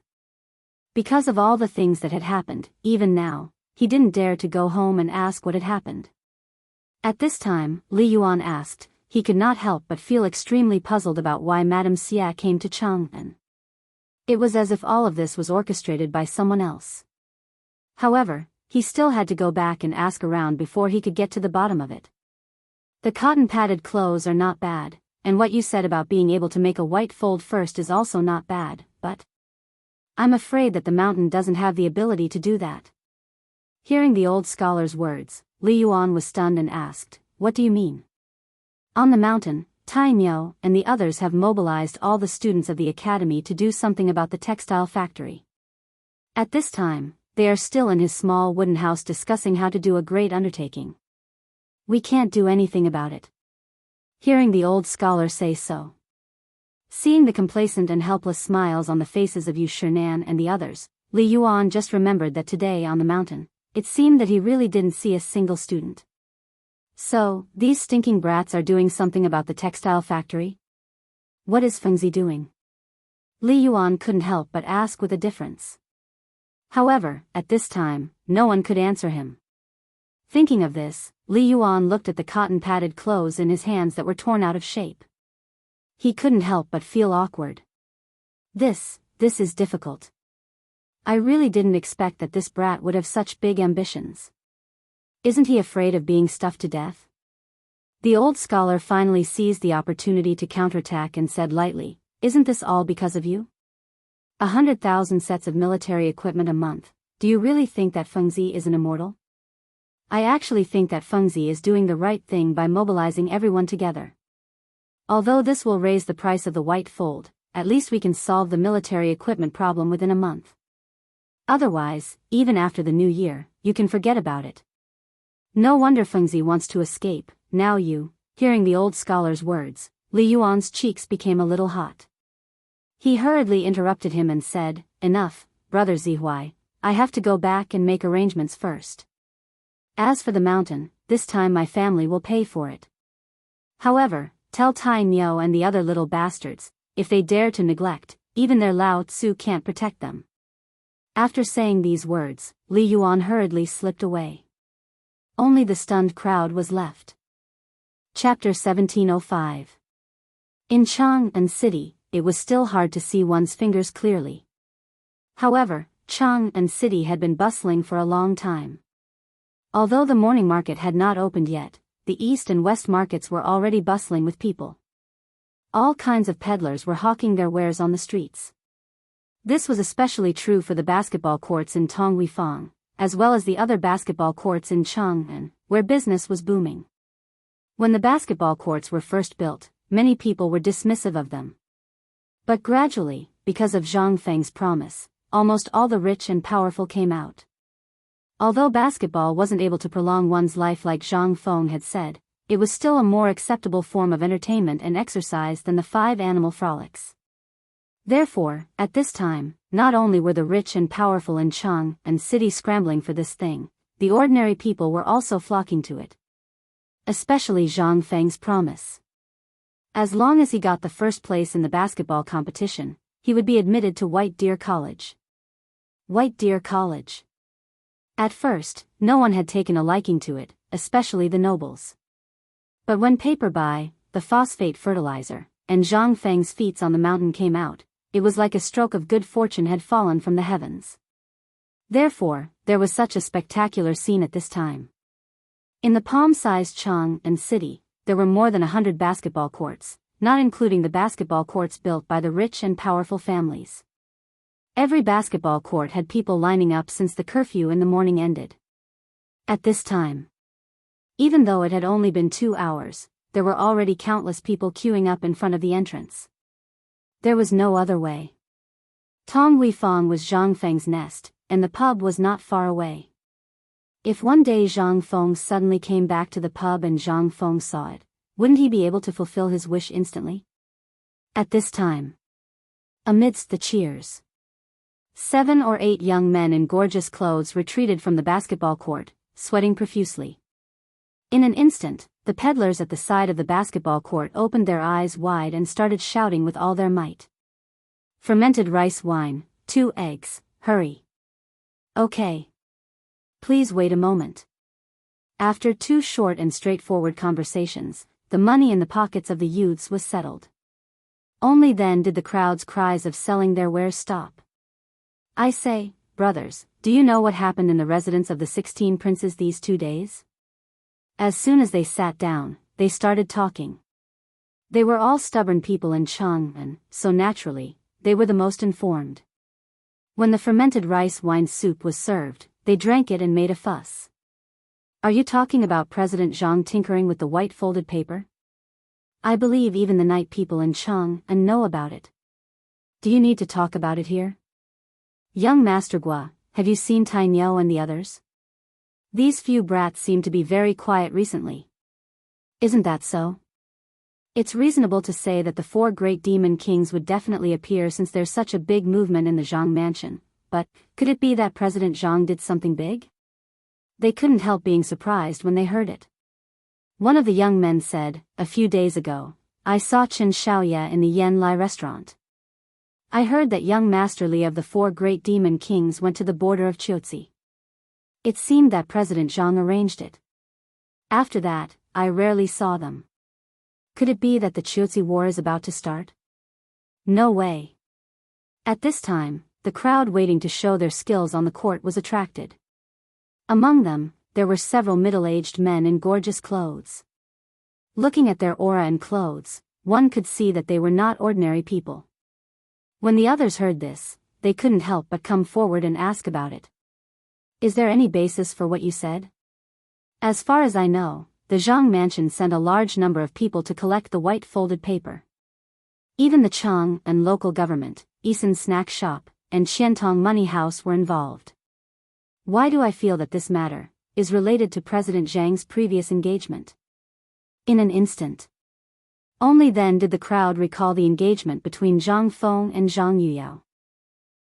Because of all the things that had happened, even now, he didn't dare to go home and ask what had happened. At this time, Li Yuan asked, he could not help but feel extremely puzzled about why Madame Xia came to Chang'an. It was as if all of this was orchestrated by someone else. However, he still had to go back and ask around before he could get to the bottom of it. The cotton-padded clothes are not bad, and what you said about being able to make a white fold first is also not bad, but I'm afraid that the mountain doesn't have the ability to do that. Hearing the old scholar's words, Li Yuan was stunned and asked, what do you mean? On the mountain, Tai Miao and the others have mobilized all the students of the academy to do something about the textile factory. At this time, they are still in his small wooden house discussing how to do a great undertaking. We can't do anything about it. Hearing the old scholar say so. Seeing the complacent and helpless smiles on the faces of Yu Shinan and the others, Li Yuan just remembered that today on the mountain, it seemed that he really didn't see a single student. So, these stinking brats are doing something about the textile factory? What is Fengzi doing? Li Yuan couldn't help but ask with a difference. However, at this time, no one could answer him. Thinking of this, Li Yuan looked at the cotton-padded clothes in his hands that were torn out of shape. He couldn't help but feel awkward. This is difficult. I really didn't expect that this brat would have such big ambitions. Isn't he afraid of being stuffed to death? The old scholar finally seized the opportunity to counterattack and said lightly, "Isn't this all because of you? 100,000 sets of military equipment a month. Do you really think that Fengzi is an immortal? I actually think that Fengzi is doing the right thing by mobilizing everyone together. Although this will raise the price of the white fold, at least we can solve the military equipment problem within a month. Otherwise, even after the new year, you can forget about it. No wonder Fengzi wants to escape." Now you, hearing the old scholar's words, Li Yuan's cheeks became a little hot. He hurriedly interrupted him and said, "Enough, brother Zihuai, I have to go back and make arrangements first. As for the mountain, this time my family will pay for it. However, tell Tai Niu and the other little bastards, if they dare to neglect, even their Lao Tzu can't protect them." After saying these words, Li Yuan hurriedly slipped away. Only the stunned crowd was left. Chapter 1705. In Chang'an City, it was still hard to see one's fingers clearly. However, Chang'an City had been bustling for a long time. Although the morning market had not opened yet, the east and west markets were already bustling with people. All kinds of peddlers were hawking their wares on the streets. This was especially true for the basketball courts in Tongweifang, as well as the other basketball courts in Chang'an, where business was booming. When the basketball courts were first built, many people were dismissive of them. But gradually, because of Zhang Feng's promise, almost all the rich and powerful came out. Although basketball wasn't able to prolong one's life like Zhang Feng had said, it was still a more acceptable form of entertainment and exercise than the 5 animal frolics. Therefore, at this time, not only were the rich and powerful in Chang'an City scrambling for this thing, the ordinary people were also flocking to it. Especially Zhang Feng's promise. As long as he got the first place in the basketball competition, he would be admitted to White Deer College. White Deer College. At first, no one had taken a liking to it, especially the nobles. But when paper by, the phosphate fertilizer, and Zhang Feng's feats on the mountain came out, it was like a stroke of good fortune had fallen from the heavens. Therefore, there was such a spectacular scene at this time. In the palm-sized Chang'an City, there were more than 100 basketball courts, not including the basketball courts built by the rich and powerful families. Every basketball court had people lining up since the curfew in the morning ended. At this time, even though it had only been 2 hours, there were already countless people queuing up in front of the entrance. There was no other way. Tongweifang was Zhang Feng's nest, and the pub was not far away. If one day Zhang Feng suddenly came back to the pub and Zhang Feng saw it, wouldn't he be able to fulfill his wish instantly? At this time, amidst the cheers, 7 or 8 young men in gorgeous clothes retreated from the basketball court, sweating profusely. In an instant, the peddlers at the side of the basketball court opened their eyes wide and started shouting with all their might. "Fermented rice wine, 2 eggs, hurry. Okay. Please wait a moment." After 2 short and straightforward conversations, the money in the pockets of the youths was settled. Only then did the crowd's cries of selling their wares stop. "I say, brothers, do you know what happened in the residence of the 16 princes these 2 days?" As soon as they sat down, they started talking. They were all stubborn people in Chang'an, so naturally, they were the most informed. When the fermented rice wine soup was served, they drank it and made a fuss. "Are you talking about President Zhang tinkering with the white folded paper? I believe even the night people in Chang'an know about it. Do you need to talk about it here? Young Master Gua, have you seen Tai Niu and the others? These few brats seem to be very quiet recently. Isn't that so? It's reasonable to say that the 4 great demon kings would definitely appear since there's such a big movement in the Zhang mansion, but could it be that President Zhang did something big?" They couldn't help being surprised when they heard it. One of the young men said, "A few days ago, I saw Qin Xiaoya in the Yan Lai restaurant. I heard that young Master Li of the four great demon kings went to the border of Qiuzi. It seemed that President Zhang arranged it. After that, I rarely saw them. Could it be that the Qiuzi war is about to start? No way." At this time, the crowd waiting to show their skills on the court was attracted. Among them, there were several middle-aged men in gorgeous clothes. Looking at their aura and clothes, one could see that they were not ordinary people. When the others heard this, they couldn't help but come forward and ask about it. "Is there any basis for what you said?" "As far as I know, the Zhang mansion sent a large number of people to collect the white folded paper. Even the Chang and local government, Eason snack shop, and Qiantong money house were involved. Why do I feel that this matter is related to President Zhang's previous engagement?" In an instant. Only then did the crowd recall the engagement between Zhang Feng and Zhang Yuyao.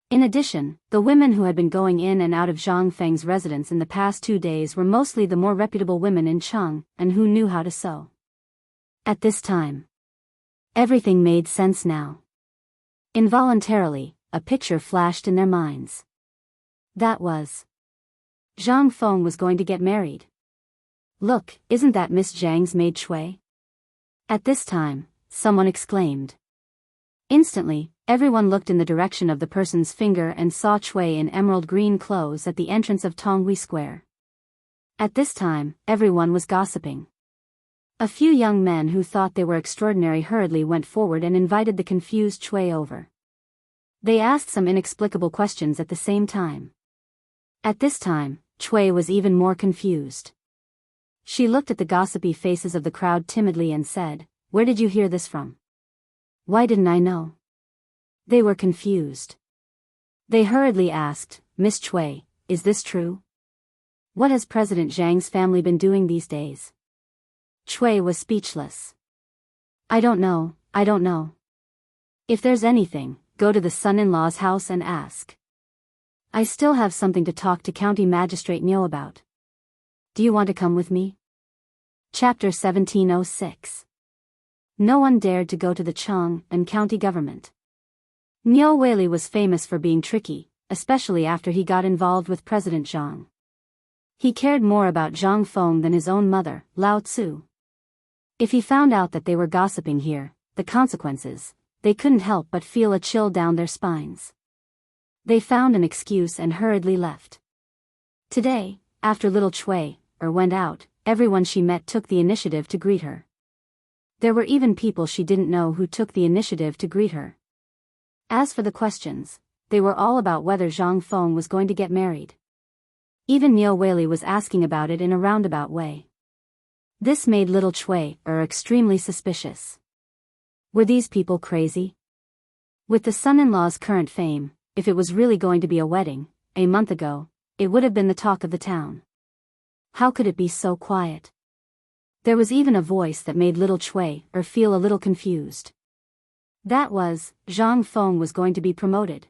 In addition, the women who had been going in and out of Zhang Feng's residence in the past 2 days were mostly the more reputable women in Cheng and who knew how to sew. At this time, everything made sense now. Involuntarily, a picture flashed in their minds. That was Zhang Feng was going to get married. "Look, isn't that Miss Zhang's maid Shui?" At this time, someone exclaimed. Instantly, everyone looked in the direction of the person's finger and saw Shui in emerald green clothes at the entrance of Tonghui Square. At this time, everyone was gossiping. A few young men who thought they were extraordinary hurriedly went forward and invited the confused Shui over. They asked some inexplicable questions at the same time. At this time, Shui was even more confused. She looked at the gossipy faces of the crowd timidly and said, "Where did you hear this from? Why didn't I know?" They were confused. They hurriedly asked, "Miss Shui, is this true? What has President Zhang's family been doing these days?" Shui was speechless. I don't know. If there's anything, go to the son-in-law's house and ask. I still have something to talk to County Magistrate Niu about. Do you want to come with me?" Chapter 1706. No one dared to go to the Cheng and county government. Niu Weili was famous for being tricky, especially after he got involved with President Zhang. He cared more about Zhang Feng than his own mother, Lao Tzu. If he found out that they were gossiping here, the consequences, they couldn't help but feel a chill down their spines. They found an excuse and hurriedly left. Today, after little Shui went out, everyone she met took the initiative to greet her. There were even people she didn't know who took the initiative to greet her. As for the questions, they were all about whether Zhang Feng was going to get married. Even Niu Weili was asking about it in a roundabout way. This made little Shui extremely suspicious. Were these people crazy? With the son-in-law's current fame, if it was really going to be a wedding, a month ago, it would have been the talk of the town. How could it be so quiet? There was even a voice that made little Shui feel a little confused. That was, Zhang Feng was going to be promoted.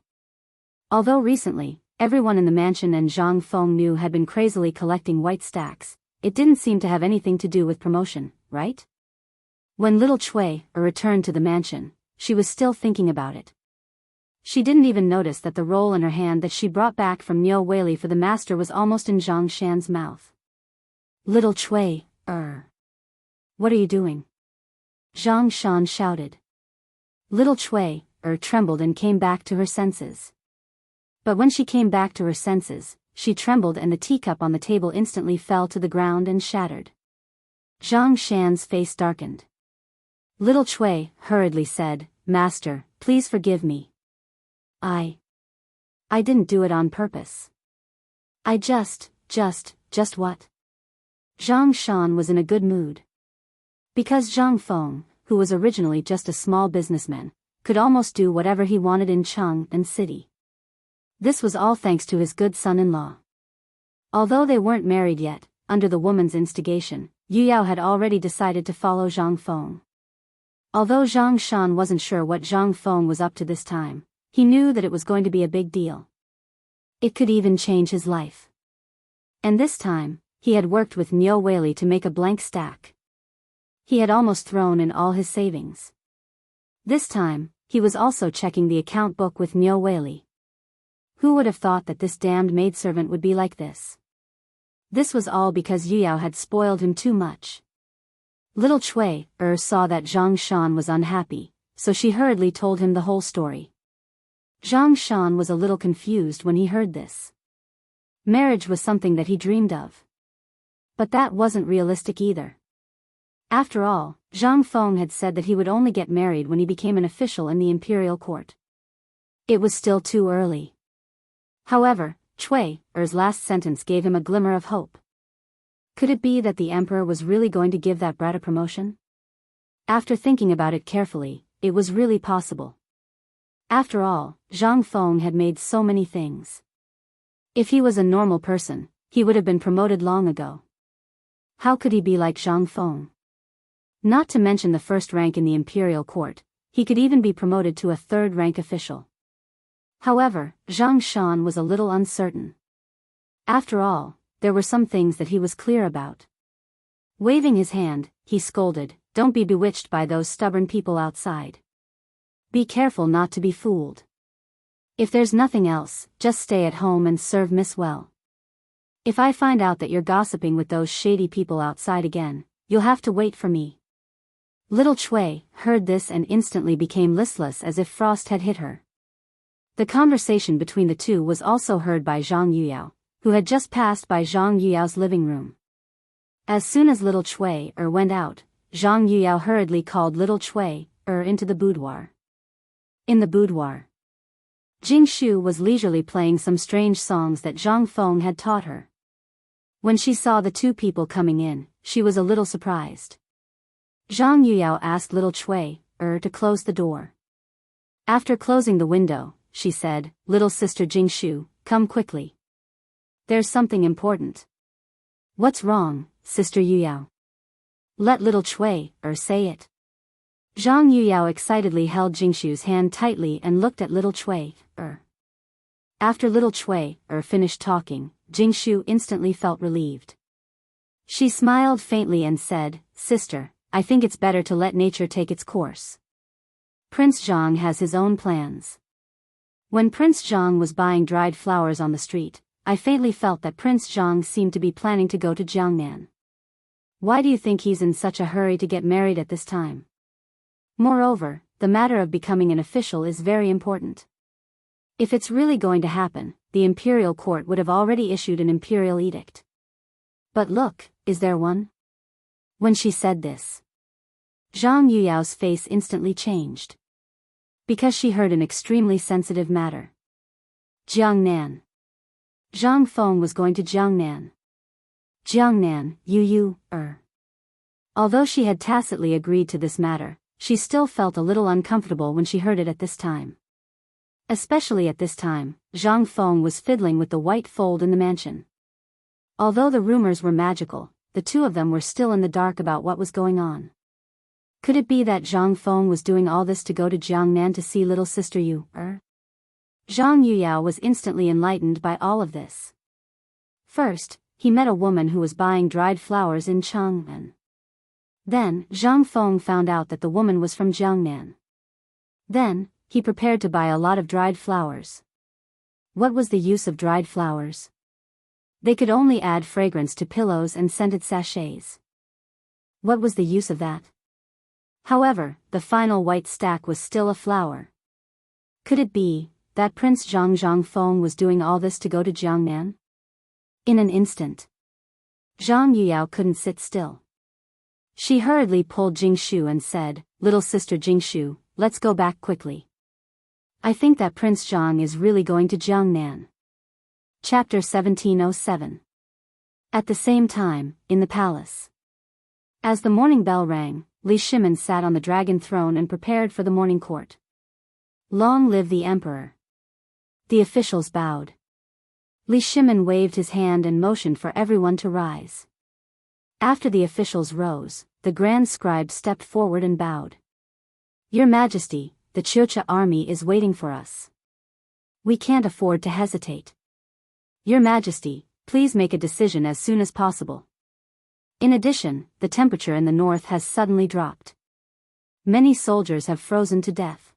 Although recently, everyone in the mansion and Zhang Feng knew had been crazily collecting white stacks, it didn't seem to have anything to do with promotion, right? When little Shui returned to the mansion, she was still thinking about it. She didn't even notice that the roll in her hand that she brought back from Niu Weili for the master was almost in Zhang Shan's mouth. "Little Shui, what are you doing?" Zhang Shan shouted. Little Shui trembled and came back to her senses. But when she came back to her senses, she trembled and the teacup on the table instantly fell to the ground and shattered. Zhang Shan's face darkened. Little Shui hurriedly said, "Master, please forgive me. I didn't do it on purpose. I just what?" Zhang Shan was in a good mood. Because Zhang Feng, who was originally just a small businessman, could almost do whatever he wanted in Cheng and city. This was all thanks to his good son-in-law. Although they weren't married yet, under the woman's instigation, Yu Yao had already decided to follow Zhang Feng. Although Zhang Shan wasn't sure what Zhang Feng was up to this time, he knew that it was going to be a big deal. It could even change his life. And this time, he had worked with Niu Weili to make a blank stack. He had almost thrown in all his savings. This time, he was also checking the account book with Niu Weili. Who would have thought that this damned maidservant would be like this? This was all because Yu Yao had spoiled him too much. Little Cui saw that Zhang Shan was unhappy, so she hurriedly told him the whole story. Zhang Shan was a little confused when he heard this. Marriage was something that he dreamed of. But that wasn't realistic either. After all, Zhang Feng had said that he would only get married when he became an official in the imperial court. It was still too early. However, Cui's last sentence gave him a glimmer of hope. Could it be that the emperor was really going to give that brat a promotion? After thinking about it carefully, it was really possible. After all, Zhang Feng had made so many things. If he was a normal person, he would have been promoted long ago. How could he be like Zhang Feng? Not to mention the first rank in the imperial court, he could even be promoted to a third-rank official. However, Zhang Shan was a little uncertain. After all, there were some things that he was clear about. Waving his hand, he scolded, "Don't be bewitched by those stubborn people outside. Be careful not to be fooled. If there's nothing else, just stay at home and serve Miss well. If I find out that you're gossiping with those shady people outside again, you'll have to wait for me." Little Cui heard this and instantly became listless as if frost had hit her. The conversation between the two was also heard by Zhang Yuyao, who had just passed by Zhang Yuyao's living room. As soon as little Cui went out, Zhang Yuyao hurriedly called little Cui into the boudoir. In the boudoir, Jingshu was leisurely playing some strange songs that Zhang Feng had taught her. When she saw the two people coming in, she was a little surprised. Zhang Yuyao asked little Cui to close the door. After closing the window, she said, "Little sister Jingshu, come quickly. There's something important." "What's wrong, Sister Yuyao?" "Let little Cui say it." Zhang Yuyao excitedly held Jingshu's hand tightly and looked at little Cui. After little Cui finished talking, Jingshu instantly felt relieved. She smiled faintly and said, "Sister, I think it's better to let nature take its course. Prince Zhang has his own plans." When Prince Zhang was buying dried flowers on the street, I faintly felt that Prince Zhang seemed to be planning to go to Jiangnan. Why do you think he's in such a hurry to get married at this time? Moreover, the matter of becoming an official is very important. If it's really going to happen, the imperial court would have already issued an imperial edict. But look, is there one? When she said this, Zhang Yuyao's face instantly changed. Because she heard an extremely sensitive matter. Jiangnan. Zhang Feng was going to Jiangnan. Jiangnan, Although she had tacitly agreed to this matter, she still felt a little uncomfortable when she heard it at this time. Especially at this time, Zhang Feng was fiddling with the white fold in the mansion. Although the rumors were magical, the two of them were still in the dark about what was going on. Could it be that Zhang Feng was doing all this to go to Jiangnan to see little sister Yu? Zhang Yuyao was instantly enlightened by all of this. First, he met a woman who was buying dried flowers in Chang'an. Then, Zhang Feng found out that the woman was from Jiangnan. Then, he prepared to buy a lot of dried flowers. What was the use of dried flowers? They could only add fragrance to pillows and scented sachets. What was the use of that? However, the final white stack was still a flower. Could it be that Prince Zhang Feng was doing all this to go to Jiangnan? In an instant, Zhang Yuyao couldn't sit still. She hurriedly pulled Jingshu and said, "Little sister Jingshu, let's go back quickly. I think that Prince Zhang is really going to Jiangnan." Chapter 1707. At the same time, in the palace. As the morning bell rang, Li Shimin sat on the dragon throne and prepared for the morning court. Long live the emperor. The officials bowed. Li Shimin waved his hand and motioned for everyone to rise. After the officials rose, the grand scribe stepped forward and bowed. "Your Majesty, the Chucha army is waiting for us. We can't afford to hesitate. Your Majesty, please make a decision as soon as possible." In addition, the temperature in the north has suddenly dropped. Many soldiers have frozen to death.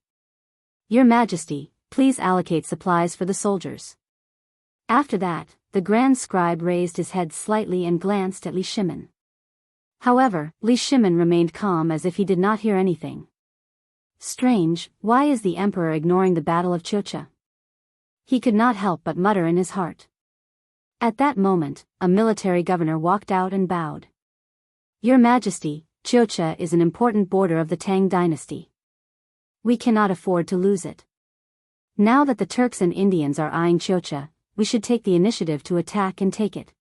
Your Majesty, please allocate supplies for the soldiers. After that, the Grand Scribe raised his head slightly and glanced at Li Shimin. However, Li Shimin remained calm as if he did not hear anything. Strange, why is the Emperor ignoring the Battle of Chucha? He could not help but mutter in his heart. At that moment, a military governor walked out and bowed. Your Majesty, Chucha is an important border of the Tang dynasty. We cannot afford to lose it. Now that the Turks and Indians are eyeing Chucha, we should take the initiative to attack and take it.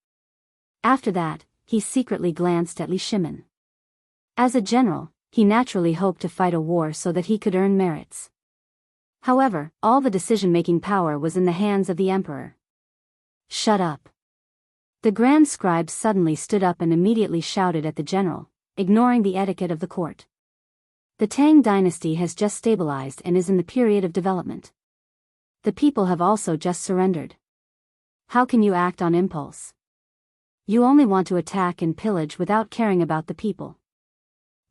After that, he secretly glanced at Li Shimin. As a general, he naturally hoped to fight a war so that he could earn merits. However, all the decision-making power was in the hands of the Emperor. Shut up. The Grand Scribe suddenly stood up and immediately shouted at the general, ignoring the etiquette of the court. The Tang dynasty has just stabilized and is in the period of development. The people have also just surrendered. How can you act on impulse? You only want to attack and pillage without caring about the people.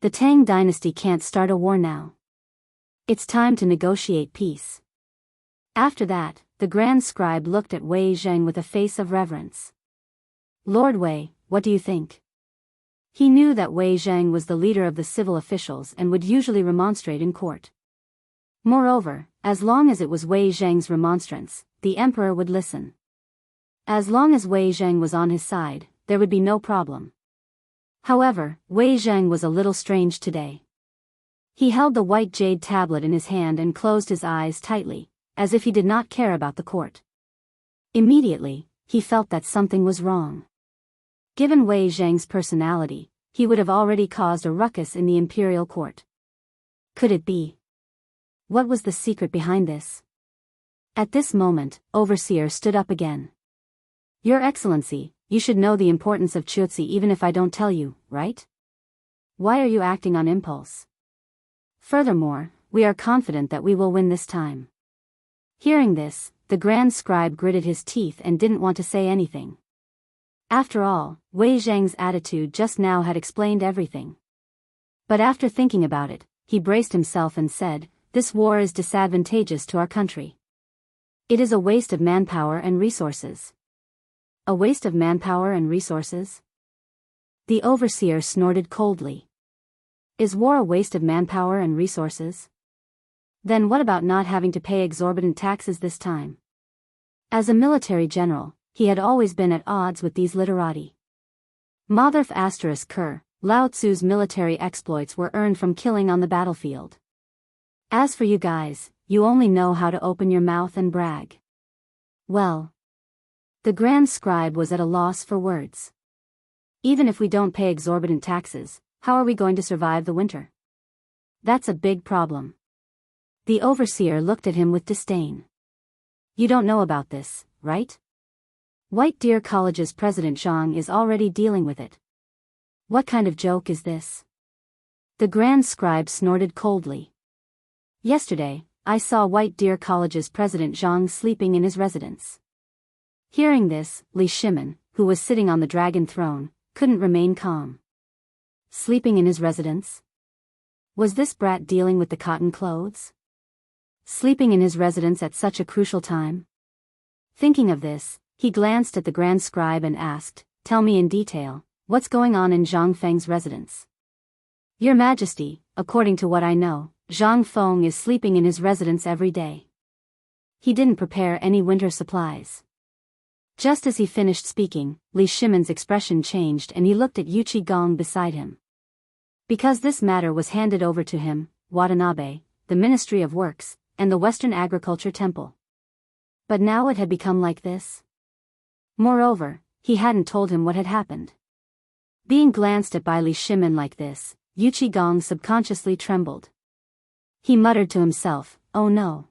The Tang dynasty can't start a war now. It's time to negotiate peace. After that, the Grand Scribe looked at Wei Zheng with a face of reverence. Lord Wei, what do you think? He knew that Wei Zheng was the leader of the civil officials and would usually remonstrate in court. Moreover, as long as it was Wei Zheng's remonstrance, the Emperor would listen. As long as Wei Zheng was on his side, there would be no problem. However, Wei Zheng was a little strange today. He held the white jade tablet in his hand and closed his eyes tightly, as if he did not care about the court. Immediately, he felt that something was wrong. Given Wei Zheng's personality, he would have already caused a ruckus in the imperial court. Could it be? What was the secret behind this? At this moment, Overseer stood up again. Your Excellency, you should know the importance of Chuzi even if I don't tell you, right? Why are you acting on impulse? Furthermore, we are confident that we will win this time. Hearing this, the Grand Scribe gritted his teeth and didn't want to say anything. After all, Wei Zheng's attitude just now had explained everything. But after thinking about it, he braced himself and said, "This war is disadvantageous to our country. It is a waste of manpower and resources." A waste of manpower and resources? The Overseer snorted coldly. Is war a waste of manpower and resources? Then what about not having to pay exorbitant taxes this time? As a military general, he had always been at odds with these literati. Motherf ** Ker, Lao Tzu's military exploits were earned from killing on the battlefield. As for you guys, you only know how to open your mouth and brag. Well. The Grand Scribe was at a loss for words. Even if we don't pay exorbitant taxes, how are we going to survive the winter? That's a big problem. The Overseer looked at him with disdain. You don't know about this, right? White Deer College's President Zhang is already dealing with it. What kind of joke is this? The Grand Scribe snorted coldly. Yesterday, I saw White Deer College's President Zhang sleeping in his residence. Hearing this, Li Shimin, who was sitting on the dragon throne, couldn't remain calm. Sleeping in his residence? Was this brat dealing with the cotton clothes? Sleeping in his residence at such a crucial time? Thinking of this, he glanced at the Grand Scribe and asked, "Tell me in detail, what's going on in Zhang Feng's residence?" Your Majesty, according to what I know, Zhang Feng is sleeping in his residence every day. He didn't prepare any winter supplies. Just as he finished speaking, Li Shimin's expression changed and he looked at Yuchi Gong beside him. Because this matter was handed over to him, Watanabe, the Ministry of Works, and the Western Agriculture Temple. But now it had become like this. Moreover, he hadn't told him what had happened. Being glanced at by Li Shimin like this, Yuchi Gong subconsciously trembled. He muttered to himself, "Oh no."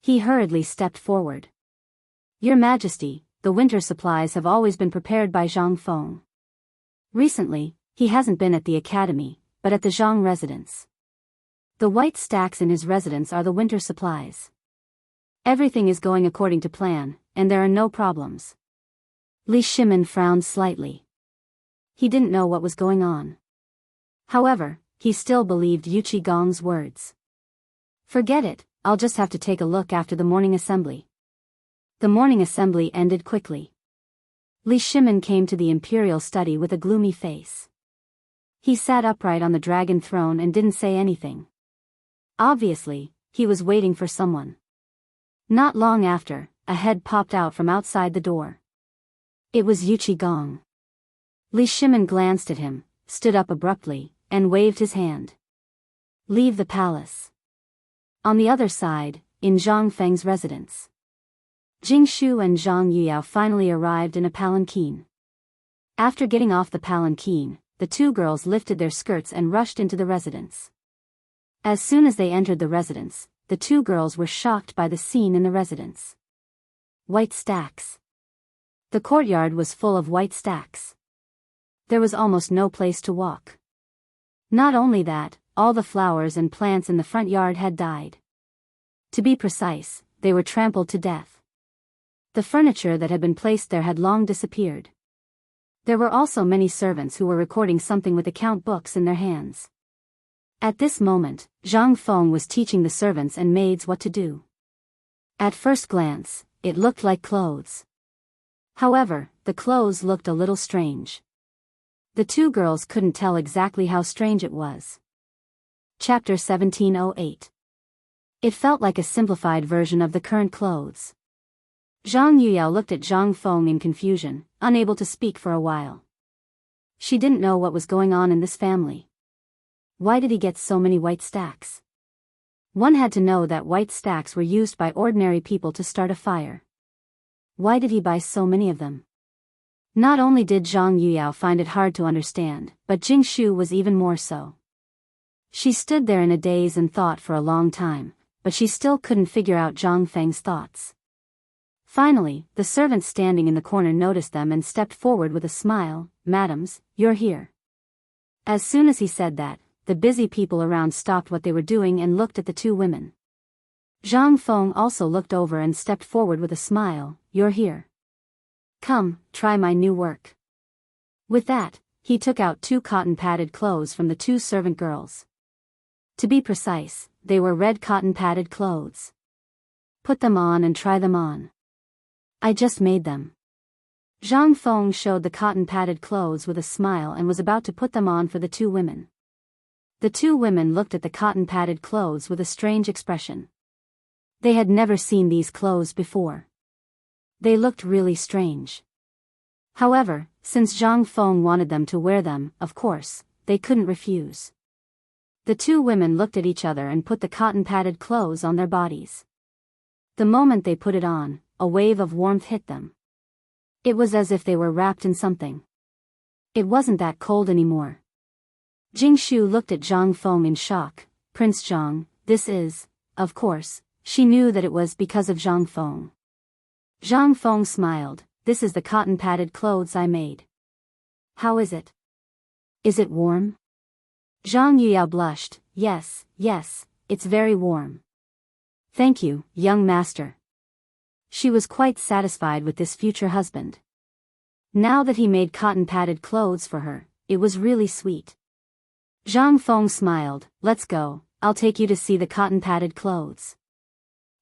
He hurriedly stepped forward. Your Majesty, the winter supplies have always been prepared by Zhang Feng. Recently, he hasn't been at the academy, but at the Zhang residence. The white stacks in his residence are the winter supplies. Everything is going according to plan, and there are no problems. Li Shimin frowned slightly. He didn't know what was going on. However, he still believed Yu Qigong's words. Forget it, I'll just have to take a look after the morning assembly. The morning assembly ended quickly. Li Shimin came to the imperial study with a gloomy face. He sat upright on the dragon throne and didn't say anything. Obviously, he was waiting for someone. Not long after, a head popped out from outside the door. It was Yu Qigong. Li Shimin glanced at him, stood up abruptly, and waved his hand. Leave the palace. On the other side, in Zhang Feng's residence, Jingshu and Zhang Yuyao finally arrived in a palanquin. After getting off the palanquin, the two girls lifted their skirts and rushed into the residence. As soon as they entered the residence, the two girls were shocked by the scene in the residence. White stacks. The courtyard was full of white stacks. There was almost no place to walk. Not only that, all the flowers and plants in the front yard had died. To be precise, they were trampled to death. The furniture that had been placed there had long disappeared. There were also many servants who were recording something with account books in their hands. At this moment, Zhang Feng was teaching the servants and maids what to do. At first glance, it looked like clothes. However, the clothes looked a little strange. The two girls couldn't tell exactly how strange it was. Chapter 1708. It felt like a simplified version of the current clothes. Zhang Yuyao looked at Zhang Feng in confusion, unable to speak for a while. She didn't know what was going on in this family. Why did he get so many white stacks? One had to know that white stacks were used by ordinary people to start a fire. Why did he buy so many of them? Not only did Zhang Yuyao find it hard to understand, but Jingshu was even more so. She stood there in a daze and thought for a long time, but she still couldn't figure out Zhang Feng's thoughts. Finally, the servant standing in the corner noticed them and stepped forward with a smile. "Madams, you're here." As soon as he said that, the busy people around stopped what they were doing and looked at the two women. Zhang Feng also looked over and stepped forward with a smile. "You're here. Come, try my new work." With that, he took out 2 cotton-padded clothes from the 2 servant girls. To be precise, they were red cotton-padded clothes. "Put them on and try them on. I just made them." Zhang Feng showed the cotton-padded clothes with a smile and was about to put them on for the 2 women. The 2 women looked at the cotton-padded clothes with a strange expression. They had never seen these clothes before. They looked really strange. However, since Zhang Feng wanted them to wear them, of course, they couldn't refuse. The 2 women looked at each other and put the cotton-padded clothes on their bodies. The moment they put it on, a wave of warmth hit them. It was as if they were wrapped in something. It wasn't that cold anymore. Jingshu looked at Zhang Feng in shock. "Prince Zhang, this is..." Of course, she knew that it was because of Zhang Feng. Zhang Feng smiled. "This is the cotton-padded clothes I made. How is it? Is it warm?" Zhang Yuyao blushed. Yes, it's very warm. "Thank you, young master." She was quite satisfied with this future husband. Now that he made cotton-padded clothes for her, it was really sweet. Zhang Feng smiled. "Let's go, I'll take you to see the cotton-padded clothes."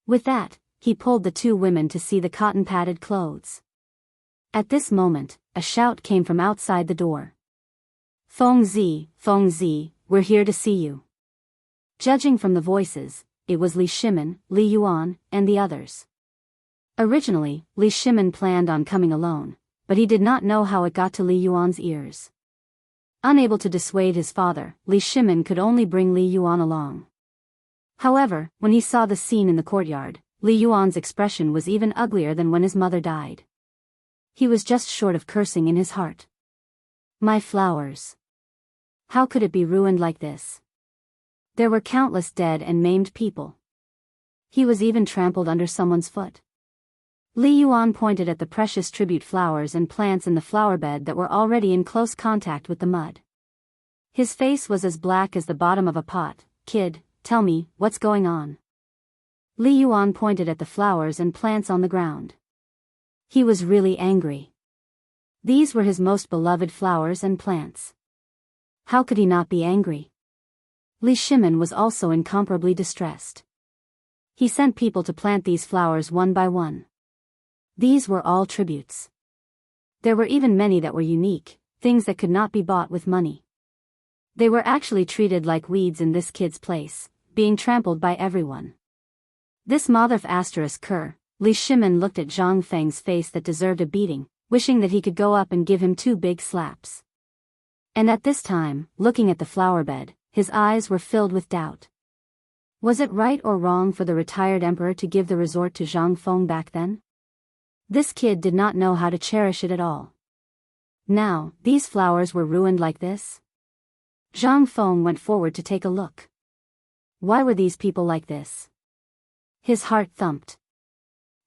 With that, he pulled the 2 women to see the cotton-padded clothes. At this moment, a shout came from outside the door. Feng Zi, we're here to see you." Judging from the voices, it was Li Shimin, Li Yuan, and the others. Originally, Li Shimin planned on coming alone, but he did not know how it got to Li Yuan's ears. Unable to dissuade his father, Li Shimin could only bring Li Yuan along. However, when he saw the scene in the courtyard, Li Yuan's expression was even uglier than when his mother died. He was just short of cursing in his heart. "My flowers. How could it be ruined like this?" There were countless dead and maimed people. He was even trampled under someone's foot. Li Yuan pointed at the precious tribute flowers and plants in the flower bed that were already in close contact with the mud. His face was as black as the bottom of a pot. "Kid, tell me, what's going on?" Li Yuan pointed at the flowers and plants on the ground. He was really angry. These were his most beloved flowers and plants. How could he not be angry? Li Shimin was also incomparably distressed. He sent people to plant these flowers one by one. These were all tributes. There were even many that were unique, things that could not be bought with money. They were actually treated like weeds in this kid's place, being trampled by everyone. This mother asterisk cur, Li Shimin looked at Zhang Feng's face that deserved a beating, wishing that he could go up and give him 2 big slaps. And at this time, looking at the flower bed, his eyes were filled with doubt. Was it right or wrong for the retired emperor to give the resort to Zhang Feng back then? This kid did not know how to cherish it at all. Now, these flowers were ruined like this? Zhang Feng went forward to take a look. Why were these people like this? His heart thumped.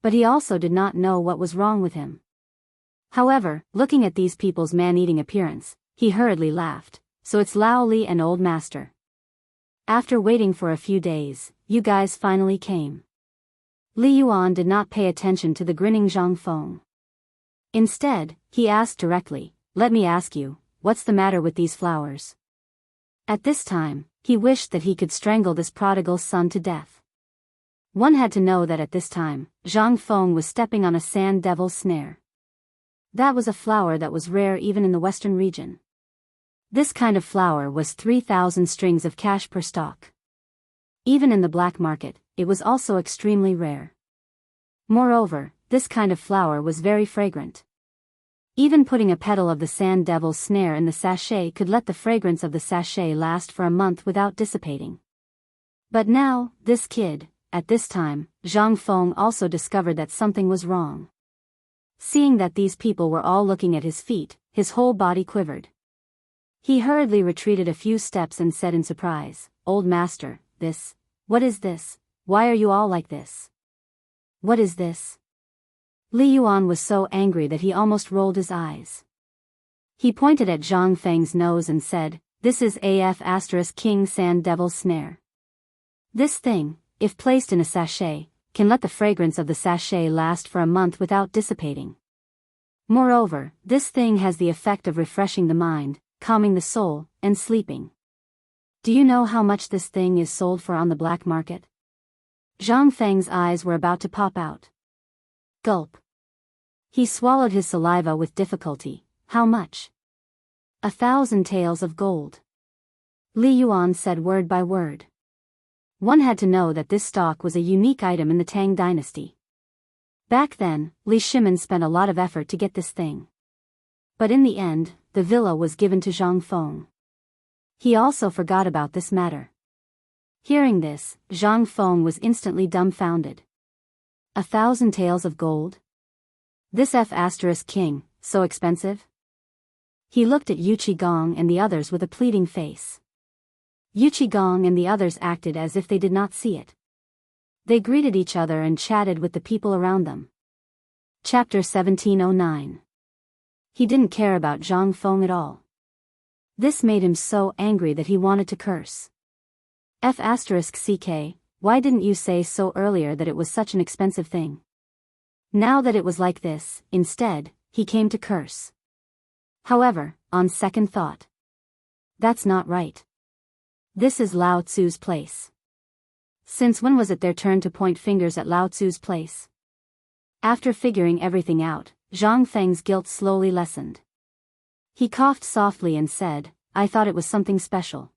But he also did not know what was wrong with him. However, looking at these people's man-eating appearance, he hurriedly laughed. So it's Lao Li and Old Master. After waiting for a few days, you guys finally came. Li Yuan did not pay attention to the grinning Zhang Feng. Instead, he asked directly, "Let me ask you, what's the matter with these flowers?" At this time, he wished that he could strangle this prodigal son to death. One had to know that at this time, Zhang Feng was stepping on a sand devil's snare. That was a flower that was rare even in the western region. This kind of flower was 3,000 strings of cash per stalk. Even in the black market, it was also extremely rare. Moreover, this kind of flower was very fragrant. Even putting a petal of the sand devil's snare in the sachet could let the fragrance of the sachet last for a month without dissipating. But now, this kid, at this time, Zhang Feng also discovered that something was wrong. Seeing that these people were all looking at his feet, his whole body quivered. He hurriedly retreated a few steps and said in surprise, "Old Master, what is this? Why are you all like this? What is this?" Li Yuan was so angry that he almost rolled his eyes. He pointed at Zhang Feng's nose and said, "This is AF** King Sand Devil's Snare. This thing, if placed in a sachet, can let the fragrance of the sachet last for a month without dissipating. Moreover, this thing has the effect of refreshing the mind, calming the soul, and sleeping. Do you know how much this thing is sold for on the black market?" Zhang Feng's eyes were about to pop out. Gulp. He swallowed his saliva with difficulty. "How much?" 1,000 taels of gold. Li Yuan said word by word. One had to know that this stock was a unique item in the Tang dynasty. Back then, Li Shimin spent a lot of effort to get this thing. But in the end, the villa was given to Zhang Feng. He also forgot about this matter. Hearing this, Zhang Feng was instantly dumbfounded. 1,000 taels of gold? This F** King, so expensive? He looked at Yu Qigong and the others with a pleading face. Yu Qigong and the others acted as if they did not see it. They greeted each other and chatted with the people around them. Chapter 1709. He didn't care about Zhang Feng at all. This made him so angry that he wanted to curse. F***ck, why didn't you say so earlier that it was such an expensive thing? Now that it was like this, instead, he came to curse. However, on second thought, that's not right. This is Lao Tzu's place. Since when was it their turn to point fingers at Lao Tzu's place? After figuring everything out, Zhang Feng's guilt slowly lessened. He coughed softly and said, "I thought it was something special.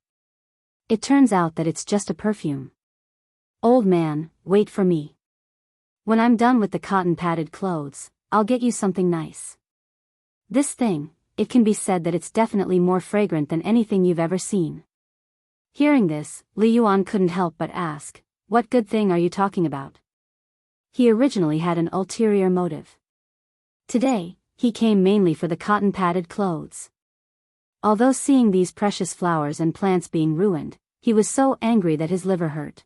It turns out that it's just a perfume. Old man, wait for me. When I'm done with the cotton-padded clothes, I'll get you something nice. This thing, it can be said that it's definitely more fragrant than anything you've ever seen." Hearing this, Li Yuan couldn't help but ask, "What good thing are you talking about?" He originally had an ulterior motive. Today, he came mainly for the cotton-padded clothes. Although seeing these precious flowers and plants being ruined, he was so angry that his liver hurt.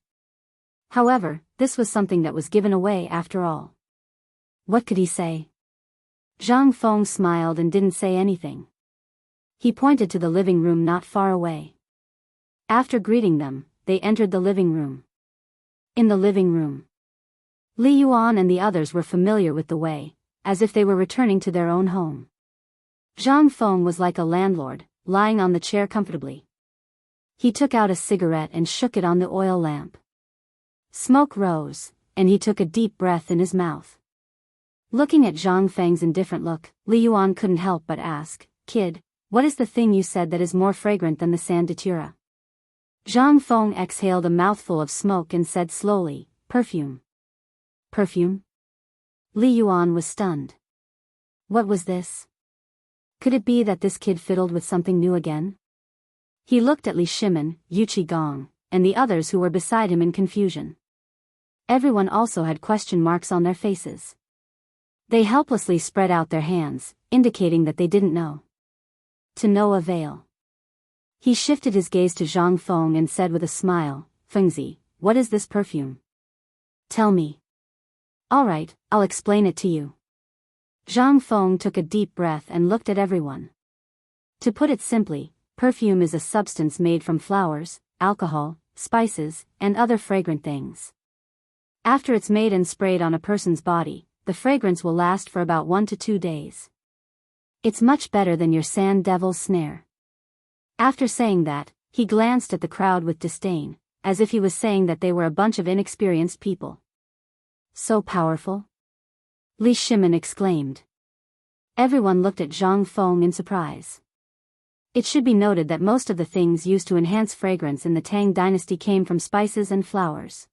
However, this was something that was given away after all. What could he say? Zhang Feng smiled and didn't say anything. He pointed to the living room not far away. After greeting them, they entered the living room. In the living room, Li Yuan and the others were familiar with the way, as if they were returning to their own home. Zhang Feng was like a landlord, lying on the chair comfortably. He took out a cigarette and shook it on the oil lamp. Smoke rose, and he took a deep breath in his mouth. Looking at Zhang Feng's indifferent look, Li Yuan couldn't help but ask, "Kid, what is the thing you said that is more fragrant than the sand datura?" Zhang Feng exhaled a mouthful of smoke and said slowly, "Perfume." Perfume? Li Yuan was stunned. What was this? Could it be that this kid fiddled with something new again? He looked at Li Shimin, Yu Qigong, and the others who were beside him in confusion. Everyone also had question marks on their faces. They helplessly spread out their hands, indicating that they didn't know. To no avail. He shifted his gaze to Zhang Feng and said with a smile, "Fengzi, what is this perfume? Tell me." "All right, I'll explain it to you." Zhang Feng took a deep breath and looked at everyone. To put it simply, perfume is a substance made from flowers, alcohol, spices, and other fragrant things. After it's made and sprayed on a person's body, the fragrance will last for about 1 to 2 days. It's much better than your sand devil's snare. After saying that, he glanced at the crowd with disdain, as if he was saying that they were a bunch of inexperienced people. So powerful? Li Shimin exclaimed. Everyone looked at Zhang Feng in surprise. It should be noted that most of the things used to enhance fragrance in the Tang dynasty came from spices and flowers.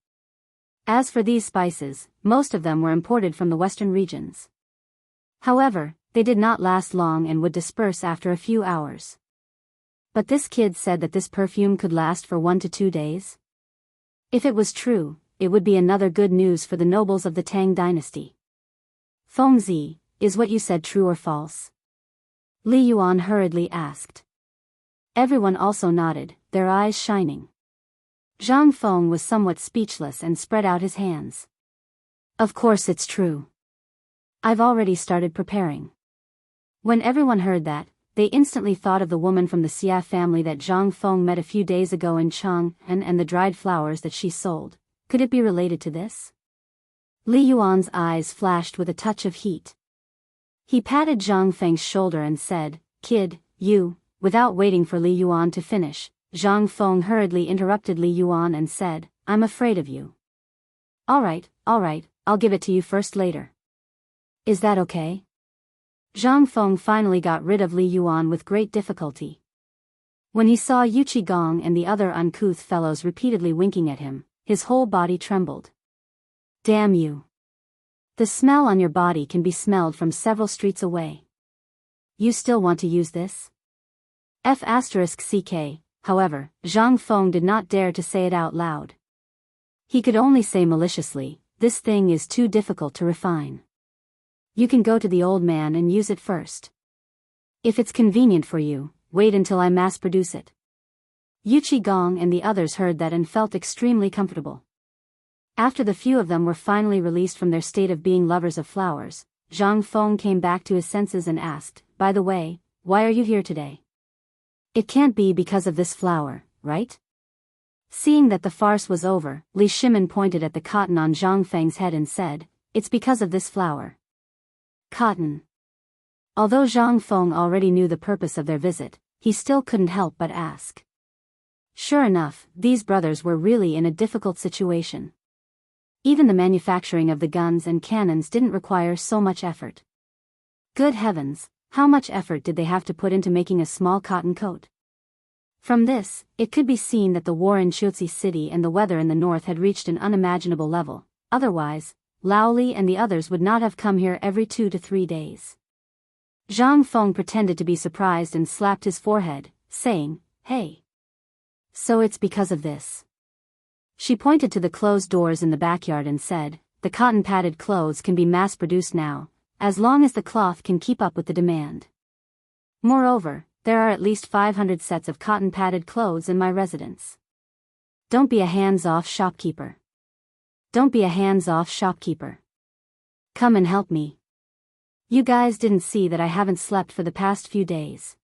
As for these spices, most of them were imported from the western regions. However, they did not last long and would disperse after a few hours. But this kid said that this perfume could last for 1 to 2 days? If it was true, it would be another good news for the nobles of the Tang dynasty. "Fengzi, is what you said true or false?" Li Yuan hurriedly asked. Everyone also nodded, their eyes shining. Zhang Feng was somewhat speechless and spread out his hands. "Of course it's true. I've already started preparing." When everyone heard that, they instantly thought of the woman from the Xia family that Zhang Feng met a few days ago in Chang'an and the dried flowers that she sold. Could it be related to this? Li Yuan's eyes flashed with a touch of heat. He patted Zhang Feng's shoulder and said, "Kid, you," without waiting for Li Yuan to finish. Zhang Feng hurriedly interrupted Li Yuan and said, "I'm afraid of you." All right, I'll give it to you first later." "Is that okay?" Zhang Feng finally got rid of Li Yuan with great difficulty. When he saw Yu Qigong and the other uncouth fellows repeatedly winking at him, his whole body trembled. "Damn you. The smell on your body can be smelled from several streets away. You still want to use this?" F***ck. However, Zhang Feng did not dare to say it out loud. He could only say maliciously, "This thing is too difficult to refine. You can go to the old man and use it first. If it's convenient for you, wait until I mass produce it." Yu Qigong and the others heard that and felt extremely comfortable. After the few of them were finally released from their state of being lovers of flowers, Zhang Feng came back to his senses and asked, "By the way, why are you here today? It can't be because of this flower, right?" Seeing that the farce was over, Li Shimin pointed at the cotton on Zhang Feng's head and said, "It's because of this flower." Cotton. Although Zhang Feng already knew the purpose of their visit, he still couldn't help but ask. Sure enough, these brothers were really in a difficult situation. Even the manufacturing of the guns and cannons didn't require so much effort. Good heavens, how much effort did they have to put into making a small cotton coat? From this, it could be seen that the war in Chuzi City and the weather in the north had reached an unimaginable level. Otherwise, Laoli and the others would not have come here every 2 to 3 days. Zhang Feng pretended to be surprised and slapped his forehead, saying, "Hey. So it's because of this." She pointed to the closed doors in the backyard and said, "The cotton-padded clothes can be mass-produced now, as long as the cloth can keep up with the demand. Moreover, there are at least 500 sets of cotton-padded clothes in my residence. Don't be a hands-off shopkeeper. Don't be a hands-off shopkeeper. Come and help me. You guys didn't see that I haven't slept for the past few days."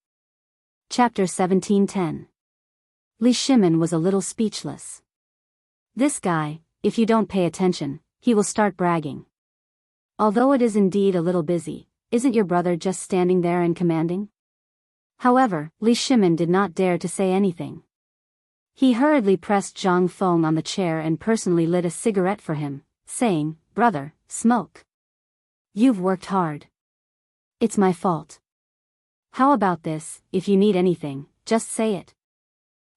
Chapter 17:10. Li Shimin was a little speechless. This guy, if you don't pay attention, he will start bragging. Although it is indeed a little busy, isn't your brother just standing there and commanding? However, Li Shimin did not dare to say anything. He hurriedly pressed Zhang Feng on the chair and personally lit a cigarette for him, saying, "Brother, smoke. You've worked hard. It's my fault. How about this, if you need anything, just say it."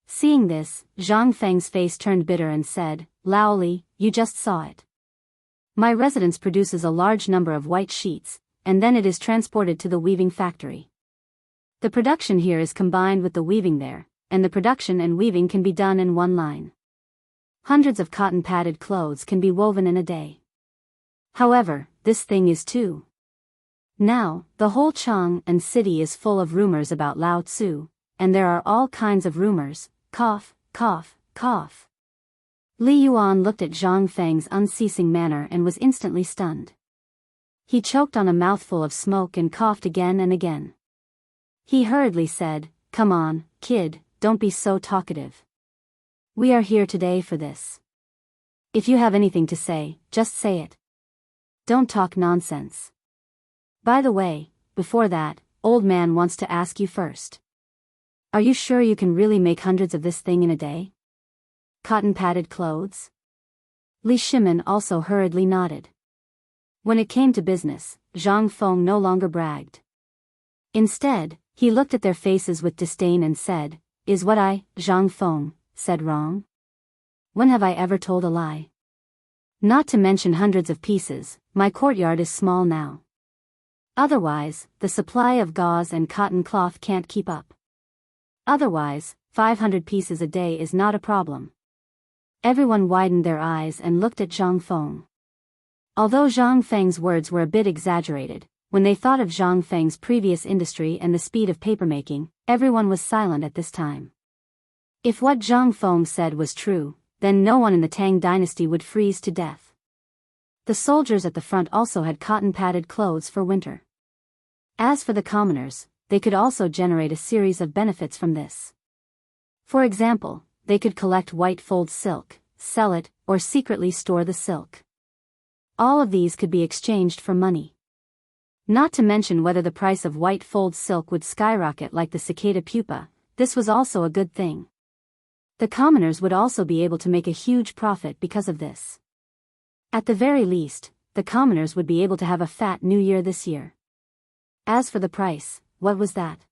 Seeing this, Zhang Feng's face turned bitter and said, "Lao Li, you just saw it. My residence produces a large number of white sheets, and then it is transported to the weaving factory. The production here is combined with the weaving there, and the production and weaving can be done in one line. Hundreds of cotton-padded clothes can be woven in a day. However, this thing is too. Now, the whole Chang and city is full of rumors about Lao Tzu, and there are all kinds of rumors, cough, cough, cough." Li Yuan looked at Zhang Feng's unceasing manner and was instantly stunned. He choked on a mouthful of smoke and coughed again and again. He hurriedly said, "Come on, kid, don't be so talkative. We are here today for this. If you have anything to say, just say it. Don't talk nonsense. By the way, before that, old man wants to ask you first. Are you sure you can really make hundreds of this thing in a day? Cotton-padded clothes?" Li Shimin also hurriedly nodded. When it came to business, Zhang Feng no longer bragged. Instead, he looked at their faces with disdain and said, "Is what I, Zhang Feng, said wrong? When have I ever told a lie? Not to mention hundreds of pieces, my courtyard is small now. Otherwise, the supply of gauze and cotton cloth can't keep up. Otherwise, 500 pieces a day is not a problem." Everyone widened their eyes and looked at Zhang Feng. Although Zhang Feng's words were a bit exaggerated, when they thought of Zhang Feng's previous industry and the speed of papermaking, everyone was silent at this time. If what Zhang Feng said was true, then no one in the Tang dynasty would freeze to death. The soldiers at the front also had cotton-padded clothes for winter. As for the commoners, they could also generate a series of benefits from this. For example, they could collect white fold silk, sell it, or secretly store the silk. All of these could be exchanged for money. Not to mention whether the price of white fold silk would skyrocket like the cicada pupa, this was also a good thing. The commoners would also be able to make a huge profit because of this. At the very least, the commoners would be able to have a fat new year this year. As for the price, what was that?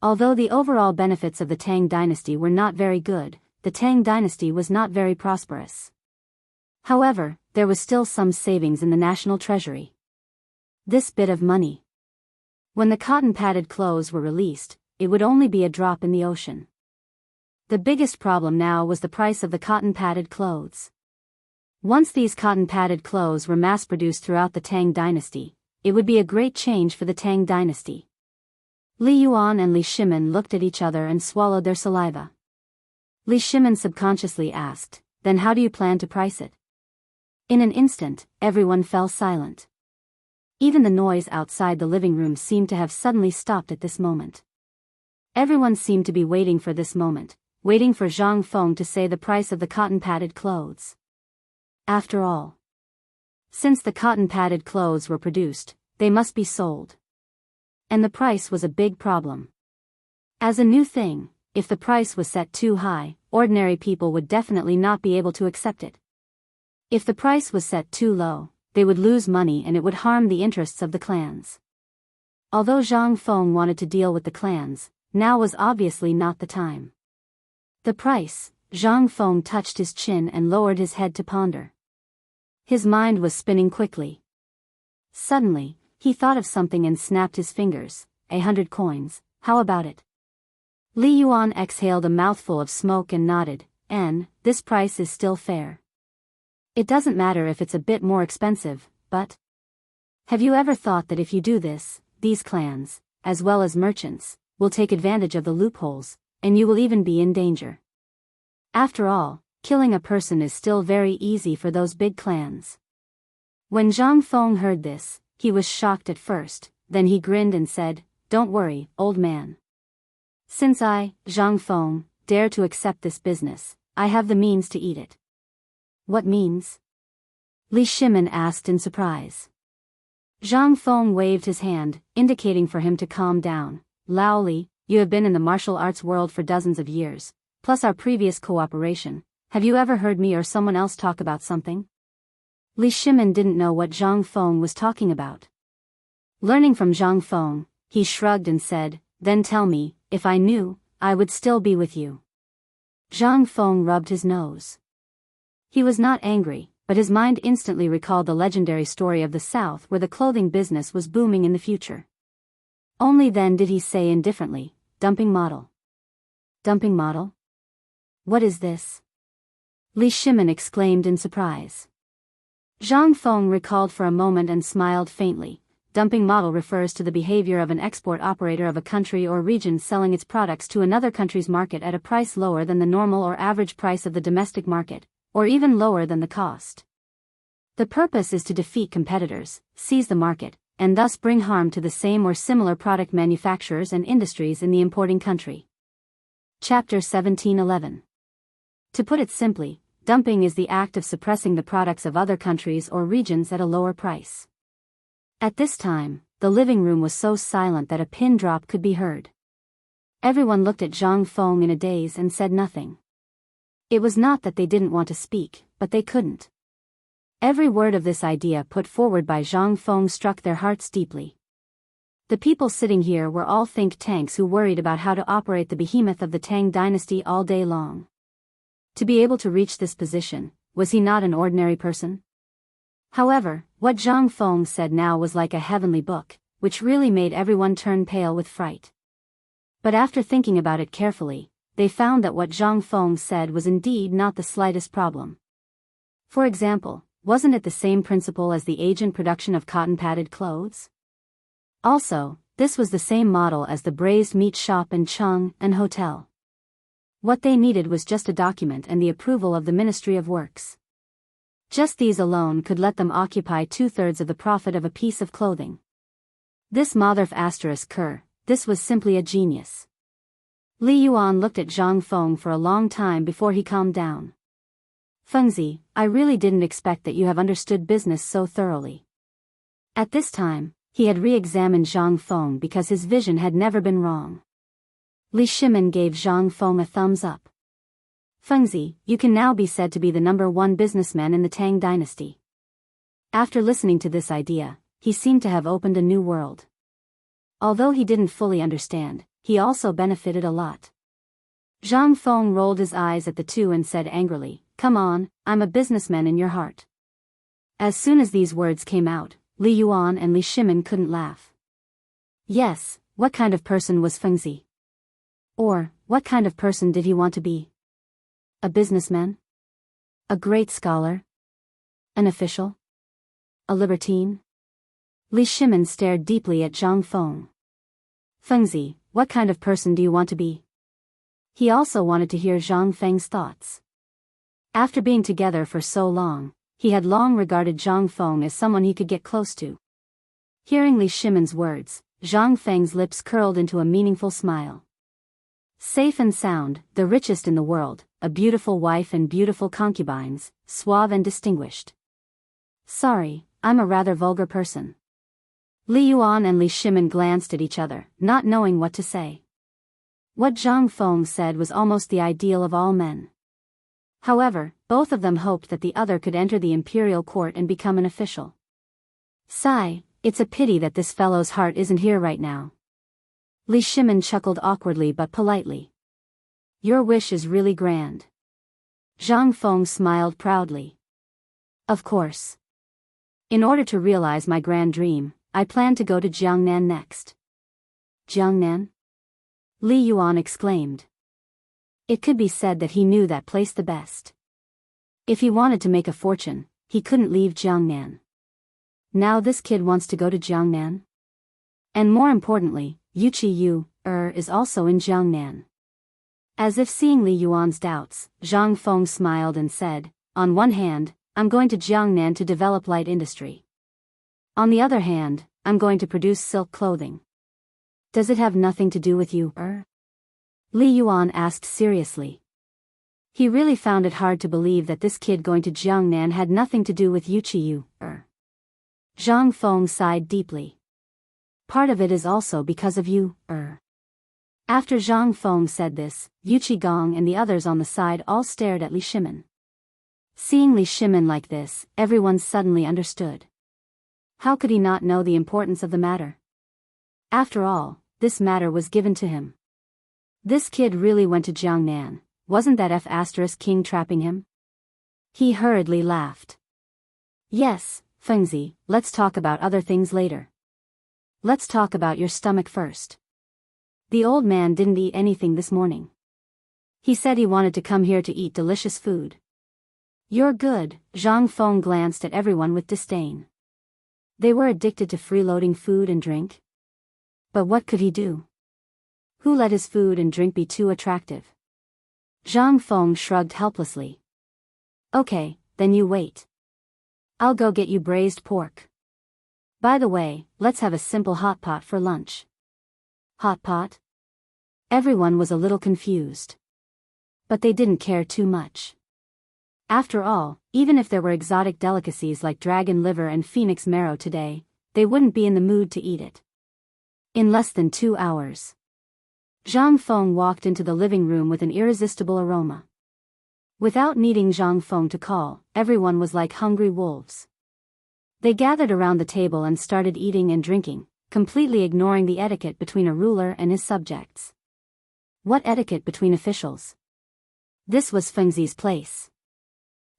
Although the overall benefits of the Tang dynasty were not very good, the Tang dynasty was not very prosperous. However, there was still some savings in the national treasury. This bit of money. When the cotton-padded clothes were released, it would only be a drop in the ocean. The biggest problem now was the price of the cotton-padded clothes. Once these cotton-padded clothes were mass-produced throughout the Tang dynasty, it would be a great change for the Tang dynasty. Li Yuan and Li Shimin looked at each other and swallowed their saliva. Li Shimin subconsciously asked, "Then how do you plan to price it?" In an instant, everyone fell silent. Even the noise outside the living room seemed to have suddenly stopped at this moment. Everyone seemed to be waiting for this moment, waiting for Zhang Feng to say the price of the cotton-padded clothes. After all, since the cotton-padded clothes were produced, they must be sold. And the price was a big problem. As a new thing, if the price was set too high, ordinary people would definitely not be able to accept it. If the price was set too low, they would lose money and it would harm the interests of the clans. Although Zhang Feng wanted to deal with the clans, now was obviously not the time. The price, Zhang Feng touched his chin and lowered his head to ponder. His mind was spinning quickly. Suddenly, he thought of something and snapped his fingers. 100 coins, how about it? Li Yuan exhaled a mouthful of smoke and nodded, this price is still fair. It doesn't matter if it's a bit more expensive, but... Have you ever thought that if you do this, these clans, as well as merchants, will take advantage of the loopholes, and you will even be in danger? After all, killing a person is still very easy for those big clans. When Zhang Feng heard this, he was shocked at first, then he grinned and said, "Don't worry, old man. Since I, Zhang Feng, dare to accept this business, I have the means to eat it." "What means?" Li Shimin asked in surprise. Zhang Feng waved his hand, indicating for him to calm down. Lao Li, you have been in the martial arts world for dozens of years, plus our previous cooperation. Have you ever heard me or someone else talk about something? Li Shimin didn't know what Zhang Feng was talking about. Learning from Zhang Feng, he shrugged and said, then tell me, if I knew, I would still be with you. Zhang Feng rubbed his nose. He was not angry, but his mind instantly recalled the legendary story of the South where the clothing business was booming in the future. Only then did he say indifferently, dumping model. Dumping model? What is this? Li Shimin exclaimed in surprise. Zhang Feng recalled for a moment and smiled faintly. Dumping model refers to the behavior of an export operator of a country or region selling its products to another country's market at a price lower than the normal or average price of the domestic market, or even lower than the cost. The purpose is to defeat competitors, seize the market, and thus bring harm to the same or similar product manufacturers and industries in the importing country. Chapter 1711. To put it simply, dumping is the act of suppressing the products of other countries or regions at a lower price. At this time, the living room was so silent that a pin drop could be heard. Everyone looked at Zhang Feng in a daze and said nothing. It was not that they didn't want to speak, but they couldn't. Every word of this idea put forward by Zhang Feng struck their hearts deeply. The people sitting here were all think tanks who worried about how to operate the behemoth of the Tang dynasty all day long. To be able to reach this position, was he not an ordinary person? However, what Zhang Feng said now was like a heavenly book, which really made everyone turn pale with fright. But after thinking about it carefully, they found that what Zhang Feng said was indeed not the slightest problem. For example, wasn't it the same principle as the agent production of cotton-padded clothes? Also, this was the same model as the braised meat shop in Chang'an Hotel. What they needed was just a document and the approval of the Ministry of Works. Just these alone could let them occupy 2/3 of the profit of a piece of clothing. This Motherf this was simply a genius. Li Yuan looked at Zhang Feng for a long time before he calmed down. Fengzi, I really didn't expect that you have understood business so thoroughly. At this time, he had re-examined Zhang Feng because his vision had never been wrong. Li Shimin gave Zhang Feng a thumbs up. Fengzi, you can now be said to be the #1 businessman in the Tang dynasty. After listening to this idea, he seemed to have opened a new world. Although he didn't fully understand, he also benefited a lot. Zhang Feng rolled his eyes at the two and said angrily, come on, I'm a businessman in your heart. As soon as these words came out, Li Yuan and Li Shimin couldn't laugh. Yes, what kind of person was Fengzi? Or, what kind of person did he want to be? A businessman? A great scholar? An official? A libertine? Li Shimin stared deeply at Zhang Feng. Fengzi, what kind of person do you want to be? He also wanted to hear Zhang Feng's thoughts. After being together for so long, he had long regarded Zhang Feng as someone he could get close to. Hearing Li Shimin's words, Zhang Feng's lips curled into a meaningful smile. Safe and sound, the richest in the world, a beautiful wife and beautiful concubines, suave and distinguished. Sorry, I'm a rather vulgar person. Li Yuan and Li Shimin glanced at each other, not knowing what to say. What Zhang Feng said was almost the ideal of all men. However, both of them hoped that the other could enter the imperial court and become an official. Sigh, it's a pity that this fellow's heart isn't here right now. Li Shimin chuckled awkwardly but politely. Your wish is really grand. Zhang Feng smiled proudly. Of course. In order to realize my grand dream, I plan to go to Jiangnan next. Jiangnan? Li Yuan exclaimed. It could be said that he knew that place the best. If he wanted to make a fortune, he couldn't leave Jiangnan. Now this kid wants to go to Jiangnan? And more importantly, Wuxia Xianxia is also in Jiangnan. As if seeing Li Yuan's doubts, Zhang Feng smiled and said, on one hand, I'm going to Jiangnan to develop light industry. On the other hand, I'm going to produce silk clothing. Does it have nothing to do with you, Li Yuan asked seriously. He really found it hard to believe that this kid going to Jiangnan had nothing to do with Wuxia Xianxia. Zhang Feng sighed deeply. Part of it is also because of you, After Zhang Feng said this, Yu Qigong and the others on the side all stared at Li Shimin. Seeing Li Shimin like this, everyone suddenly understood. How could he not know the importance of the matter? After all, this matter was given to him. This kid really went to Jiangnan, wasn't that King trapping him? He hurriedly laughed. Yes, Fengzi, let's talk about other things later. Let's talk about your stomach first. The old man didn't eat anything this morning. He said he wanted to come here to eat delicious food. You're good, Zhang Feng glanced at everyone with disdain. They were addicted to freeloading food and drink. But what could he do? Who let his food and drink be too attractive? Zhang Feng shrugged helplessly. Okay, then you wait. I'll go get you braised pork. By the way, let's have a simple hot pot for lunch. Hot pot? Everyone was a little confused. But they didn't care too much. After all, even if there were exotic delicacies like dragon liver and phoenix marrow today, they wouldn't be in the mood to eat it. In less than 2 hours, Zhang Feng walked into the living room with an irresistible aroma. Without needing Zhang Feng to call, everyone was like hungry wolves. They gathered around the table and started eating and drinking, completely ignoring the etiquette between a ruler and his subjects. What etiquette between officials? This was Fengzi's place.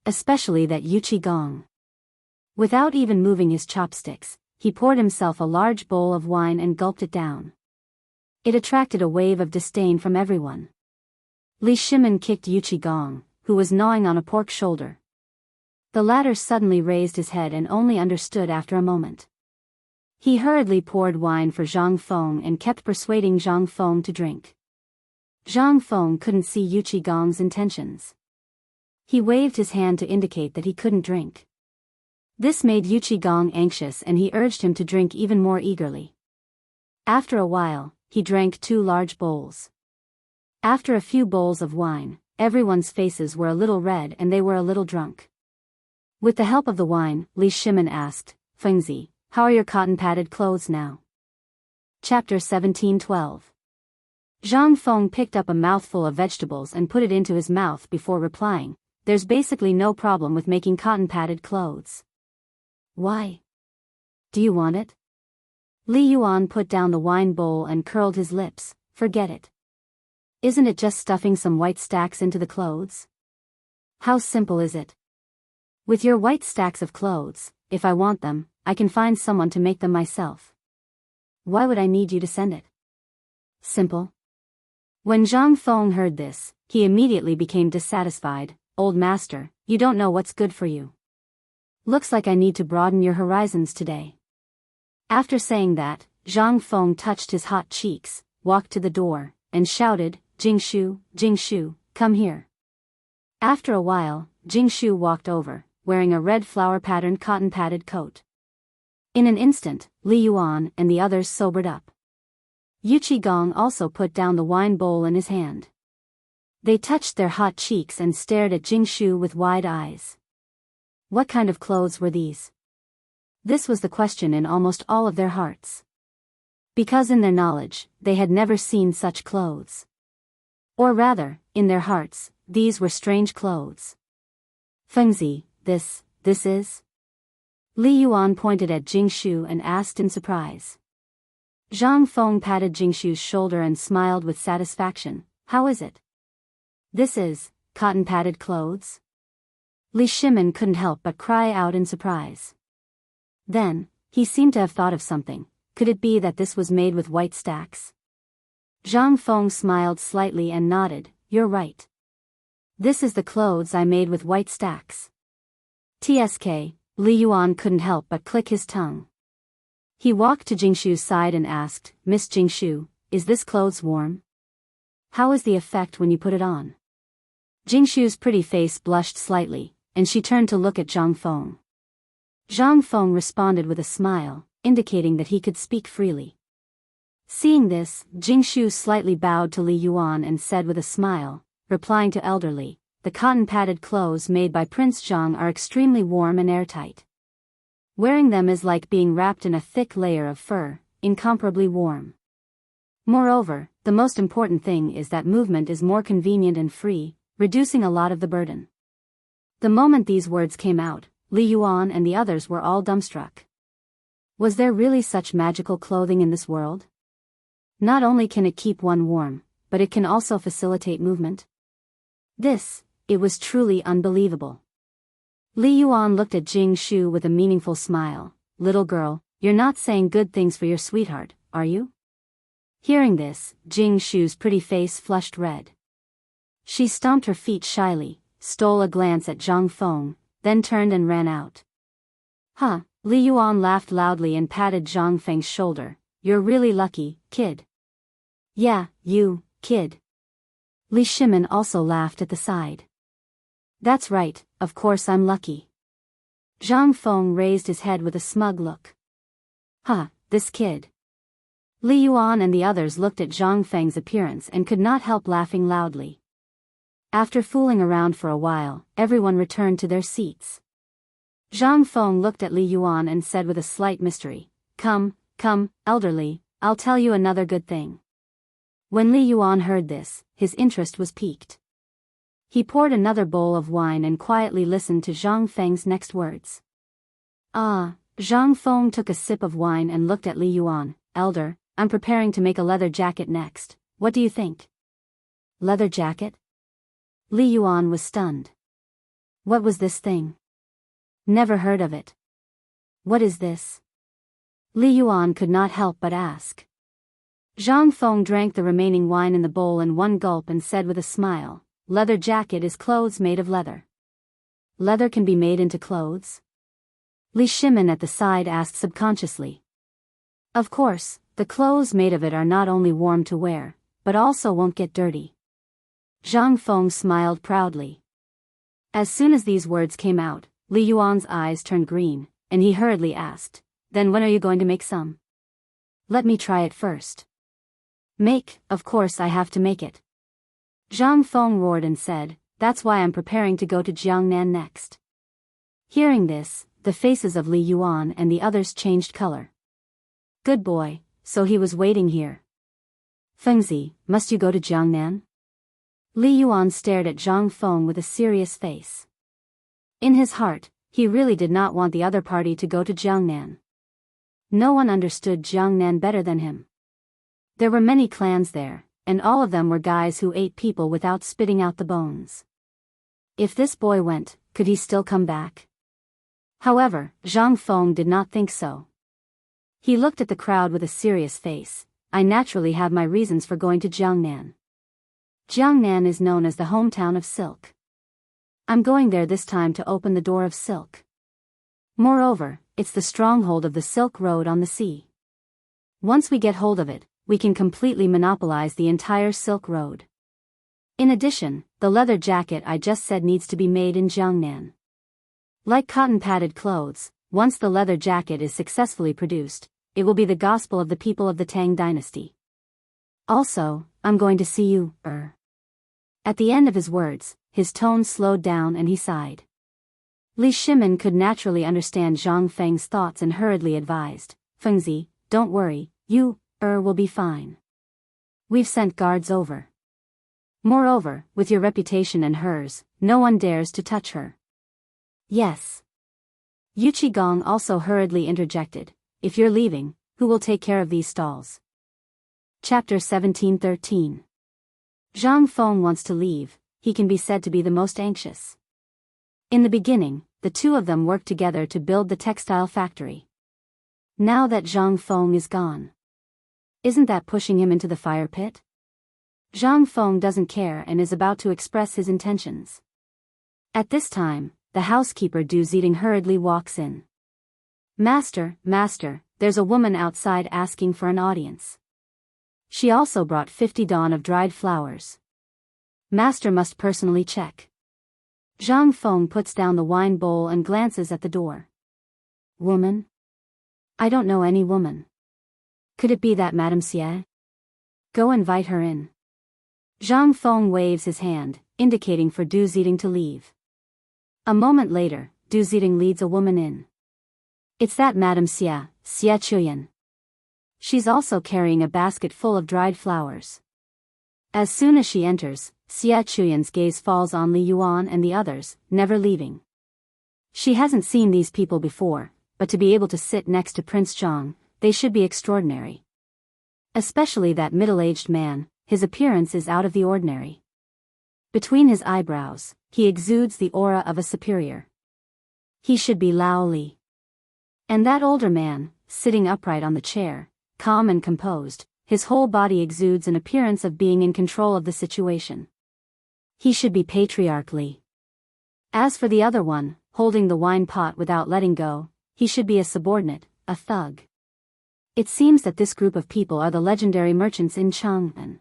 Especially that Yu Qigong. Without even moving his chopsticks, he poured himself a large bowl of wine and gulped it down. It attracted a wave of disdain from everyone. Li Shimin kicked Yu Qigong, who was gnawing on a pork shoulder. The latter suddenly raised his head and only understood after a moment. He hurriedly poured wine for Zhang Feng and kept persuading Zhang Feng to drink. Zhang Feng couldn't see Yu Qigong's intentions. He waved his hand to indicate that he couldn't drink. This made Yu Qigong anxious and he urged him to drink even more eagerly. After a while, he drank 2 large bowls. After a few bowls of wine, everyone's faces were a little red and they were a little drunk. With the help of the wine, Li Shimin asked, Fengzi, how are your cotton-padded clothes now? Chapter 17:12. Zhang Feng picked up a mouthful of vegetables and put it into his mouth before replying, there's basically no problem with making cotton-padded clothes. Why? Do you want it? Li Yuan put down the wine bowl and curled his lips, forget it. Isn't it just stuffing some white stacks into the clothes? How simple is it? With your white stacks of clothes, if I want them, I can find someone to make them myself. Why would I need you to send it? Simple. When Zhang Feng heard this, he immediately became dissatisfied. Old master, you don't know what's good for you. Looks like I need to broaden your horizons today. After saying that, Zhang Feng touched his hot cheeks, walked to the door, and shouted, Jingshu, Jingshu, come here. After a while, Jingshu walked over, wearing a red flower-patterned cotton-padded coat. In an instant, Li Yuan and the others sobered up. Yu Qigong also put down the wine bowl in his hand. They touched their hot cheeks and stared at Jingshu with wide eyes. What kind of clothes were these? This was the question in almost all of their hearts. Because in their knowledge, they had never seen such clothes. Or rather, in their hearts, these were strange clothes. Fengzi, this is? Li Yuan pointed at Jingshu and asked in surprise. Zhang Feng patted Jingshu's shoulder and smiled with satisfaction. How is it? This is cotton-padded clothes? Li Shimin couldn't help but cry out in surprise. Then, he seemed to have thought of something. Could it be that this was made with white stacks? Zhang Feng smiled slightly and nodded, you're right. This is the clothes I made with white stacks. TSK, Li Yuan couldn't help but click his tongue. He walked to Jingshu's side and asked, Miss Jingshu, is this clothes warm? How is the effect when you put it on? Jingshu's pretty face blushed slightly, and she turned to look at Zhang Feng. Zhang Feng responded with a smile, indicating that he could speak freely. Seeing this, Jingshu slightly bowed to Li Yuan and said with a smile, replying to elderly, the cotton-padded clothes made by Prince Zhang are extremely warm and airtight. Wearing them is like being wrapped in a thick layer of fur, incomparably warm. Moreover, the most important thing is that movement is more convenient and free, reducing a lot of the burden. The moment these words came out, Li Yuan and the others were all dumbstruck. Was there really such magical clothing in this world? Not only can it keep one warm, but it can also facilitate movement. It was truly unbelievable. Li Yuan looked at Jing Shu with a meaningful smile. Little girl, you're not saying good things for your sweetheart, are you? Hearing this, Jing Shu's pretty face flushed red. She stomped her feet shyly, stole a glance at Zhang Feng, then turned and ran out. Huh, Li Yuan laughed loudly and patted Zhang Feng's shoulder. You're really lucky, kid. Yeah, you, kid. Li Shimin also laughed at the side. That's right, of course I'm lucky. Zhang Feng raised his head with a smug look. Huh, this kid. Li Yuan and the others looked at Zhang Feng's appearance and could not help laughing loudly. After fooling around for a while, everyone returned to their seats. Zhang Feng looked at Li Yuan and said with a slight mystery, Come, elderly, I'll tell you another good thing. When Li Yuan heard this, his interest was piqued. He poured another bowl of wine and quietly listened to Zhang Feng's next words. Zhang Feng took a sip of wine and looked at Li Yuan. Elder, I'm preparing to make a leather jacket next. What do you think? Leather jacket? Li Yuan was stunned. What was this thing? Never heard of it. What is this? Li Yuan could not help but ask. Zhang Feng drank the remaining wine in the bowl in one gulp and said with a smile, Leather jacket is clothes made of leather. Leather can be made into clothes? Li Shimin at the side asked subconsciously. Of course, the clothes made of it are not only warm to wear, but also won't get dirty. Zhang Feng smiled proudly. As soon as these words came out, Li Yuan's eyes turned green, and he hurriedly asked, Then when are you going to make some? Let me try it first. Make, of course I have to make it. Zhang Feng roared and said, That's why I'm preparing to go to Jiangnan next. Hearing this, the faces of Li Yuan and the others changed color. Good boy, so he was waiting here. Fengzi, must you go to Jiangnan? Li Yuan stared at Zhang Feng with a serious face. In his heart, he really did not want the other party to go to Jiangnan. No one understood Jiangnan better than him. There were many clans there, and all of them were guys who ate people without spitting out the bones. If this boy went, could he still come back? However, Zhang Feng did not think so. He looked at the crowd with a serious face. I naturally have my reasons for going to Jiangnan. Jiangnan is known as the hometown of silk. I'm going there this time to open the door of silk. Moreover, it's the stronghold of the Silk Road on the sea. Once we get hold of it, we can completely monopolize the entire Silk Road. In addition, the leather jacket I just said needs to be made in Jiangnan. Like cotton-padded clothes, once the leather jacket is successfully produced, it will be the gospel of the people of the Tang dynasty. Also, I'm going to see you, At the end of his words, his tone slowed down and he sighed. Li Shimin could naturally understand Zhang Feng's thoughts and hurriedly advised, Fengzi, don't worry, you, will be fine. We've sent guards over. Moreover, with your reputation and hers, no one dares to touch her. Yes. Yu Qigong also hurriedly interjected, if you're leaving, who will take care of these stalls? Chapter 17:13. Zhang Feng wants to leave, he can be said to be the most anxious. In the beginning, the two of them worked together to build the textile factory. Now that Zhang Feng is gone. Isn't that pushing him into the fire pit? Zhang Feng doesn't care and is about to express his intentions. At this time, the housekeeper Du Ziding hurriedly walks in. Master, there's a woman outside asking for an audience. She also brought 50 dawn of dried flowers. Master must personally check. Zhang Feng puts down the wine bowl and glances at the door. Woman? I don't know any woman. Could it be that Madame Xie? Go invite her in. Zhang Feng waves his hand, indicating for Du Ziding to leave. A moment later, Du Ziding leads a woman in. It's that Madame Xianxia. She's also carrying a basket full of dried flowers. As soon as she enters, Xianxia's gaze falls on Li Yuan and the others, never leaving. She hasn't seen these people before, but to be able to sit next to Prince Zhang, they should be extraordinary. Especially that middle-aged man, his appearance is out of the ordinary. Between his eyebrows, he exudes the aura of a superior. He should be Lao Li. And that older man, sitting upright on the chair, calm and composed, his whole body exudes an appearance of being in control of the situation. He should be Patriarch Li. As for the other one, holding the wine pot without letting go, he should be a subordinate, a thug. It seems that this group of people are the legendary merchants in Chang'an.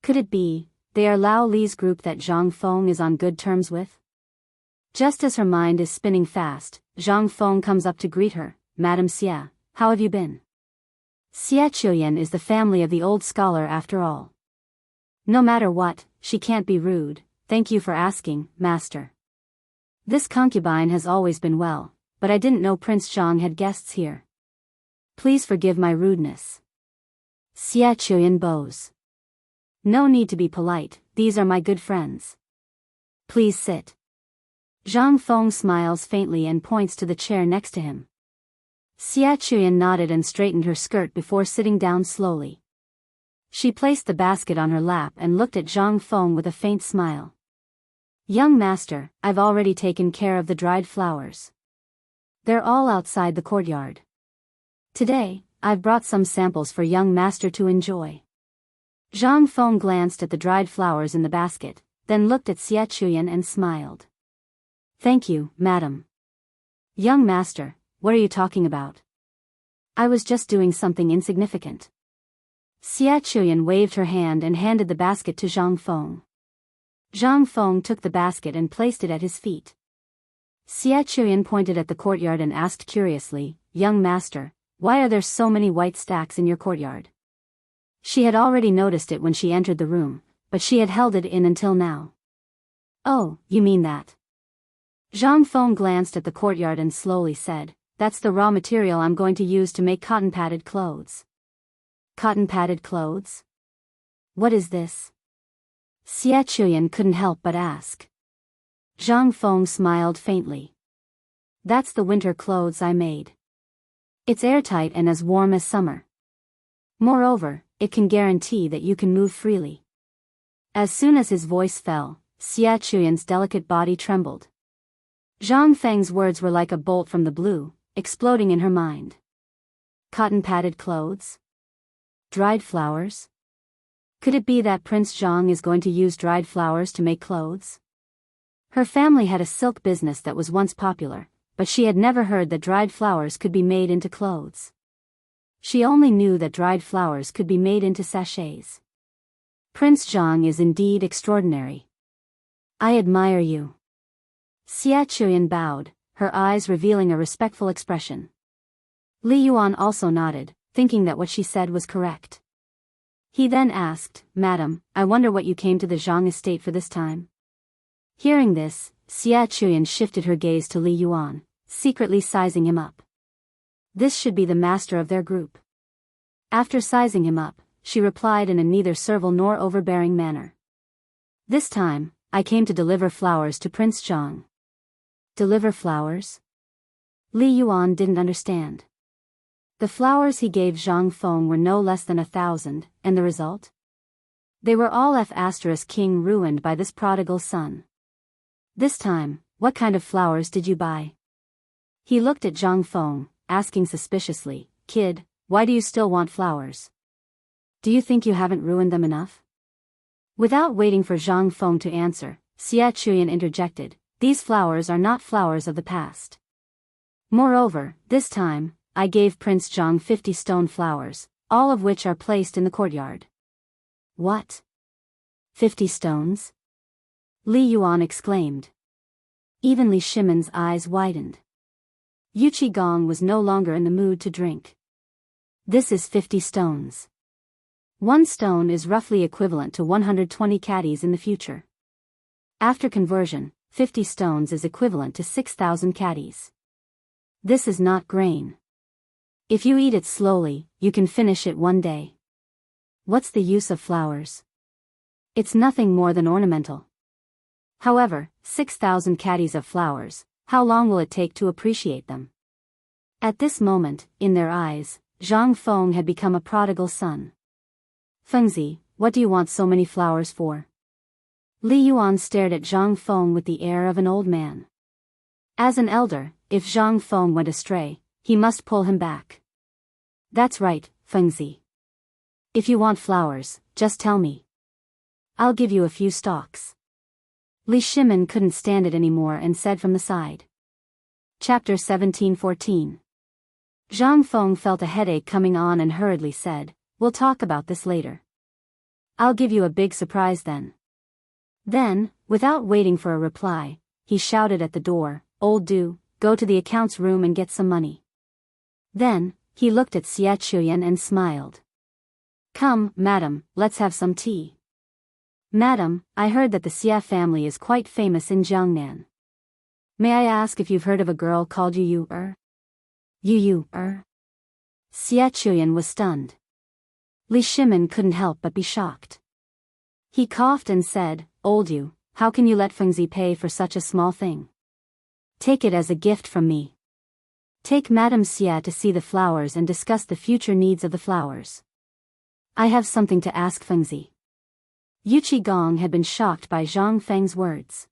Could it be, they are Lao Li's group that Zhang Feng is on good terms with? Just as her mind is spinning fast, Zhang Feng comes up to greet her. Madam Xia, how have you been? Xiaoqian is the family of the old scholar after all. No matter what, she can't be rude. Thank you for asking, master. This concubine has always been well, but I didn't know Prince Zhang had guests here. Please forgive my rudeness. Xiaoqian bows. No need to be polite, these are my good friends. Please sit. Zhang Feng smiles faintly and points to the chair next to him. Xiaoqian nodded and straightened her skirt before sitting down slowly. She placed the basket on her lap and looked at Zhang Feng with a faint smile. Young master, I've already taken care of the dried flowers. They're all outside the courtyard. Today, I've brought some samples for young master to enjoy. Zhang Feng glanced at the dried flowers in the basket, then looked at Xiaoqian and smiled. Thank you, madam. Young master, what are you talking about? I was just doing something insignificant. Xiaoqian waved her hand and handed the basket to Zhang Feng. Zhang Feng took the basket and placed it at his feet. Xiaoqian pointed at the courtyard and asked curiously, Young master, why are there so many white stacks in your courtyard? She had already noticed it when she entered the room, but she had held it in until now. Oh, you mean that? Zhang Feng glanced at the courtyard and slowly said, That's the raw material I'm going to use to make cotton-padded clothes. Cotton-padded clothes? What is this? Xiaoqian couldn't help but ask. Zhang Feng smiled faintly. That's the winter clothes I made. It's airtight and as warm as summer. Moreover, it can guarantee that you can move freely. As soon as his voice fell, Xiaoqian's delicate body trembled. Zhang Feng's words were like a bolt from the blue, exploding in her mind. Cotton-padded clothes? Dried flowers? Could it be that Prince Zhang is going to use dried flowers to make clothes? Her family had a silk business that was once popular, but she had never heard that dried flowers could be made into clothes. She only knew that dried flowers could be made into sachets. Prince Zhang is indeed extraordinary. I admire you. Xiaoqian bowed, her eyes revealing a respectful expression. Li Yuan also nodded, thinking that what she said was correct. He then asked, Madam, I wonder what you came to the Zhang estate for this time? Hearing this, Xiaoqian shifted her gaze to Li Yuan, secretly sizing him up. This should be the master of their group. After sizing him up, she replied in a neither servile nor overbearing manner. This time, I came to deliver flowers to Prince Zhang. Deliver flowers? Li Yuan didn't understand. The flowers he gave Zhang Feng were no less than 1,000, and the result? They were all F***ing ruined by this prodigal son. This time, what kind of flowers did you buy? He looked at Zhang Feng, asking suspiciously, Kid, why do you still want flowers? Do you think you haven't ruined them enough? Without waiting for Zhang Feng to answer, Xiaoqian interjected, These flowers are not flowers of the past. Moreover, this time, I gave Prince Zhang 50 stone flowers, all of which are placed in the courtyard. What? 50 stones? Li Yuan exclaimed. Even Li Shimon's eyes widened. Yu Qigong was no longer in the mood to drink. This is 50 stones. One stone is roughly equivalent to 120 caddies in the future. After conversion, 50 stones is equivalent to 6,000 caddies. This is not grain. If you eat it slowly, you can finish it one day. What's the use of flowers? It's nothing more than ornamental. However, 6,000 caddies of flowers, how long will it take to appreciate them? At this moment, in their eyes, Zhang Feng had become a prodigal son. Fengzi, what do you want so many flowers for? Li Yuan stared at Zhang Feng with the air of an old man. As an elder, if Zhang Feng went astray, he must pull him back. That's right, Fengzi. If you want flowers, just tell me. I'll give you a few stalks. Li Shimin couldn't stand it anymore and said from the side. Chapter 17:14. Zhang Feng felt a headache coming on and hurriedly said, "We'll talk about this later. I'll give you a big surprise then." Then, without waiting for a reply, he shouted at the door, "Old Du, go to the accounts room and get some money." Then, he looked at Xia Chuyan and smiled. "Come, madam, let's have some tea." "Madam, I heard that the Xia family is quite famous in Jiangnan. May I ask if you've heard of a girl called Yu Yu? Yu Yu? Xia Chuyan was stunned. Li Shimin couldn't help but be shocked. He coughed and said, "Old Du, how can you let Fengzi pay for such a small thing? Take it as a gift from me. Take Madame Xia to see the flowers and discuss the future needs of the flowers. I have something to ask Fengzi." Yu Qigong had been shocked by Zhang Feng's words.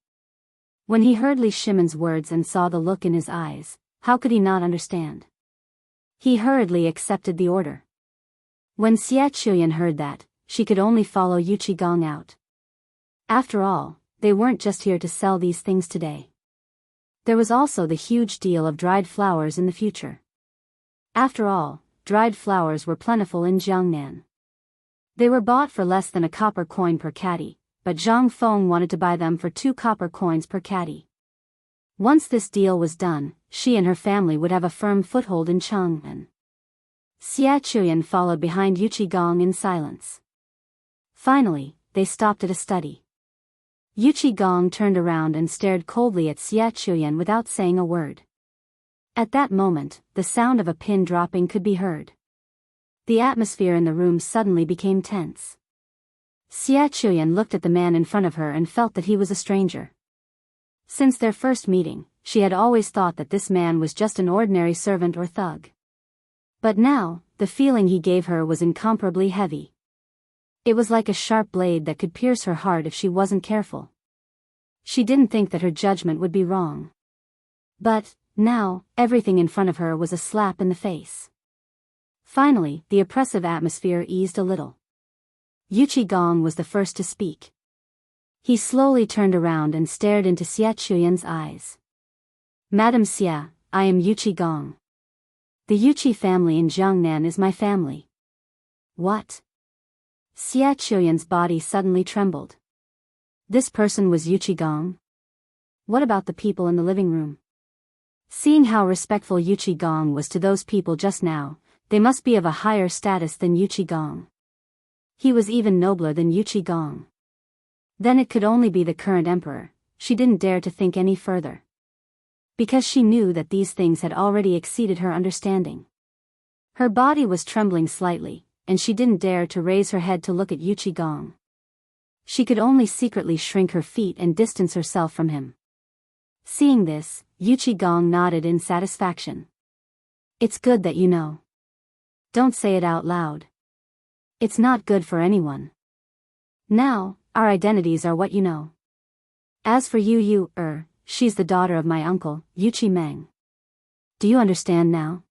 When he heard Li Shimin's words and saw the look in his eyes, how could he not understand? He hurriedly accepted the order. When Xia Chuyan heard that, she could only follow Yu Qigong out. After all, they weren't just here to sell these things today. There was also the huge deal of dried flowers in the future. After all, dried flowers were plentiful in Jiangnan. They were bought for less than a copper coin per caddy, but Zhang Feng wanted to buy them for 2 copper coins per caddy. Once this deal was done, she and her family would have a firm foothold in Chang'an. Xia Chuyan followed behind Yu Qigong in silence. Finally, they stopped at a study. Yu Qigong turned around and stared coldly at Xia Chuyan without saying a word. At that moment, the sound of a pin dropping could be heard. The atmosphere in the room suddenly became tense. Xia Chuyan looked at the man in front of her and felt that he was a stranger. Since their first meeting, she had always thought that this man was just an ordinary servant or thug. But now, the feeling he gave her was incomparably heavy. It was like a sharp blade that could pierce her heart if she wasn't careful. She didn't think that her judgment would be wrong. But, now, everything in front of her was a slap in the face. Finally, the oppressive atmosphere eased a little. Yu Qigong was the first to speak. He slowly turned around and stared into Xia Chuyan's eyes. "Madam Xia, I am Yu Qigong. The Yuqi family in Jiangnan is my family." "What?" Xia Chuyan's body suddenly trembled. This person was Yu Qigong? What about the people in the living room? Seeing how respectful Yu Qigong was to those people just now, they must be of a higher status than Yu Qigong. He was even nobler than Yu Qigong. Then it could only be the current emperor. She didn't dare to think any further. Because she knew that these things had already exceeded her understanding. Her body was trembling slightly, and she didn't dare to raise her head to look at Yu Qigong. She could only secretly shrink her feet and distance herself from him. Seeing this, Yu Qigong nodded in satisfaction. "It's good that you know. Don't say it out loud. It's not good for anyone. Now, our identities are what you know. As for Yu, she's the daughter of my uncle, Yu Qimeng. Do you understand now?"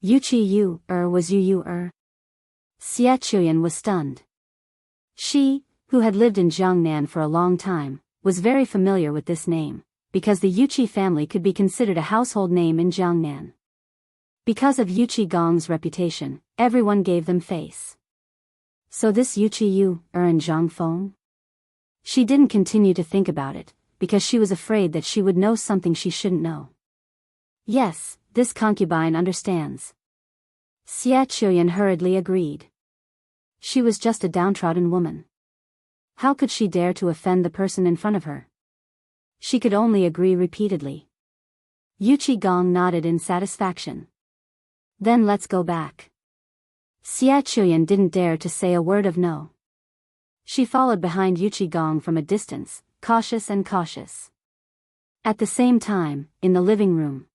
Yu was Yu. Xia Chuyan was stunned. She, who had lived in Jiangnan for a long time, was very familiar with this name, because the Yuqi family could be considered a household name in Jiangnan. Because of Yu Qigong's reputation, everyone gave them face. So this Yu and Zhang Feng? She didn't continue to think about it, because she was afraid that she would know something she shouldn't know. Yes, this concubine understands. Xia Chuyan hurriedly agreed. She was just a downtrodden woman. How could she dare to offend the person in front of her? She could only agree repeatedly. Yuchi Gong nodded in satisfaction. Then let's go back. Xia Chuyan didn't dare to say a word of no. She followed behind Yuchi Gong from a distance, cautious and cautious. At the same time, in the living room,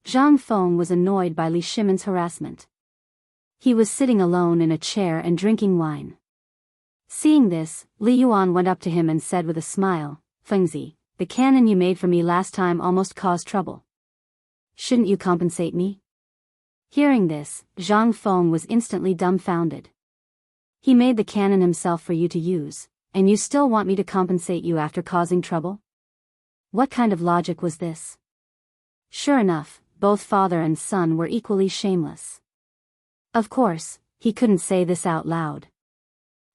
Zhang Feng was annoyed by Li Shimon's harassment. He was sitting alone in a chair and drinking wine. Seeing this, Li Yuan went up to him and said with a smile, "Fengzi, the cannon you made for me last time almost caused trouble. Shouldn't you compensate me?" Hearing this, Zhang Feng was instantly dumbfounded. He made the cannon himself for you to use, and you still want me to compensate you after causing trouble? What kind of logic was this? Sure enough, both father and son were equally shameless. Of course, he couldn't say this out loud.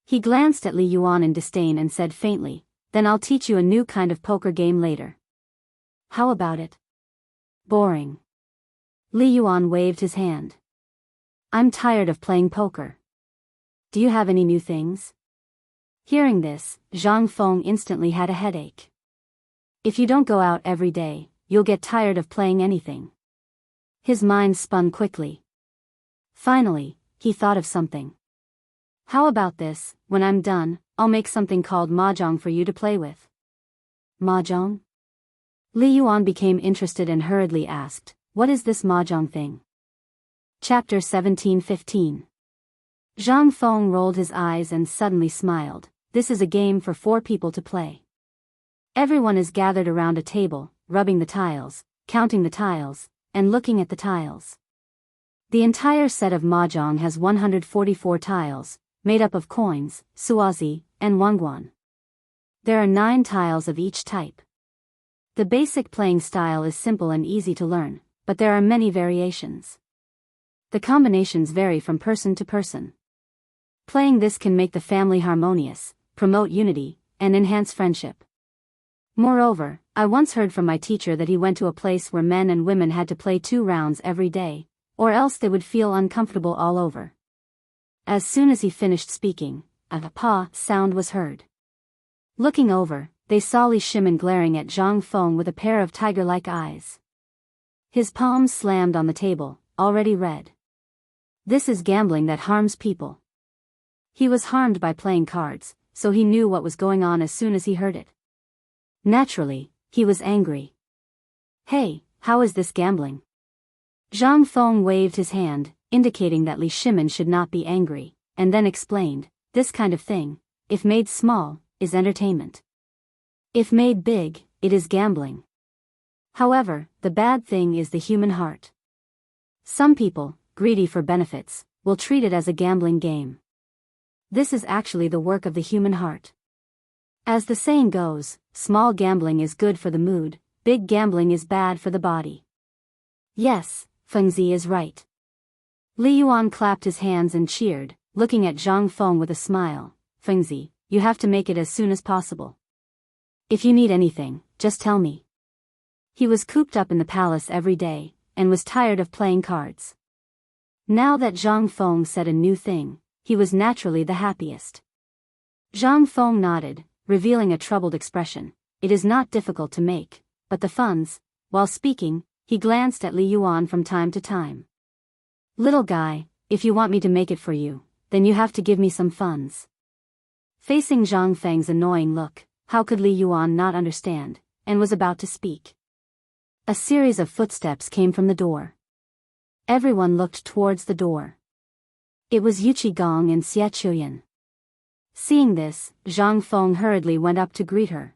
He glanced at Li Yuan in disdain and said faintly, "Then I'll teach you a new kind of poker game later. How about it?" Boring. Li Yuan waved his hand. "I'm tired of playing poker. Do you have any new things?" Hearing this, Zhang Feng instantly had a headache. If you don't go out every day, you'll get tired of playing anything. His mind spun quickly. Finally, he thought of something. "How about this, when I'm done, I'll make something called mahjong for you to play with." Mahjong? Li Yuan became interested and hurriedly asked, "What is this mahjong thing?" Chapter 17:15. Zhang Feng rolled his eyes and suddenly smiled. "This is a game for 4 people to play. Everyone is gathered around a table, rubbing the tiles, counting the tiles, and looking at the tiles. The entire set of mahjong has 144 tiles, made up of coins, suazi, and wangguan. There are 9 tiles of each type. The basic playing style is simple and easy to learn, but there are many variations. The combinations vary from person to person. Playing this can make the family harmonious, promote unity, and enhance friendship. Moreover, I once heard from my teacher that he went to a place where men and women had to play 2 rounds every day, or else they would feel uncomfortable all over." As soon as he finished speaking, a pa sound was heard. Looking over, they saw Li Shimon glaring at Zhang Feng with a pair of tiger-like eyes. His palms slammed on the table, already red. This is gambling that harms people. He was harmed by playing cards, so he knew what was going on as soon as he heard it. Naturally, he was angry. "Hey, how is this gambling?" Zhang Feng waved his hand, indicating that Li Shimon should not be angry, and then explained, "This kind of thing, if made small, is entertainment. If made big, it is gambling. However, the bad thing is the human heart. Some people, greedy for benefits, will treat it as a gambling game. This is actually the work of the human heart. As the saying goes, small gambling is good for the mood, big gambling is bad for the body." Yes, Fengzi is right. Li Yuan clapped his hands and cheered, looking at Zhang Feng with a smile. "Fengzi, you have to make it as soon as possible. If you need anything, just tell me." He was cooped up in the palace every day, and was tired of playing cards. Now that Zhang Feng said a new thing, he was naturally the happiest. Zhang Feng nodded, revealing a troubled expression. "It is not difficult to make, but the funds..." While speaking, he glanced at Li Yuan from time to time. "Little guy, if you want me to make it for you, then you have to give me some funds." Facing Zhang Feng's annoying look, how could Li Yuan not understand, and was about to speak. A series of footsteps came from the door. Everyone looked towards the door. It was Yuchi Gong and Xia Chuyan. Seeing this, Zhang Feng hurriedly went up to greet her.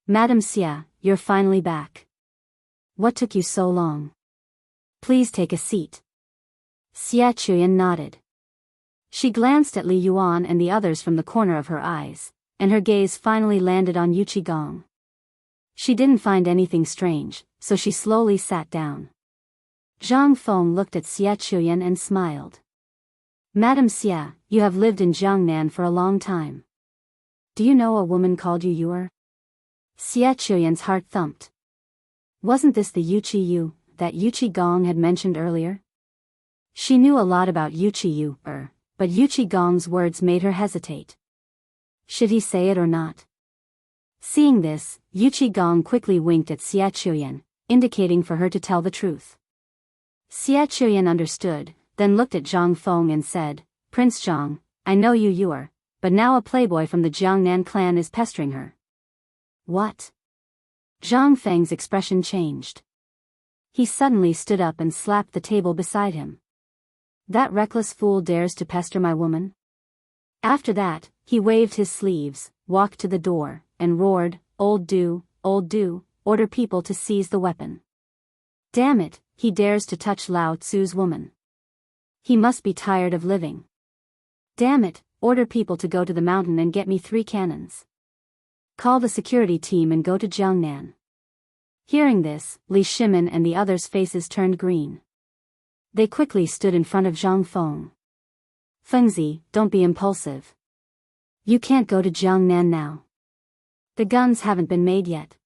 "Madam Xia, you're finally back. What took you so long? Please take a seat." Xia Chuyan nodded. She glanced at Li Yuan and the others from the corner of her eyes, and her gaze finally landed on Yuchi Gong. She didn't find anything strange, so she slowly sat down. Zhang Feng looked at Xia Chuyan and smiled. "Madam Xia, you have lived in Jiangnan for a long time. Do you know a woman called Yu Yuer?" Xia Chuyan's heart thumped. Wasn't this the Yuchi Yu that Yuchi Gong had mentioned earlier? She knew a lot about Yuchi Yu, but Yuchi Gong's words made her hesitate. Should he say it or not? Seeing this, Yuchi Gong quickly winked at Xia Chuyan, indicating for her to tell the truth. Xie Chuyan understood, then looked at Zhang Feng and said, Prince Zhang, I know you are, but now a playboy from the Jiangnan clan is pestering her. What? Zhang Feng's expression changed. He suddenly stood up and slapped the table beside him. That reckless fool dares to pester my woman? After that, he waved his sleeves, walked to the door, and roared, old do, order people to seize the weapon. Damn it, he dares to touch Lao Tzu's woman. He must be tired of living. Damn it, order people to go to the mountain and get me 3 cannons. Call the security team and go to Jiangnan. Hearing this, Li Shimin and the others' faces turned green. They quickly stood in front of Zhang Feng. Fengzi, don't be impulsive. You can't go to Jiangnan now. The guns haven't been made yet.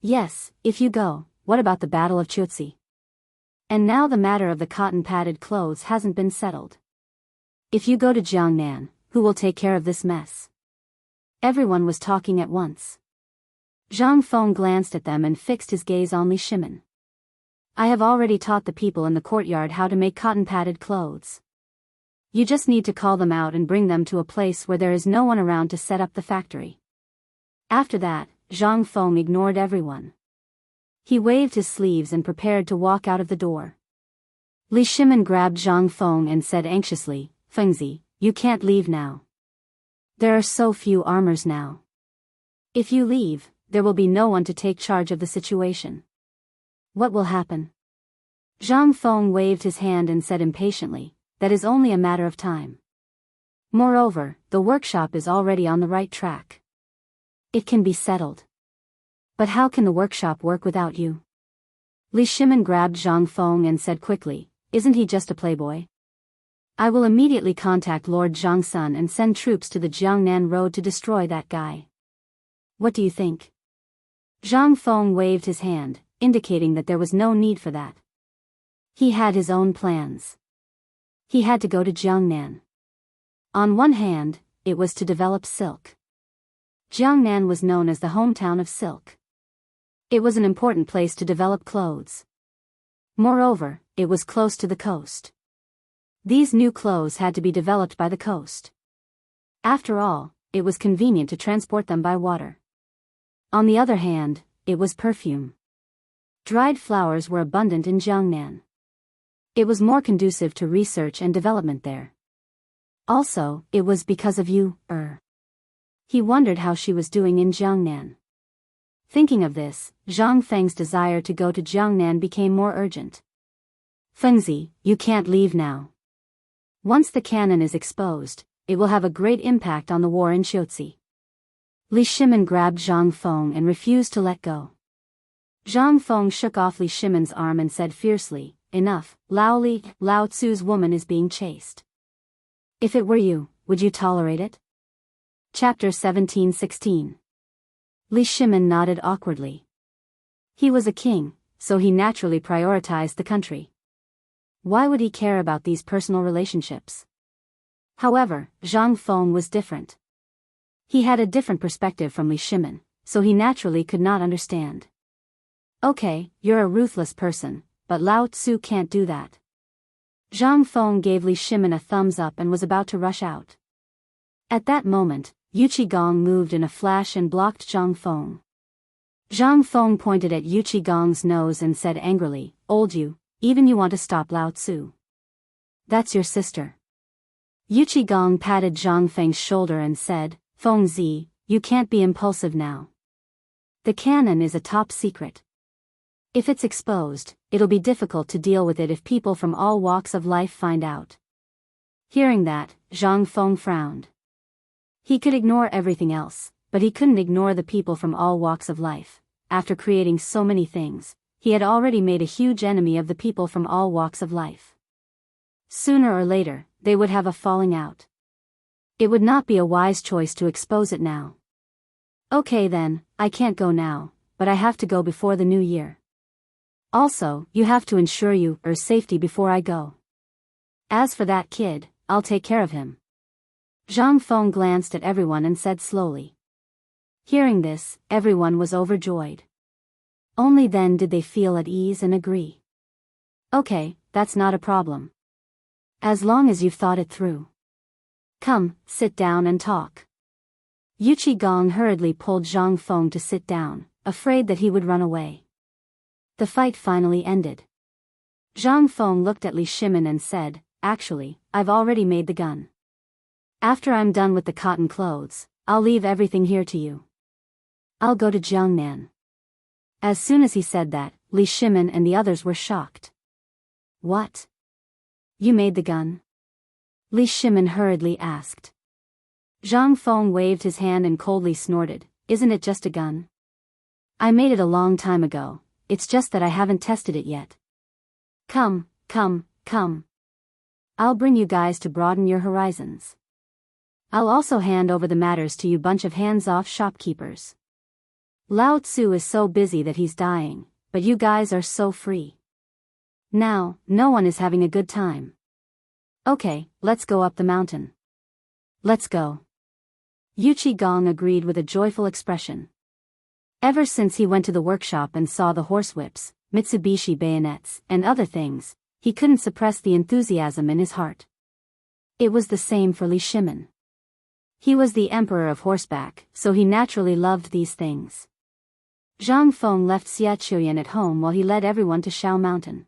Yes, if you go, what about the Battle of Chutzi? And now the matter of the cotton-padded clothes hasn't been settled. If you go to Jiangnan, who will take care of this mess? Everyone was talking at once. Zhang Feng glanced at them and fixed his gaze on Li Shimin. I have already taught the people in the courtyard how to make cotton-padded clothes. You just need to call them out and bring them to a place where there is no one around to set up the factory. After that, Zhang Feng ignored everyone. He waved his sleeves and prepared to walk out of the door. Li Shimin grabbed Zhang Feng and said anxiously, Fengzi, you can't leave now. There are so few armors now. If you leave, there will be no one to take charge of the situation. What will happen? Zhang Feng waved his hand and said impatiently, that is only a matter of time. Moreover, the workshop is already on the right track. It can be settled. But how can the workshop work without you? Li Shimin grabbed Zhang Feng and said quickly, isn't he just a playboy? I will immediately contact Lord Zhangsun and send troops to the Jiangnan road to destroy that guy. What do you think? Zhang Feng waved his hand, indicating that there was no need for that. He had his own plans. He had to go to Jiangnan. On one hand, it was to develop silk. Jiangnan was known as the hometown of silk. It was an important place to develop clothes. Moreover, it was close to the coast. These new clothes had to be developed by the coast. After all, it was convenient to transport them by water. On the other hand, it was perfume. Dried flowers were abundant in Jiangnan. It was more conducive to research and development there. Also, it was because of you, He wondered how she was doing in Jiangnan. Thinking of this, Zhang Feng's desire to go to Jiangnan became more urgent. Fengzi, you can't leave now. Once the cannon is exposed, it will have a great impact on the war in Chutzi. Li Shimin grabbed Zhang Feng and refused to let go. Zhang Feng shook off Li Shimin's arm and said fiercely, enough, Lao Tzu's woman is being chased. If it were you, would you tolerate it? Chapter 17-16. Li Shimin nodded awkwardly. He was a king, so he naturally prioritized the country. Why would he care about these personal relationships? However, Zhang Feng was different. He had a different perspective from Li Shimin, so he naturally could not understand. Okay, you're a ruthless person, but Lao Tzu can't do that. Zhang Feng gave Li Shimin a thumbs up and was about to rush out. At that moment, Yuqi Gong moved in a flash and blocked Zhang Feng. Zhang Feng pointed at Yuqi Gong's nose and said angrily, old you, even you want to stop Lao Tzu. That's your sister. Yuqi Gong patted Zhang Feng's shoulder and said, Fengzi, you can't be impulsive now. The cannon is a top secret. If it's exposed, it'll be difficult to deal with it if people from all walks of life find out. Hearing that, Zhang Feng frowned. He could ignore everything else, but he couldn't ignore the people from all walks of life. After creating so many things, he had already made a huge enemy of the people from all walks of life. Sooner or later, they would have a falling out. It would not be a wise choice to expose it now. Okay then, I can't go now, but I have to go before the new year. Also, you have to ensure your safety before I go. As for that kid, I'll take care of him. Zhang Feng glanced at everyone and said slowly. Hearing this, everyone was overjoyed. Only then did they feel at ease and agree. Okay, that's not a problem. As long as you've thought it through. Come, sit down and talk. Yu Qigong hurriedly pulled Zhang Feng to sit down, afraid that he would run away. The fight finally ended. Zhang Feng looked at Li Shimin and said, "Actually, I've already made the gun. After I'm done with the cotton clothes, I'll leave everything here to you. I'll go to Jiangnan." As soon as he said that, Li Shimin and the others were shocked. What? You made the gun? Li Shimin hurriedly asked. Zhang Feng waved his hand and coldly snorted, "Isn't it just a gun? I made it a long time ago, it's just that I haven't tested it yet. Come, come, come. I'll bring you guys to broaden your horizons. I'll also hand over the matters to you bunch of hands-off shopkeepers. Lao Tzu is so busy that he's dying, but you guys are so free. Now, no one is having a good time. Okay, let's go up the mountain. Let's go." Yu Qigong agreed with a joyful expression. Ever since he went to the workshop and saw the horsewhips, Mitsubishi bayonets, and other things, he couldn't suppress the enthusiasm in his heart. It was the same for Li Shimin. He was the emperor of horseback, so he naturally loved these things. Zhang Feng left Xia Chuyan at home while he led everyone to Shao Mountain.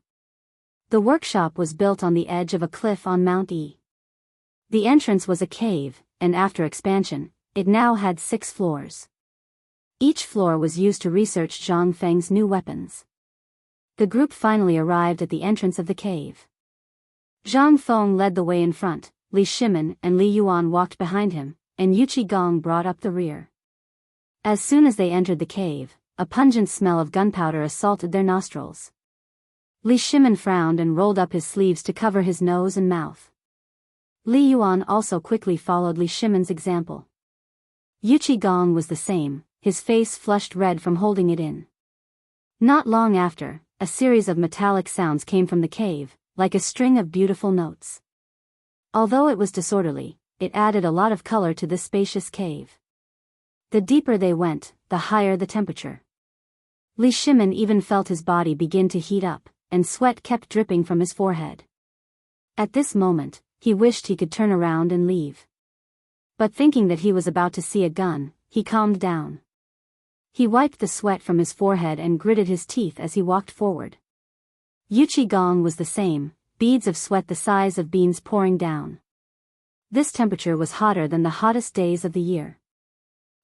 The workshop was built on the edge of a cliff on Mount E. The entrance was a cave, and after expansion, it now had 6 floors. Each floor was used to research Zhang Feng's new weapons. The group finally arrived at the entrance of the cave. Zhang Feng led the way in front, Li Shimin and Li Yuan walked behind him, and Yu Qigong brought up the rear. As soon as they entered the cave, a pungent smell of gunpowder assaulted their nostrils. Li Shimin frowned and rolled up his sleeves to cover his nose and mouth. Li Yuan also quickly followed Li Shimin's example. Yu Qigong was the same, his face flushed red from holding it in. Not long after, a series of metallic sounds came from the cave, like a string of beautiful notes. Although it was disorderly, it added a lot of color to this spacious cave. The deeper they went, the higher the temperature. Li Shimin even felt his body begin to heat up, and sweat kept dripping from his forehead. At this moment, he wished he could turn around and leave. But thinking that he was about to see a gun, he calmed down. He wiped the sweat from his forehead and gritted his teeth as he walked forward. Yu Qigong was the same, beads of sweat the size of beans pouring down. This temperature was hotter than the hottest days of the year.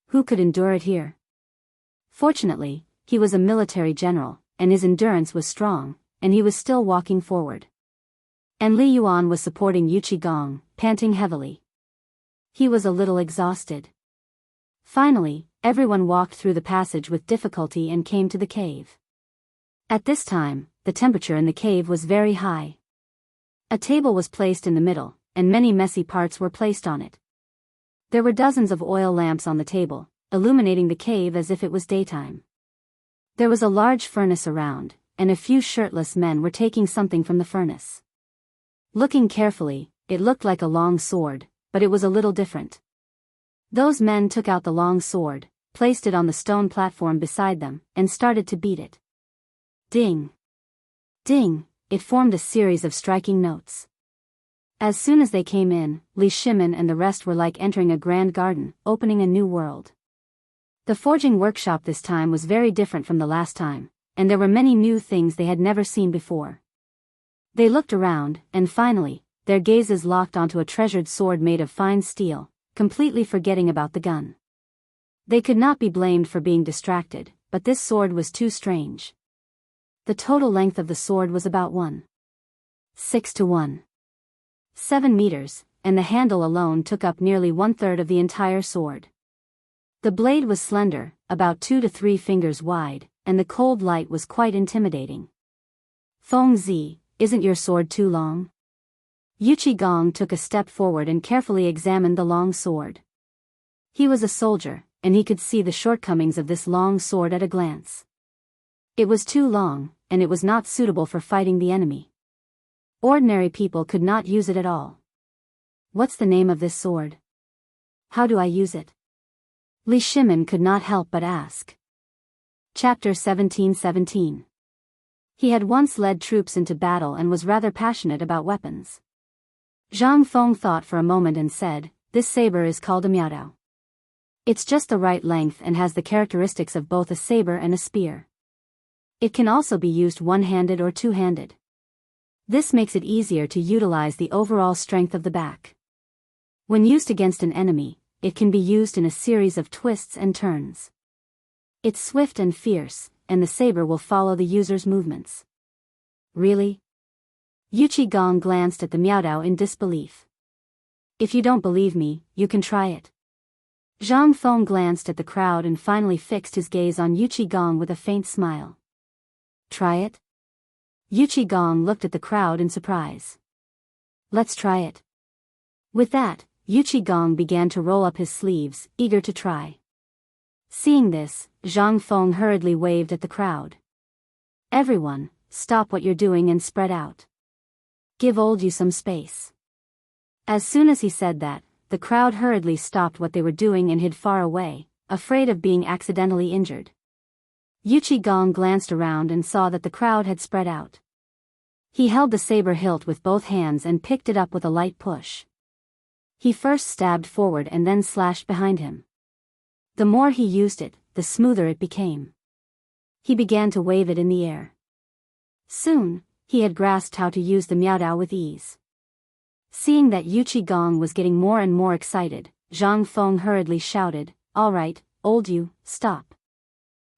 Who could endure it here? Fortunately, he was a military general, and his endurance was strong, and he was still walking forward. And Li Yuan was supporting Yu Qigong, panting heavily. He was a little exhausted. Finally, everyone walked through the passage with difficulty and came to the cave. At this time, the temperature in the cave was very high. A table was placed in the middle, and many messy parts were placed on it. There were dozens of oil lamps on the table, illuminating the cave as if it was daytime. There was a large furnace around, and a few shirtless men were taking something from the furnace. Looking carefully, it looked like a long sword, but it was a little different. Those men took out the long sword, placed it on the stone platform beside them, and started to beat it. Ding! Ding! It formed a series of striking notes. As soon as they came in, Li Shimin and the rest were like entering a grand garden, opening a new world. The forging workshop this time was very different from the last time, and there were many new things they had never seen before. They looked around, and finally, their gazes locked onto a treasured sword made of fine steel, completely forgetting about the gun. They could not be blamed for being distracted, but this sword was too strange. The total length of the sword was about 1.6 to 1.7 meters, and the handle alone took up nearly 1/3 of the entire sword. The blade was slender, about 2 to 3 fingers wide, and the cold light was quite intimidating. Feng Zi, isn't your sword too long? Yu Qigong took a step forward and carefully examined the long sword. He was a soldier, and he could see the shortcomings of this long sword at a glance. It was too long, and it was not suitable for fighting the enemy. Ordinary people could not use it at all. What's the name of this sword? How do I use it? Li Shimin could not help but ask. Chapter 1717. He had once led troops into battle and was rather passionate about weapons. Zhang Feng thought for a moment and said, "This saber is called a miaodao. It's just the right length and has the characteristics of both a saber and a spear. It can also be used one-handed or two-handed. This makes it easier to utilize the overall strength of the back. When used against an enemy, it can be used in a series of twists and turns. It's swift and fierce, and the saber will follow the user's movements." "Really?" Yu Qigong glanced at the miaodao in disbelief. "If you don't believe me, you can try it." Zhang Feng glanced at the crowd and finally fixed his gaze on Yu Qigong with a faint smile. "Try it?" Yu Qigong looked at the crowd in surprise. "Let's try it." With that, Yu Qigong began to roll up his sleeves, eager to try. Seeing this, Zhang Feng hurriedly waved at the crowd. "Everyone, stop what you're doing and spread out. Give old you some space." As soon as he said that, the crowd hurriedly stopped what they were doing and hid far away, afraid of being accidentally injured. Yu Qigong glanced around and saw that the crowd had spread out. He held the saber hilt with both hands and picked it up with a light push. He first stabbed forward and then slashed behind him. The more he used it, the smoother it became. He began to wave it in the air. Soon, he had grasped how to use the miaodao with ease. Seeing that Yu Qigong was getting more and more excited, Zhang Feng hurriedly shouted, "All right, old you, stop."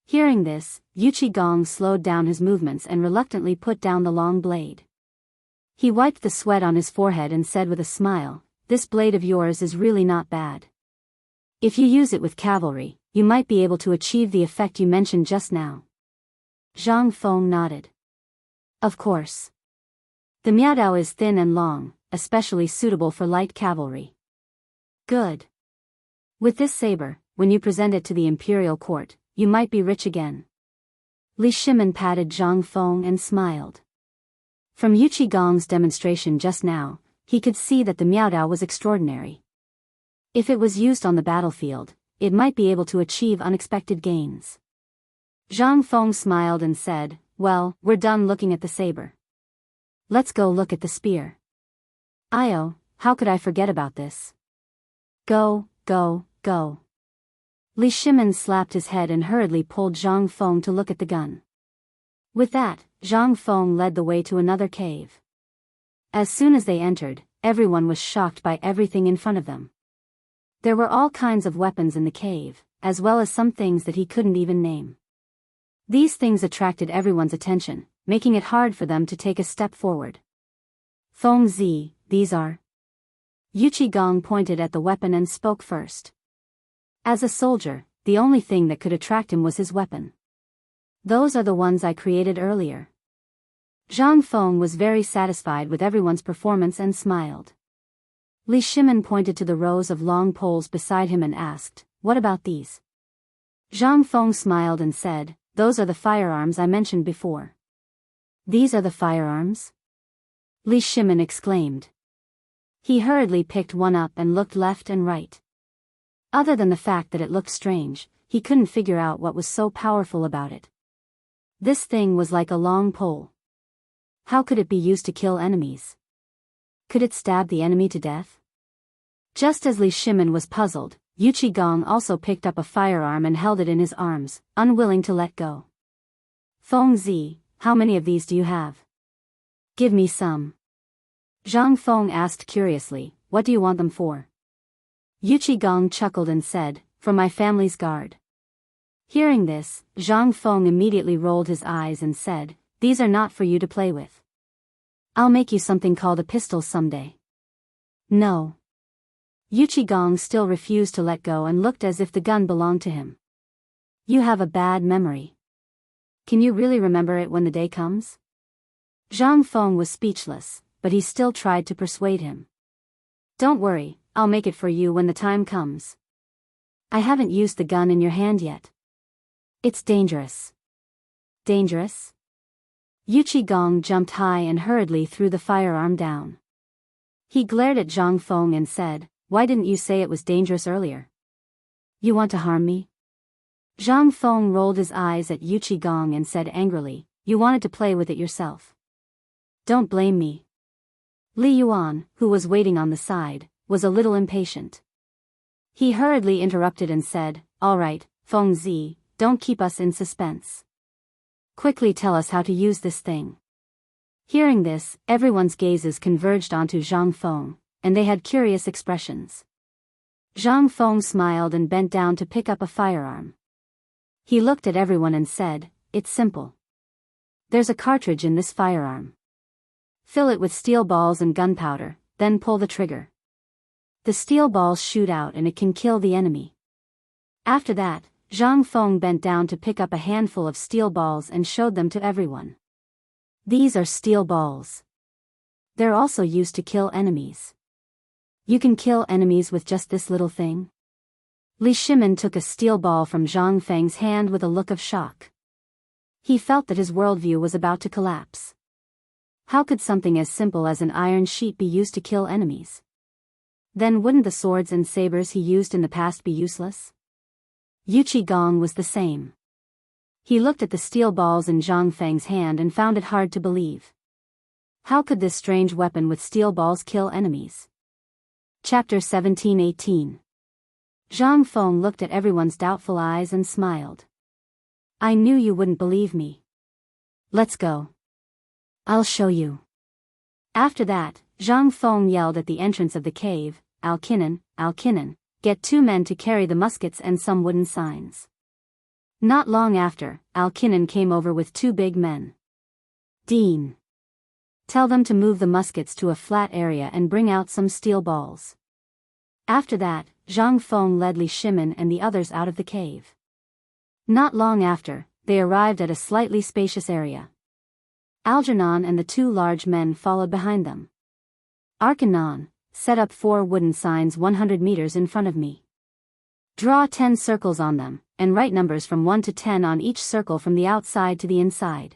Hearing this, Yu Qigong slowed down his movements and reluctantly put down the long blade. He wiped the sweat on his forehead and said with a smile, "This blade of yours is really not bad. If you use it with cavalry, you might be able to achieve the effect you mentioned just now." Zhang Feng nodded. "Of course. The miaodao is thin and long, especially suitable for light cavalry." "Good. With this saber, when you present it to the imperial court, you might be rich again." Li Shimin patted Zhang Feng and smiled. From Yu Qigong's demonstration just now, he could see that the miaodao was extraordinary. If it was used on the battlefield, it might be able to achieve unexpected gains. Zhang Feng smiled and said, "Well, we're done looking at the saber. Let's go look at the spear." "Io, how could I forget about this? Go, go, go." Li Shimin slapped his head and hurriedly pulled Zhang Feng to look at the gun. With that, Zhang Feng led the way to another cave. As soon as they entered, everyone was shocked by everything in front of them. There were all kinds of weapons in the cave, as well as some things that he couldn't even name. These things attracted everyone's attention, making it hard for them to take a step forward. "Feng Zi, these are..." Yu Qigong pointed at the weapon and spoke first. As a soldier, the only thing that could attract him was his weapon. "Those are the ones I created earlier." Zhang Feng was very satisfied with everyone's performance and smiled. Li Shimin pointed to the rows of long poles beside him and asked, "What about these?" Zhang Feng smiled and said, "Those are the firearms I mentioned before." "These are the firearms?" Li Shimin exclaimed. He hurriedly picked one up and looked left and right. Other than the fact that it looked strange, he couldn't figure out what was so powerful about it. This thing was like a long pole. How could it be used to kill enemies? Could it stab the enemy to death? Just as Li Shimin was puzzled, Yu Qigong also picked up a firearm and held it in his arms, unwilling to let go. "Feng Zi, how many of these do you have? Give me some." Zhang Feng asked curiously, "What do you want them for?" Yu Qigong chuckled and said, "For my family's guard." Hearing this, Zhang Feng immediately rolled his eyes and said, "These are not for you to play with. I'll make you something called a pistol someday." "No." Yu Qigong still refused to let go and looked as if the gun belonged to him. "You have a bad memory. Can you really remember it when the day comes?" Zhang Feng was speechless, but he still tried to persuade him. "Don't worry, I'll make it for you when the time comes. I haven't used the gun in your hand yet. It's dangerous." "Dangerous?" Yu Qigong jumped high and hurriedly threw the firearm down. He glared at Zhang Feng and said, "Why didn't you say it was dangerous earlier? You want to harm me?" Zhang Feng rolled his eyes at Yu Qigong and said angrily, "You wanted to play with it yourself. Don't blame me." Li Yuan, who was waiting on the side, was a little impatient. He hurriedly interrupted and said, "All right, Feng Zi, don't keep us in suspense. Quickly tell us how to use this thing." Hearing this, everyone's gazes converged onto Zhang Feng, and they had curious expressions. Zhang Feng smiled and bent down to pick up a firearm. He looked at everyone and said, "It's simple. There's a cartridge in this firearm. Fill it with steel balls and gunpowder, then pull the trigger. The steel balls shoot out and it can kill the enemy." After that, Zhang Feng bent down to pick up a handful of steel balls and showed them to everyone. These are steel balls. They're also used to kill enemies. You can kill enemies with just this little thing? Li Shimin took a steel ball from Zhang Feng's hand with a look of shock. He felt that his worldview was about to collapse. How could something as simple as an iron sheet be used to kill enemies? Then wouldn't the swords and sabers he used in the past be useless? Yu Qigong was the same. He looked at the steel balls in Zhang Feng's hand and found it hard to believe. How could this strange weapon with steel balls kill enemies? Chapter 17-18. Zhang Feng looked at everyone's doubtful eyes and smiled. "I knew you wouldn't believe me. Let's go. I'll show you." After that, Zhang Feng yelled at the entrance of the cave, "Al-Kinnan, Al-Kinnan, get 2 men to carry the muskets and some wooden signs." Not long after, Al-Kinnan came over with 2 big men. "Dean, tell them to move the muskets to a flat area and bring out some steel balls." After that, Zhang Feng led Li Shimin and the others out of the cave. Not long after, they arrived at a slightly spacious area. Algernon and the 2 large men followed behind them. "Arcanon, set up 4 wooden signs 100 meters in front of me. Draw 10 circles on them, and write numbers from 1 to 10 on each circle from the outside to the inside."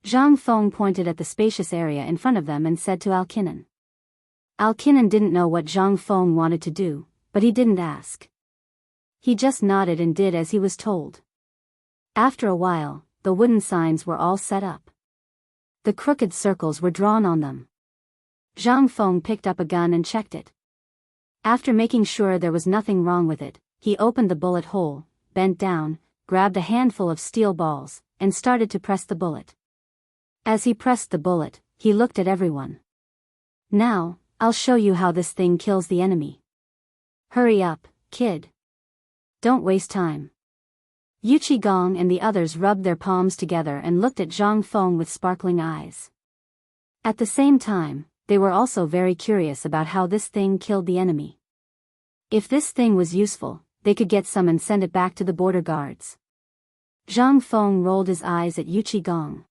Zhang Feng pointed at the spacious area in front of them and said to Al-Kinnan. Al-Kinnan didn't know what Zhang Feng wanted to do, but he didn't ask. He just nodded and did as he was told. After a while, the wooden signs were all set up. The crooked circles were drawn on them. Zhang Feng picked up a gun and checked it. After making sure there was nothing wrong with it, he opened the bullet hole, bent down, grabbed a handful of steel balls, and started to press the bullet. As he pressed the bullet, he looked at everyone. "Now, I'll show you how this thing kills the enemy. Hurry up, kid. Don't waste time." Yu Qigong and the others rubbed their palms together and looked at Zhang Feng with sparkling eyes. At the same time, they were also very curious about how this thing killed the enemy. If this thing was useful, they could get some and send it back to the border guards. Zhang Feng rolled his eyes at Yu Qigong.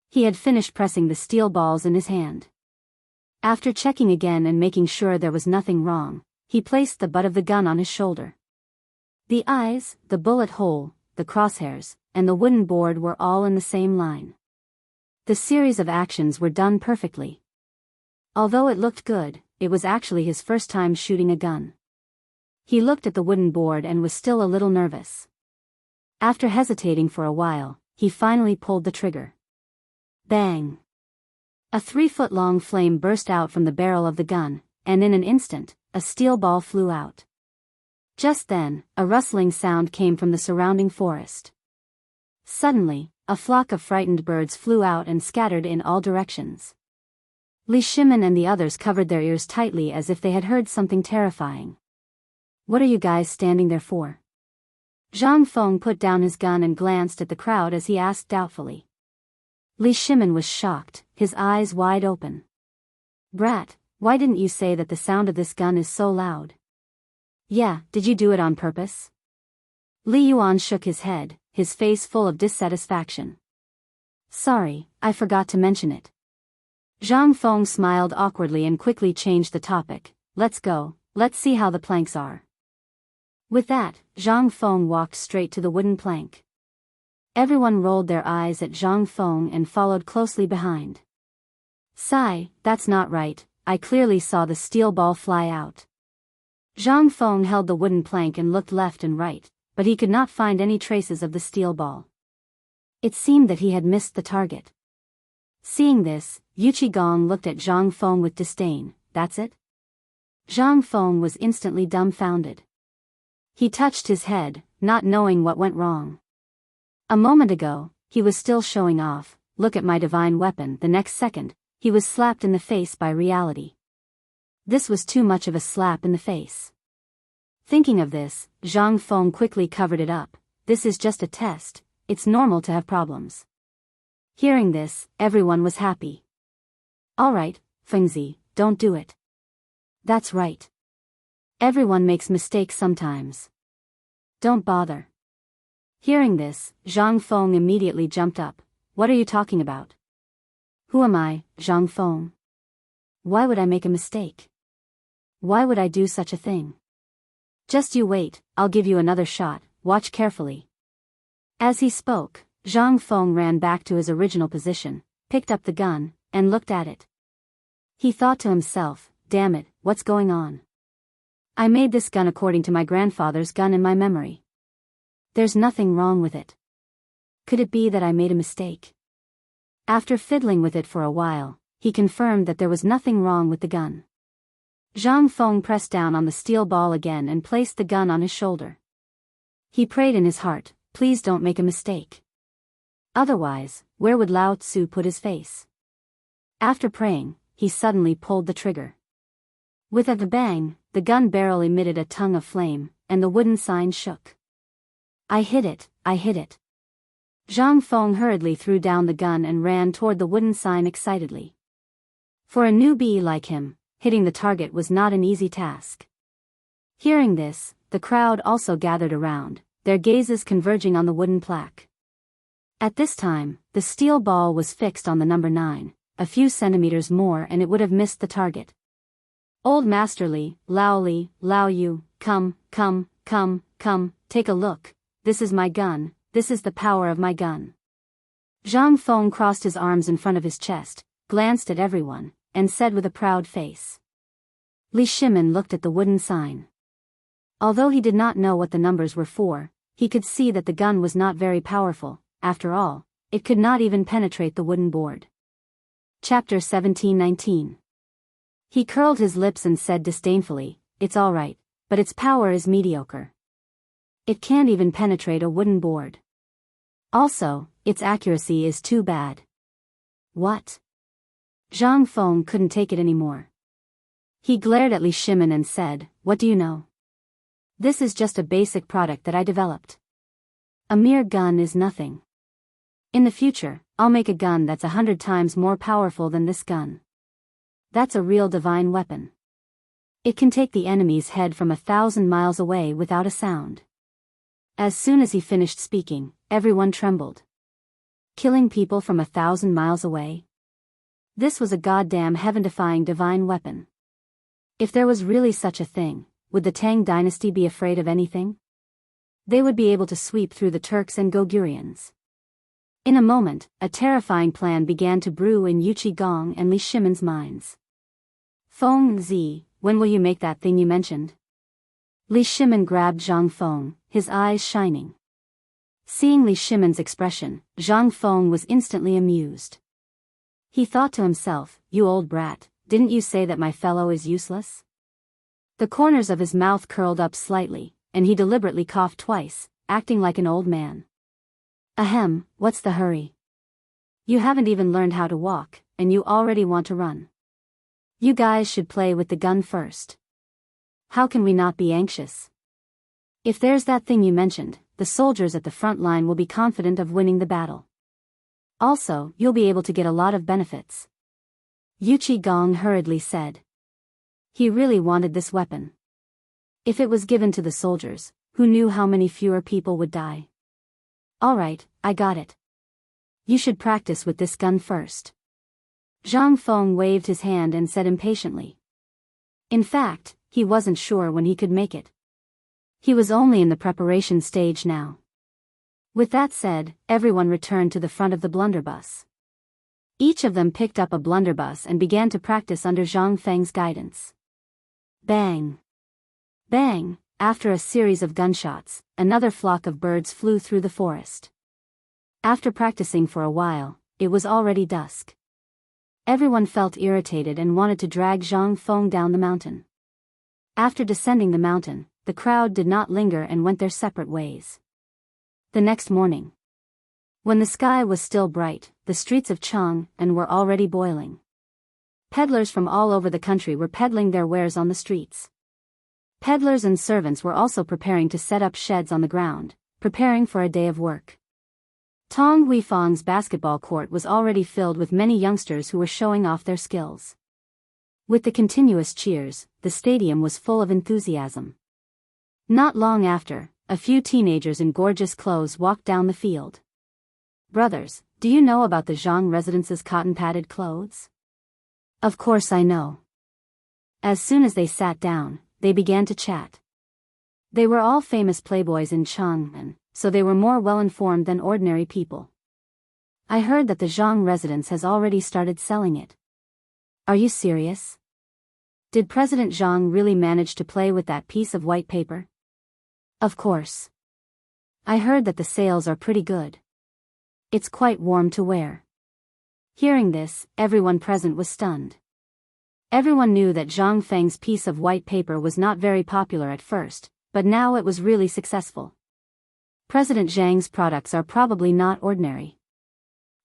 He had finished pressing the steel balls in his hand. After checking again and making sure there was nothing wrong, he placed the butt of the gun on his shoulder. The eyes, the bullet hole, the crosshairs, and the wooden board were all in the same line. The series of actions were done perfectly. Although it looked good, it was actually his first time shooting a gun. He looked at the wooden board and was still a little nervous. After hesitating for a while, he finally pulled the trigger. Bang! A 3-foot-long flame burst out from the barrel of the gun, and in an instant, a steel ball flew out. Just then, a rustling sound came from the surrounding forest. Suddenly, a flock of frightened birds flew out and scattered in all directions. Li Shimin and the others covered their ears tightly as if they had heard something terrifying. "What are you guys standing there for?" Zhang Feng put down his gun and glanced at the crowd as he asked doubtfully. Li Shimin was shocked, his eyes wide open. "Brat, why didn't you say that the sound of this gun is so loud?" "Yeah, did you do it on purpose?" Li Yuan shook his head, his face full of dissatisfaction. "Sorry, I forgot to mention it." Zhang Feng smiled awkwardly and quickly changed the topic. "Let's go, let's see how the planks are." With that, Zhang Feng walked straight to the wooden plank. Everyone rolled their eyes at Zhang Feng and followed closely behind. "Sigh, that's not right, I clearly saw the steel ball fly out." Zhang Feng held the wooden plank and looked left and right, but he could not find any traces of the steel ball. It seemed that he had missed the target. Seeing this, Yu Qigong looked at Zhang Feng with disdain. That's it? Zhang Feng was instantly dumbfounded. He touched his head, not knowing what went wrong. A moment ago, he was still showing off, look at my divine weapon. The next second, he was slapped in the face by reality. This was too much of a slap in the face. Thinking of this, Zhang Feng quickly covered it up. This is just a test, it's normal to have problems. Hearing this, everyone was happy. Alright, Fengzi, don't do it. That's right. Everyone makes mistakes sometimes. Don't bother. Hearing this, Zhang Feng immediately jumped up. What are you talking about? Who am I, Zhang Feng? Why would I make a mistake? Why would I do such a thing? Just you wait, I'll give you another shot, watch carefully. As he spoke, Zhang Feng ran back to his original position, picked up the gun, and looked at it. He thought to himself, damn it, what's going on? I made this gun according to my grandfather's gun in my memory. There's nothing wrong with it. Could it be that I made a mistake? After fiddling with it for a while, he confirmed that there was nothing wrong with the gun. Zhang Feng pressed down on the steel ball again and placed the gun on his shoulder. He prayed in his heart, please don't make a mistake. Otherwise, where would Lao Tzu put his face? After praying, he suddenly pulled the trigger. With a bang, the gun barrel emitted a tongue of flame, and the wooden sign shook. I hit it, I hit it. Zhang Feng hurriedly threw down the gun and ran toward the wooden sign excitedly. For a newbie like him, hitting the target was not an easy task. Hearing this, the crowd also gathered around, their gazes converging on the wooden plaque. At this time, the steel ball was fixed on the number 9, a few centimeters more and it would have missed the target. Old Master Li, Lao Yu, come, take a look, this is my gun, this is the power of my gun. Zhang Feng crossed his arms in front of his chest, glanced at everyone, and said with a proud face. Li Shimin looked at the wooden sign. Although he did not know what the numbers were for, he could see that the gun was not very powerful, after all, it could not even penetrate the wooden board. Chapter 17:19. He curled his lips and said disdainfully, it's alright, but its power is mediocre. It can't even penetrate a wooden board. Also, its accuracy is too bad. What? Zhang Feng couldn't take it anymore. He glared at Li Shimin and said, what do you know? This is just a basic product that I developed. A mere gun is nothing. In the future, I'll make a gun that's 100 times more powerful than this gun. That's a real divine weapon. It can take the enemy's head from 1,000 miles away without a sound. As soon as he finished speaking, everyone trembled. Killing people from 1,000 miles away? This was a goddamn heaven-defying divine weapon. If there was really such a thing, would the Tang dynasty be afraid of anything? They would be able to sweep through the Turks and Gogurians. In a moment, a terrifying plan began to brew in Yu Qigong and Li Shimin's minds. Feng Zi, when will you make that thing you mentioned? Li Shimin grabbed Zhang Feng, his eyes shining. Seeing Li Shimin's expression, Zhang Feng was instantly amused. He thought to himself, you old brat, didn't you say that my fellow is useless? The corners of his mouth curled up slightly, and he deliberately coughed twice, acting like an old man. Ahem, what's the hurry? You haven't even learned how to walk, and you already want to run. You guys should play with the gun first. How can we not be anxious? If there's that thing you mentioned, the soldiers at the front line will be confident of winning the battle. Also, you'll be able to get a lot of benefits. Yu Qigong hurriedly said. He really wanted this weapon. If it was given to the soldiers, who knew how many fewer people would die? Alright, I got it. You should practice with this gun first. Zhang Feng waved his hand and said impatiently. In fact, he wasn't sure when he could make it. He was only in the preparation stage now. With that said, everyone returned to the front of the blunderbuss. Each of them picked up a blunderbuss and began to practice under Zhang Feng's guidance. Bang! Bang! after a series of gunshots, another flock of birds flew through the forest. After practicing for a while, it was already dusk. Everyone felt irritated and wanted to drag Zhang Feng down the mountain. After descending the mountain, the crowd did not linger and went their separate ways. The next morning, when the sky was still bright, the streets of Chang'an were already boiling. Peddlers from all over the country were peddling their wares on the streets. Peddlers and servants were also preparing to set up sheds on the ground, preparing for a day of work. Tong Huifang's basketball court was already filled with many youngsters who were showing off their skills. With the continuous cheers, the stadium was full of enthusiasm. Not long after, a few teenagers in gorgeous clothes walked down the field. "Brothers, do you know about the Zhang residence's cotton-padded clothes?" "Of course I know." As soon as they sat down, they began to chat. They were all famous playboys in Chang'an, so they were more well-informed than ordinary people. "I heard that the Zhang residence has already started selling it." "Are you serious? Did President Zhang really manage to play with that piece of white paper?" "Of course. I heard that the sales are pretty good. It's quite warm to wear." Hearing this, everyone present was stunned. Everyone knew that Zhang Feng's piece of white paper was not very popular at first, but now it was really successful. President Zhang's products are probably not ordinary.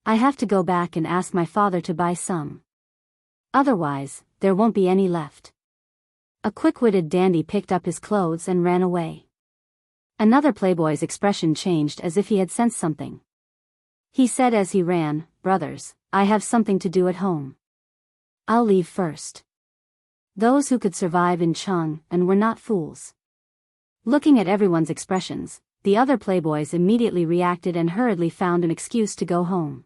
I have to go back and ask my father to buy some. Otherwise, there won't be any left. A quick-witted dandy picked up his clothes and ran away. Another playboy's expression changed as if he had sensed something. He said as he ran, "Brothers, I have something to do at home. I'll leave first." Those who could survive in Chang'an were not fools. Looking at everyone's expressions, the other playboys immediately reacted and hurriedly found an excuse to go home.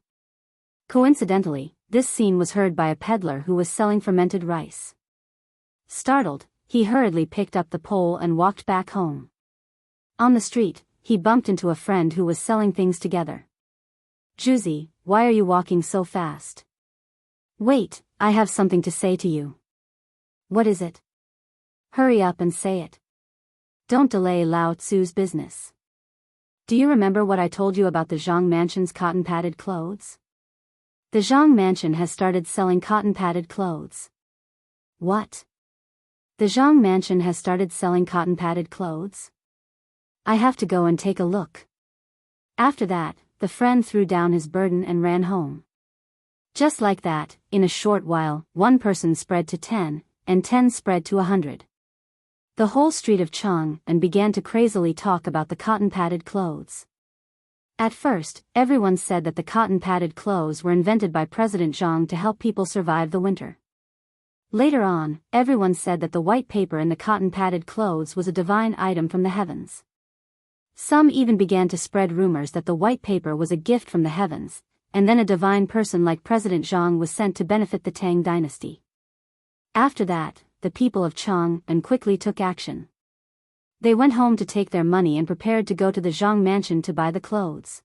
Coincidentally, this scene was heard by a peddler who was selling fermented rice. Startled, he hurriedly picked up the pole and walked back home. On the street, he bumped into a friend who was selling things together. "Juzi, why are you walking so fast?" "Wait, I have something to say to you." "What is it?" "Hurry up and say it. Don't delay Lao Tzu's business." "Do you remember what I told you about the Zhang Mansion's cotton-padded clothes?" "The Zhang Mansion has started selling cotton-padded clothes." "What? The Zhang Mansion has started selling cotton-padded clothes? I have to go and take a look." After that, the friend threw down his burden and ran home. Just like that, in a short while, one person spread to 10, and 10 spread to 100. The whole street of Chang'an began to crazily talk about the cotton-padded clothes. At first, everyone said that the cotton-padded clothes were invented by President Zhang to help people survive the winter. Later on, everyone said that the white paper in the cotton-padded clothes was a divine item from the heavens. Some even began to spread rumors that the white paper was a gift from the heavens, and then a divine person like President Zhang was sent to benefit the Tang dynasty. After that, the people of Chang'an quickly took action. They went home to take their money and prepared to go to the Zhang mansion to buy the clothes.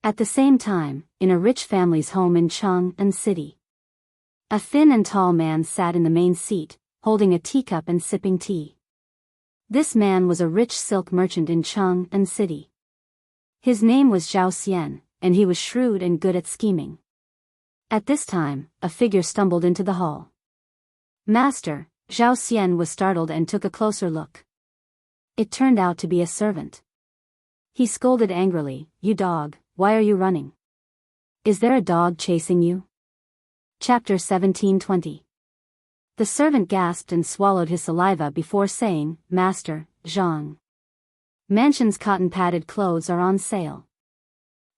At the same time, in a rich family's home in Chang'an City, a thin and tall man sat in the main seat, holding a teacup and sipping tea. This man was a rich silk merchant in Chang'an City. His name was Zhao Xian, and he was shrewd and good at scheming. At this time, a figure stumbled into the hall. "Master," Zhao Xian was startled and took a closer look. It turned out to be a servant. He scolded angrily, "You dog, why are you running? Is there a dog chasing you?" Chapter 17:20. The servant gasped and swallowed his saliva before saying, "Master, Zhang Mansion's cotton-padded clothes are on sale.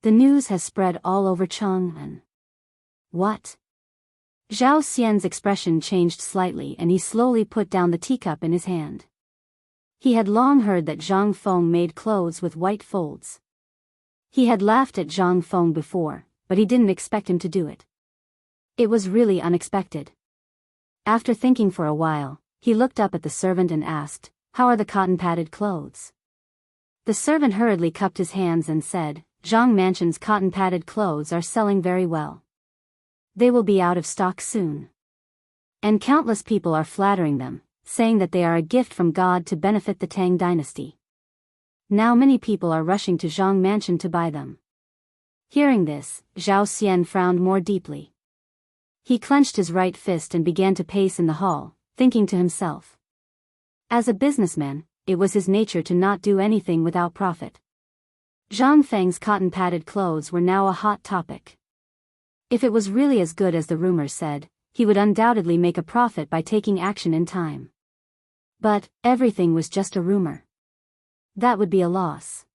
The news has spread all over Chang'an." "What?" Zhao Xian's expression changed slightly and he slowly put down the teacup in his hand. He had long heard that Zhang Feng made clothes with white folds. He had laughed at Zhang Feng before, but he didn't expect him to do it. It was really unexpected. After thinking for a while, he looked up at the servant and asked, "How are the cotton-padded clothes?" The servant hurriedly cupped his hands and said, "Zhang Mansion's cotton-padded clothes are selling very well. They will be out of stock soon. And countless people are flattering them, saying that they are a gift from God to benefit the Tang dynasty. Now many people are rushing to Zhang Mansion to buy them. Hearing this, Zhao Xian frowned more deeply. He clenched his right fist and began to pace in the hall, thinking to himself. As a businessman, it was his nature to not do anything without profit. Zhang Feng's cotton-padded clothes were now a hot topic. If it was really as good as the rumors said, he would undoubtedly make a profit by taking action in time. But everything was just a rumor. That would be a loss.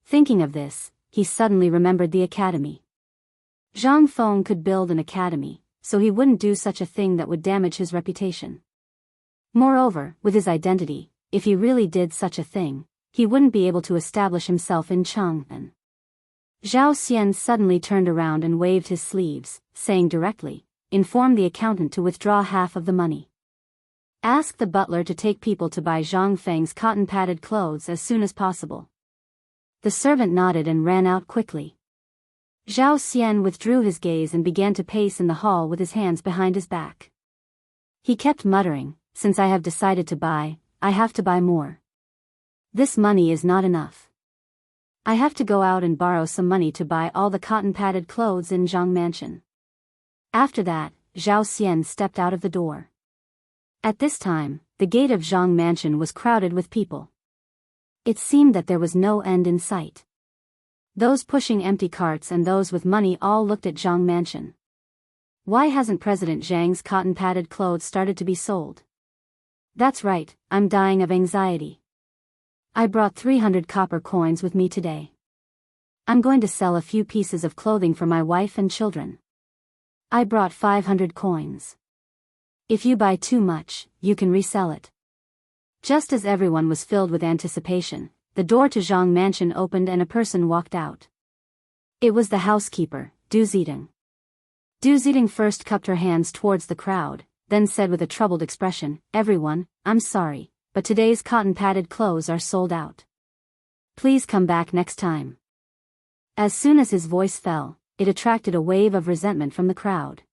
Thinking of this, he suddenly remembered the academy. Zhang Feng could build an academy, so he wouldn't do such a thing that would damage his reputation. Moreover, with his identity, if he really did such a thing, he wouldn't be able to establish himself in Chang'an. Zhao Xian suddenly turned around and waved his sleeves, saying directly, "Inform the accountant to withdraw half of the money. Ask the butler to take people to buy Zhang Feng's cotton-padded clothes as soon as possible." The servant nodded and ran out quickly. Zhao Xian withdrew his gaze and began to pace in the hall with his hands behind his back. He kept muttering, "Since I have decided to buy, I have to buy more. This money is not enough. I have to go out and borrow some money to buy all the cotton-padded clothes in Zhang Mansion." After that, Zhao Xian stepped out of the door. At this time, the gate of Zhang Mansion was crowded with people. It seemed that there was no end in sight. Those pushing empty carts and those with money all looked at Zhang Mansion. Why hasn't President Zhang's cotton-padded clothes started to be sold? That's right, I'm dying of anxiety. I brought 300 copper coins with me today. I'm going to sell a few pieces of clothing for my wife and children. I brought 500 coins. If you buy too much, you can resell it. Just as everyone was filled with anticipation, the door to Zhang Mansion opened and a person walked out. It was the housekeeper, Du Zidong. Du Zidong first cupped her hands towards the crowd, then said with a troubled expression, "Everyone, I'm sorry, but today's cotton-padded clothes are sold out. Please come back next time." As soon as his voice fell, it attracted a wave of resentment from the crowd.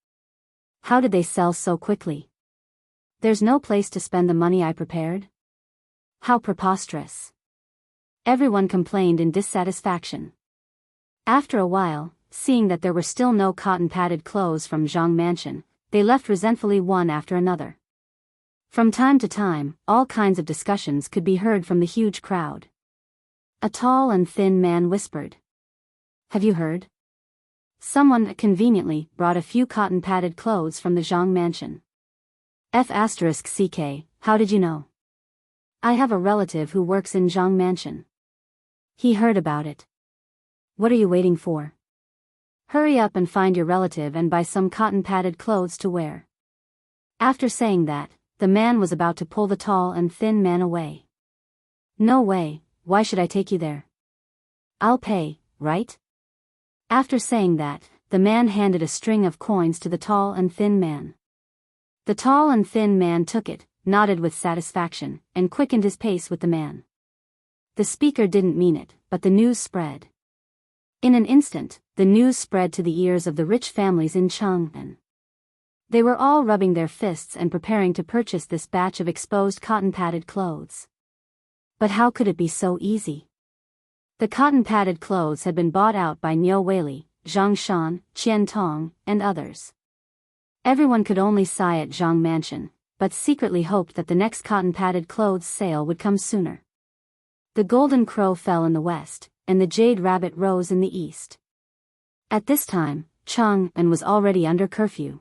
How did they sell so quickly? There's no place to spend the money I prepared? How preposterous. Everyone complained in dissatisfaction. After a while, seeing that there were still no cotton-padded clothes from Zhang Mansion, they left resentfully one after another. From time to time, all kinds of discussions could be heard from the huge crowd. A tall and thin man whispered. "Have you heard? Someone conveniently brought a few cotton-padded clothes from the Zhang Mansion." F***CK, how did you know? I have a relative who works in Zhang Mansion. He heard about it. What are you waiting for? Hurry up and find your relative and buy some cotton-padded clothes to wear. After saying that, the man was about to pull the tall and thin man away. "No way, why should I take you there? I'll pay, right?" After saying that, the man handed a string of coins to the tall and thin man. The tall and thin man took it, nodded with satisfaction, and quickened his pace with the man. The speaker didn't mean it, but the news spread. In an instant, the news spread to the ears of the rich families in Chang'an. They were all rubbing their fists and preparing to purchase this batch of exposed cotton-padded clothes. But how could it be so easy? The cotton-padded clothes had been bought out by Niu Weili, Zhang Shan, Qian Tong, and others. Everyone could only sigh at Zhang Mansion, but secretly hoped that the next cotton-padded clothes sale would come sooner. The golden crow fell in the west, and the jade rabbit rose in the east. At this time, Chang'an was already under curfew.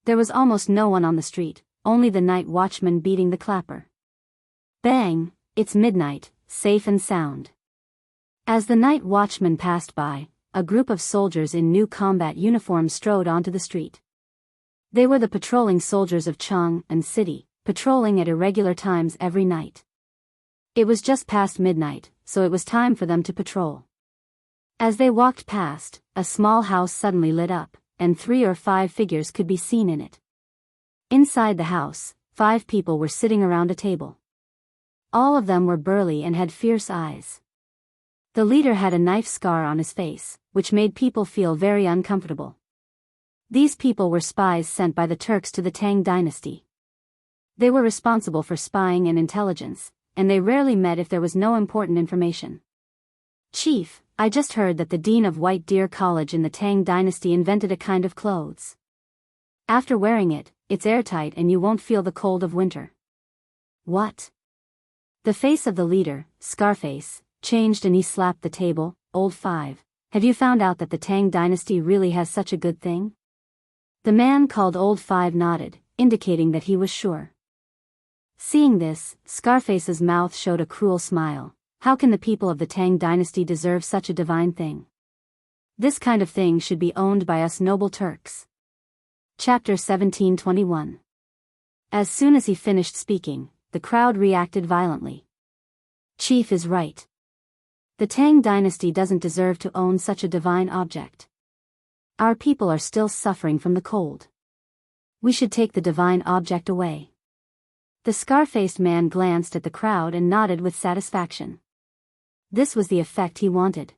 There was almost no one on the street, only the night watchman beating the clapper. Bang, it's midnight, safe and sound. As the night watchman passed by, a group of soldiers in new combat uniforms strode onto the street. They were the patrolling soldiers of Chang'an City, patrolling at irregular times every night. It was just past midnight, so it was time for them to patrol. As they walked past, a small house suddenly lit up, and 3 or 5 figures could be seen in it. Inside the house, 5 people were sitting around a table. All of them were burly and had fierce eyes. The leader had a knife scar on his face, which made people feel very uncomfortable. These people were spies sent by the Turks to the Tang dynasty. They were responsible for spying and intelligence, and they rarely met if there was no important information. Chief, I just heard that the dean of White Deer College in the Tang Dynasty invented a kind of clothes. After wearing it, it's airtight and you won't feel the cold of winter. What? The face of the leader, Scarface, changed and he slapped the table. Old Five, have you found out that the Tang Dynasty really has such a good thing? The man called Old Five nodded, indicating that he was sure. Seeing this, Scarface's mouth showed a cruel smile. How can the people of the Tang Dynasty deserve such a divine thing? This kind of thing should be owned by us noble Turks. Chapter 1721. As soon as he finished speaking, the crowd reacted violently. Chief is right. The Tang Dynasty doesn't deserve to own such a divine object. Our people are still suffering from the cold. We should take the divine object away. The scar-faced man glanced at the crowd and nodded with satisfaction. This was the effect he wanted.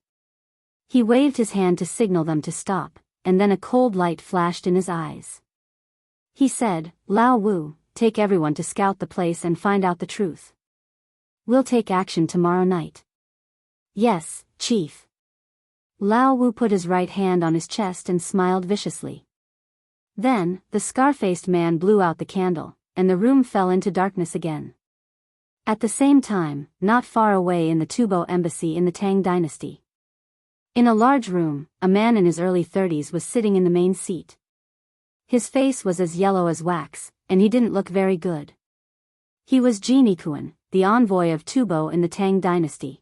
He waved his hand to signal them to stop, and then a cold light flashed in his eyes. He said, Lao Wu, take everyone to scout the place and find out the truth. We'll take action tomorrow night. Yes, Chief. Lao Wu put his right hand on his chest and smiled viciously. Then, the scar-faced man blew out the candle, and the room fell into darkness again. At the same time, not far away in the Tubo embassy in the Tang Dynasty. In a large room, a man in his early 30s was sitting in the main seat. His face was as yellow as wax, and he didn't look very good. He was Jianghu, the envoy of Tubo in the Tang Dynasty.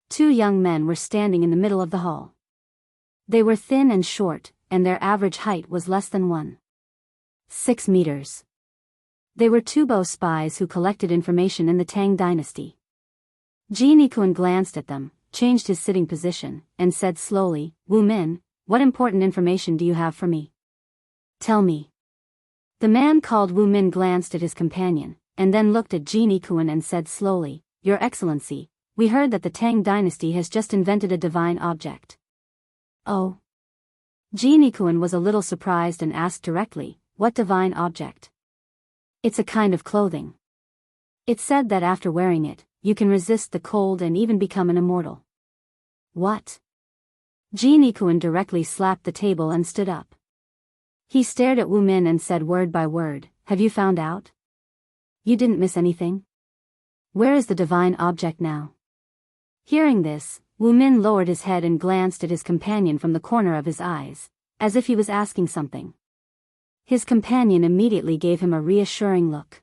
Two young men were standing in the middle of the hall. They were thin and short, and their average height was less than 1.6 meters. They were Tubo spies who collected information in the Tang Dynasty. Jianghu glanced at them, changed his sitting position, and said slowly, Wu Min, what important information do you have for me? Tell me. The man called Wu Min glanced at his companion, and then looked at Jianghu and said slowly, Your Excellency, we heard that the Tang Dynasty has just invented a divine object. Oh. Jianghu was a little surprised and asked directly, What divine object? It's a kind of clothing. It's said that after wearing it, you can resist the cold and even become an immortal. What? Jianghu directly slapped the table and stood up. He stared at Wu Min and said word by word, Have you found out? You didn't miss anything? Where is the divine object now? Hearing this, Wu Min lowered his head and glanced at his companion from the corner of his eyes, as if he was asking something. His companion immediately gave him a reassuring look.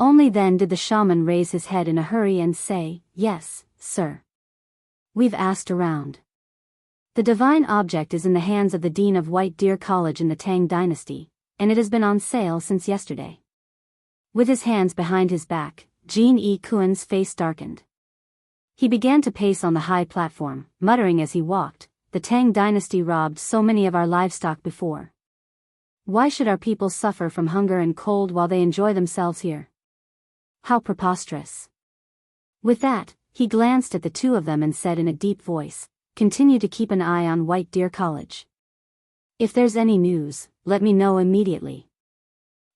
Only then did the shaman raise his head in a hurry and say, Yes, sir. We've asked around. The divine object is in the hands of the dean of White Deer College in the Tang Dynasty, and it has been on sale since yesterday. With his hands behind his back, Jianghu's face darkened. He began to pace on the high platform, muttering as he walked, The Tang Dynasty robbed so many of our livestock before. Why should our people suffer from hunger and cold while they enjoy themselves here? How preposterous. With that, he glanced at the two of them and said in a deep voice, Continue to keep an eye on White Deer College. If there's any news, let me know immediately.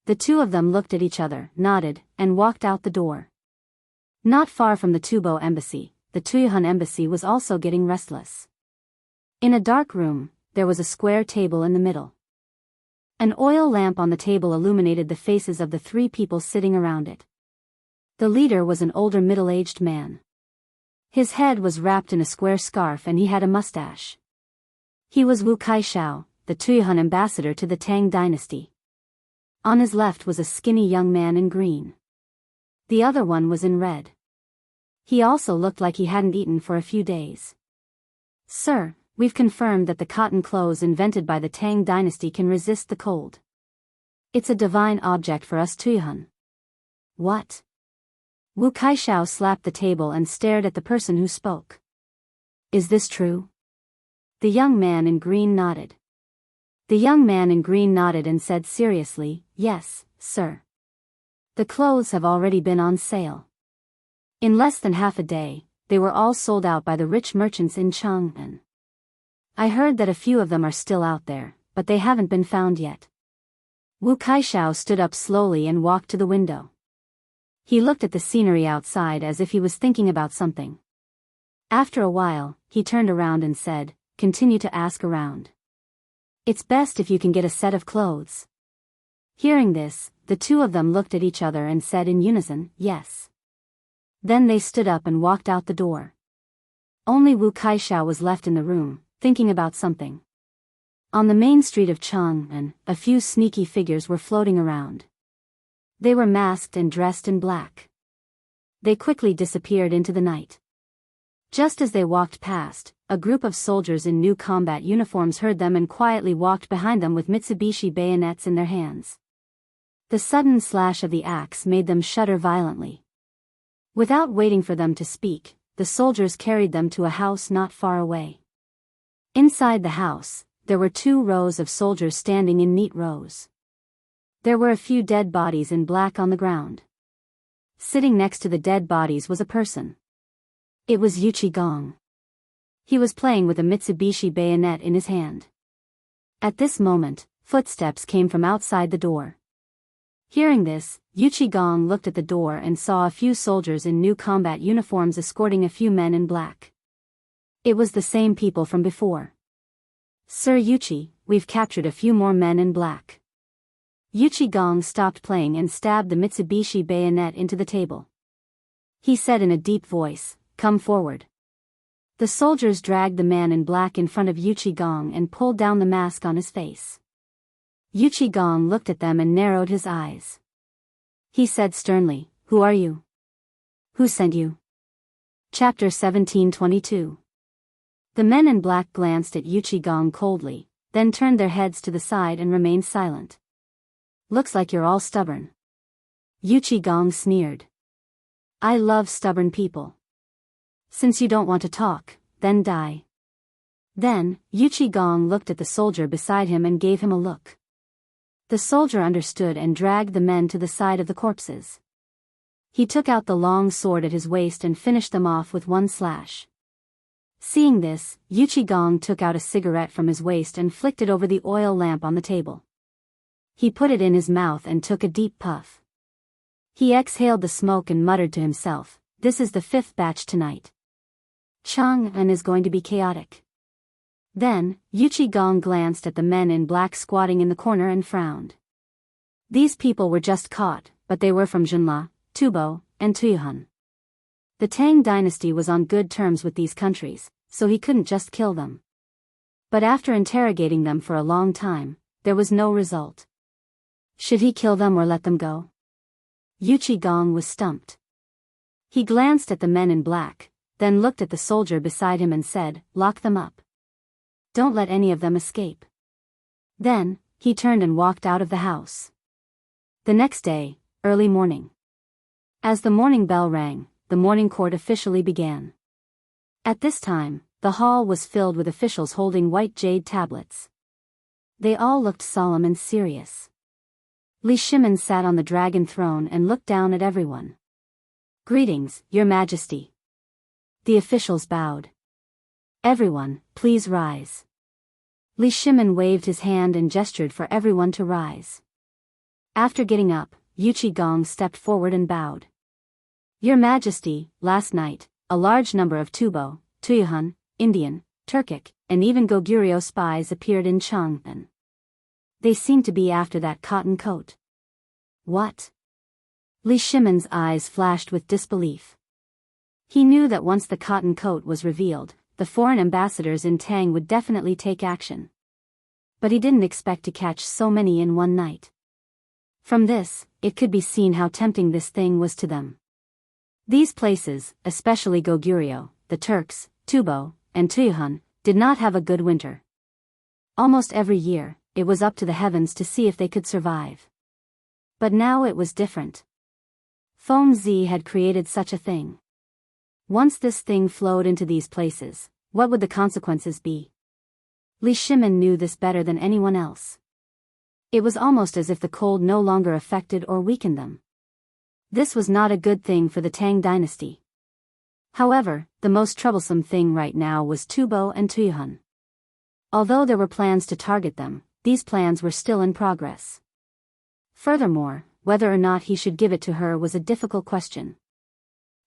The two of them looked at each other, nodded, and walked out the door. Not far from the Tubo embassy, the Tuyuhun embassy was also getting restless. In a dark room, there was a square table in the middle. An oil lamp on the table illuminated the faces of the three people sitting around it. The leader was an older middle-aged man. His head was wrapped in a square scarf and he had a mustache. He was Wu Kaishao, the Tuyuhun ambassador to the Tang Dynasty. On his left was a skinny young man in green. The other one was in red. He also looked like he hadn't eaten for a few days. Sir, we've confirmed that the cotton clothes invented by the Tang Dynasty can resist the cold. It's a divine object for us Tuyuhun. What? Wu Kaishao slapped the table and stared at the person who spoke. Is this true? The young man in green nodded. The young man in green nodded and said seriously, Yes, sir. The clothes have already been on sale. In less than half a day, they were all sold out by the rich merchants in Chang'an. I heard that a few of them are still out there, but they haven't been found yet. Wu Kaishao stood up slowly and walked to the window. He looked at the scenery outside as if he was thinking about something. After a while, he turned around and said, "Continue to ask around. It's best if you can get a set of clothes." Hearing this, the two of them looked at each other and said in unison, "Yes." Then they stood up and walked out the door. Only Wu Kaishao was left in the room, thinking about something. On the main street of Chang'an, a few sneaky figures were floating around. They were masked and dressed in black. They quickly disappeared into the night. Just as they walked past, a group of soldiers in new combat uniforms heard them and quietly walked behind them with Mitsubishi bayonets in their hands. The sudden slash of the axe made them shudder violently. Without waiting for them to speak, the soldiers carried them to a house not far away. Inside the house, there were 2 rows of soldiers standing in neat rows. There were a few dead bodies in black on the ground. Sitting next to the dead bodies was a person. It was Yu Qigong. He was playing with a Mitsubishi bayonet in his hand. At this moment, footsteps came from outside the door. Hearing this, Yu Qigong looked at the door and saw a few soldiers in new combat uniforms escorting a few men in black. It was the same people from before. "Sir Yuchi, we've captured a few more men in black." Yu Qigong stopped playing and stabbed the Mitsubishi bayonet into the table. He said in a deep voice, "Come forward." The soldiers dragged the man in black in front of Yu Qigong and pulled down the mask on his face. Yu Qigong looked at them and narrowed his eyes. He said sternly, "Who are you? Who sent you?" Chapter 17:22. The men in black glanced at Yu Qigong coldly, then turned their heads to the side and remained silent. "Looks like you're all stubborn." Yu Qigong sneered. "I love stubborn people. Since you don't want to talk, then die." Then, Yu Qigong looked at the soldier beside him and gave him a look. The soldier understood and dragged the men to the side of the corpses. He took out the long sword at his waist and finished them off with one slash. Seeing this, Yu Qigong took out a cigarette from his waist and flicked it over the oil lamp on the table. He put it in his mouth and took a deep puff. He exhaled the smoke and muttered to himself, "This is the 5th batch tonight. Chang'an is going to be chaotic." Then, Yu Qigong glanced at the men in black squatting in the corner and frowned. These people were just caught, but they were from Zhenla, Tubo, and Tuyuan. The Tang dynasty was on good terms with these countries, so he couldn't just kill them. But after interrogating them for a long time, there was no result. Should he kill them or let them go? Yu Qigong was stumped. He glanced at the men in black, then looked at the soldier beside him and said, "Lock them up. Don't let any of them escape." Then, he turned and walked out of the house. The next day, early morning. As the morning bell rang, the morning court officially began. At this time, the hall was filled with officials holding white jade tablets. They all looked solemn and serious. Li Shimin sat on the dragon throne and looked down at everyone. "Greetings, Your Majesty." The officials bowed. "Everyone, please rise." Li Shimin waved his hand and gestured for everyone to rise. After getting up, Yu Qigong stepped forward and bowed. "Your Majesty, last night, a large number of Tubo, Tuyuan, Indian, Turkic, and even Goguryeo spies appeared in Chang'an. They seemed to be after that cotton coat." "What?" Li Shimin's eyes flashed with disbelief. He knew that once the cotton coat was revealed, the foreign ambassadors in Tang would definitely take action. But he didn't expect to catch so many in one night. From this, it could be seen how tempting this thing was to them. These places, especially Goguryeo, the Turks, Tubo, and Tuyuan, did not have a good winter. Almost every year, it was up to the heavens to see if they could survive. But now it was different. Feng Zi had created such a thing. Once this thing flowed into these places, what would the consequences be? Li Shimin knew this better than anyone else. It was almost as if the cold no longer affected or weakened them. This was not a good thing for the Tang dynasty. However, the most troublesome thing right now was Tubo and Tuyuan. Although there were plans to target them, these plans were still in progress. Furthermore, whether or not he should give it to her was a difficult question.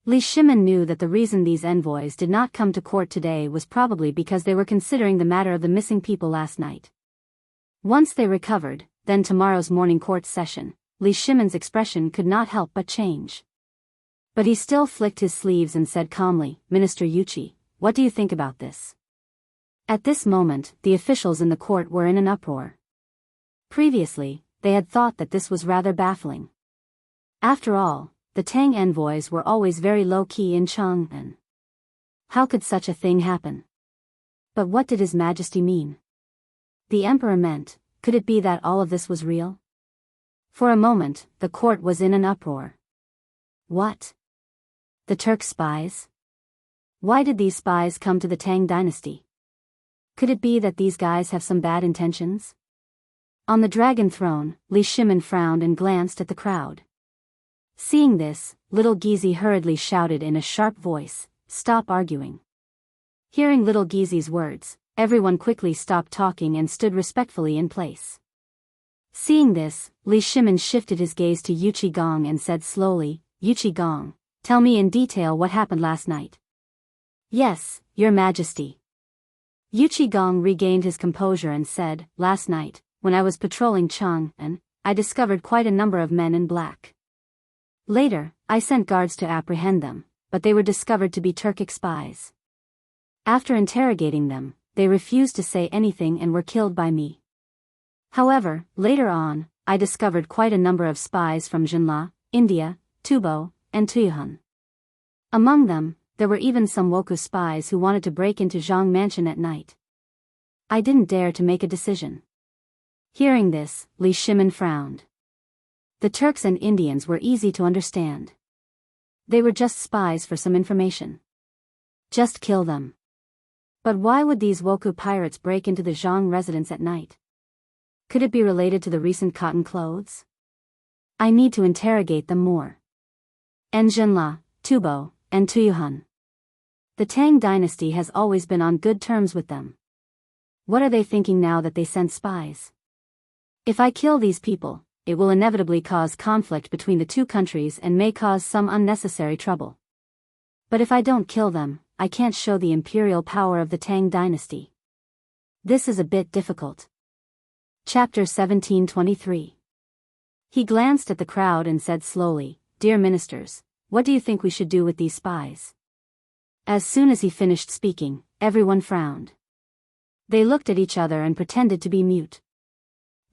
Li Shimin knew that the reason these envoys did not come to court today was probably because they were considering the matter of the missing people last night. Once they recovered, then tomorrow's morning court session, Li Shimin's expression could not help but change. But he still flicked his sleeves and said calmly, "Minister Yuchi, what do you think about this?" At this moment, the officials in the court were in an uproar. Previously, they had thought that this was rather baffling. After all, the Tang envoys were always very low-key in Chang'an. How could such a thing happen? But what did His Majesty mean? The Emperor meant, could it be that all of this was real? For a moment, the court was in an uproar. What? The Turk spies? Why did these spies come to the Tang dynasty? Could it be that these guys have some bad intentions? On the dragon throne, Li Shimin frowned and glanced at the crowd. Seeing this, little Gizi hurriedly shouted in a sharp voice, "Stop arguing." Hearing little Gizi's words, everyone quickly stopped talking and stood respectfully in place. Seeing this, Li Shimin shifted his gaze to Yuchi Gong and said slowly, "Yuchi Gong, tell me in detail what happened last night." "Yes, Your Majesty." Yuchi Gong regained his composure and said, "Last night, when I was patrolling Chang'an, I discovered quite a number of men in black. Later, I sent guards to apprehend them, but they were discovered to be Turkic spies. After interrogating them, they refused to say anything and were killed by me. However, later on, I discovered quite a number of spies from Jinla, India, Tubo, and Tuyuhun. Among them, there were even some Woku spies who wanted to break into Zhang Mansion at night. I didn't dare to make a decision." Hearing this, Li Shimin frowned. The Turks and Indians were easy to understand. They were just spies for some information. Just kill them. But why would these Woku pirates break into the Zhang residence at night? Could it be related to the recent cotton clothes? I need to interrogate them more. And Jinla, Tubo, and Tuyuhun. The Tang dynasty has always been on good terms with them. What are they thinking now that they sent spies? If I kill these people, it will inevitably cause conflict between the two countries and may cause some unnecessary trouble. But if I don't kill them, I can't show the imperial power of the Tang dynasty. This is a bit difficult. Chapter 1723. He glanced at the crowd and said slowly, "Dear ministers, what do you think we should do with these spies?" As soon as he finished speaking, everyone frowned. They looked at each other and pretended to be mute.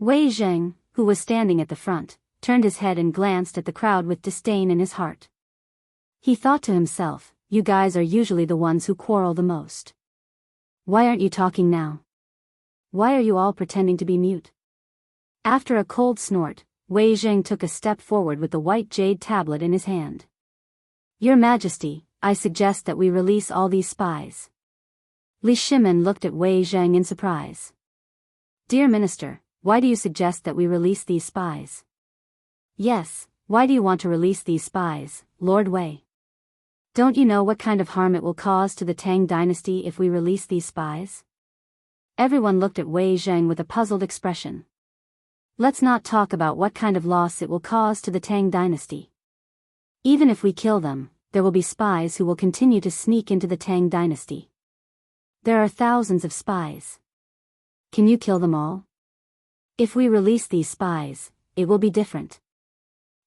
Wei Zheng, who was standing at the front, turned his head and glanced at the crowd with disdain in his heart. He thought to himself, "You guys are usually the ones who quarrel the most. Why aren't you talking now? Why are you all pretending to be mute?" After a cold snort, Wei Zheng took a step forward with the white jade tablet in his hand. "Your Majesty, I suggest that we release all these spies." Li Shimin looked at Wei Zheng in surprise. "Dear Minister, why do you suggest that we release these spies?" "Yes, why do you want to release these spies, Lord Wei? Don't you know what kind of harm it will cause to the Tang dynasty if we release these spies?" Everyone looked at Wei Zheng with a puzzled expression. "Let's not talk about what kind of loss it will cause to the Tang dynasty. Even if we kill them, there will be spies who will continue to sneak into the Tang dynasty. There are thousands of spies. Can you kill them all? If we release these spies, it will be different."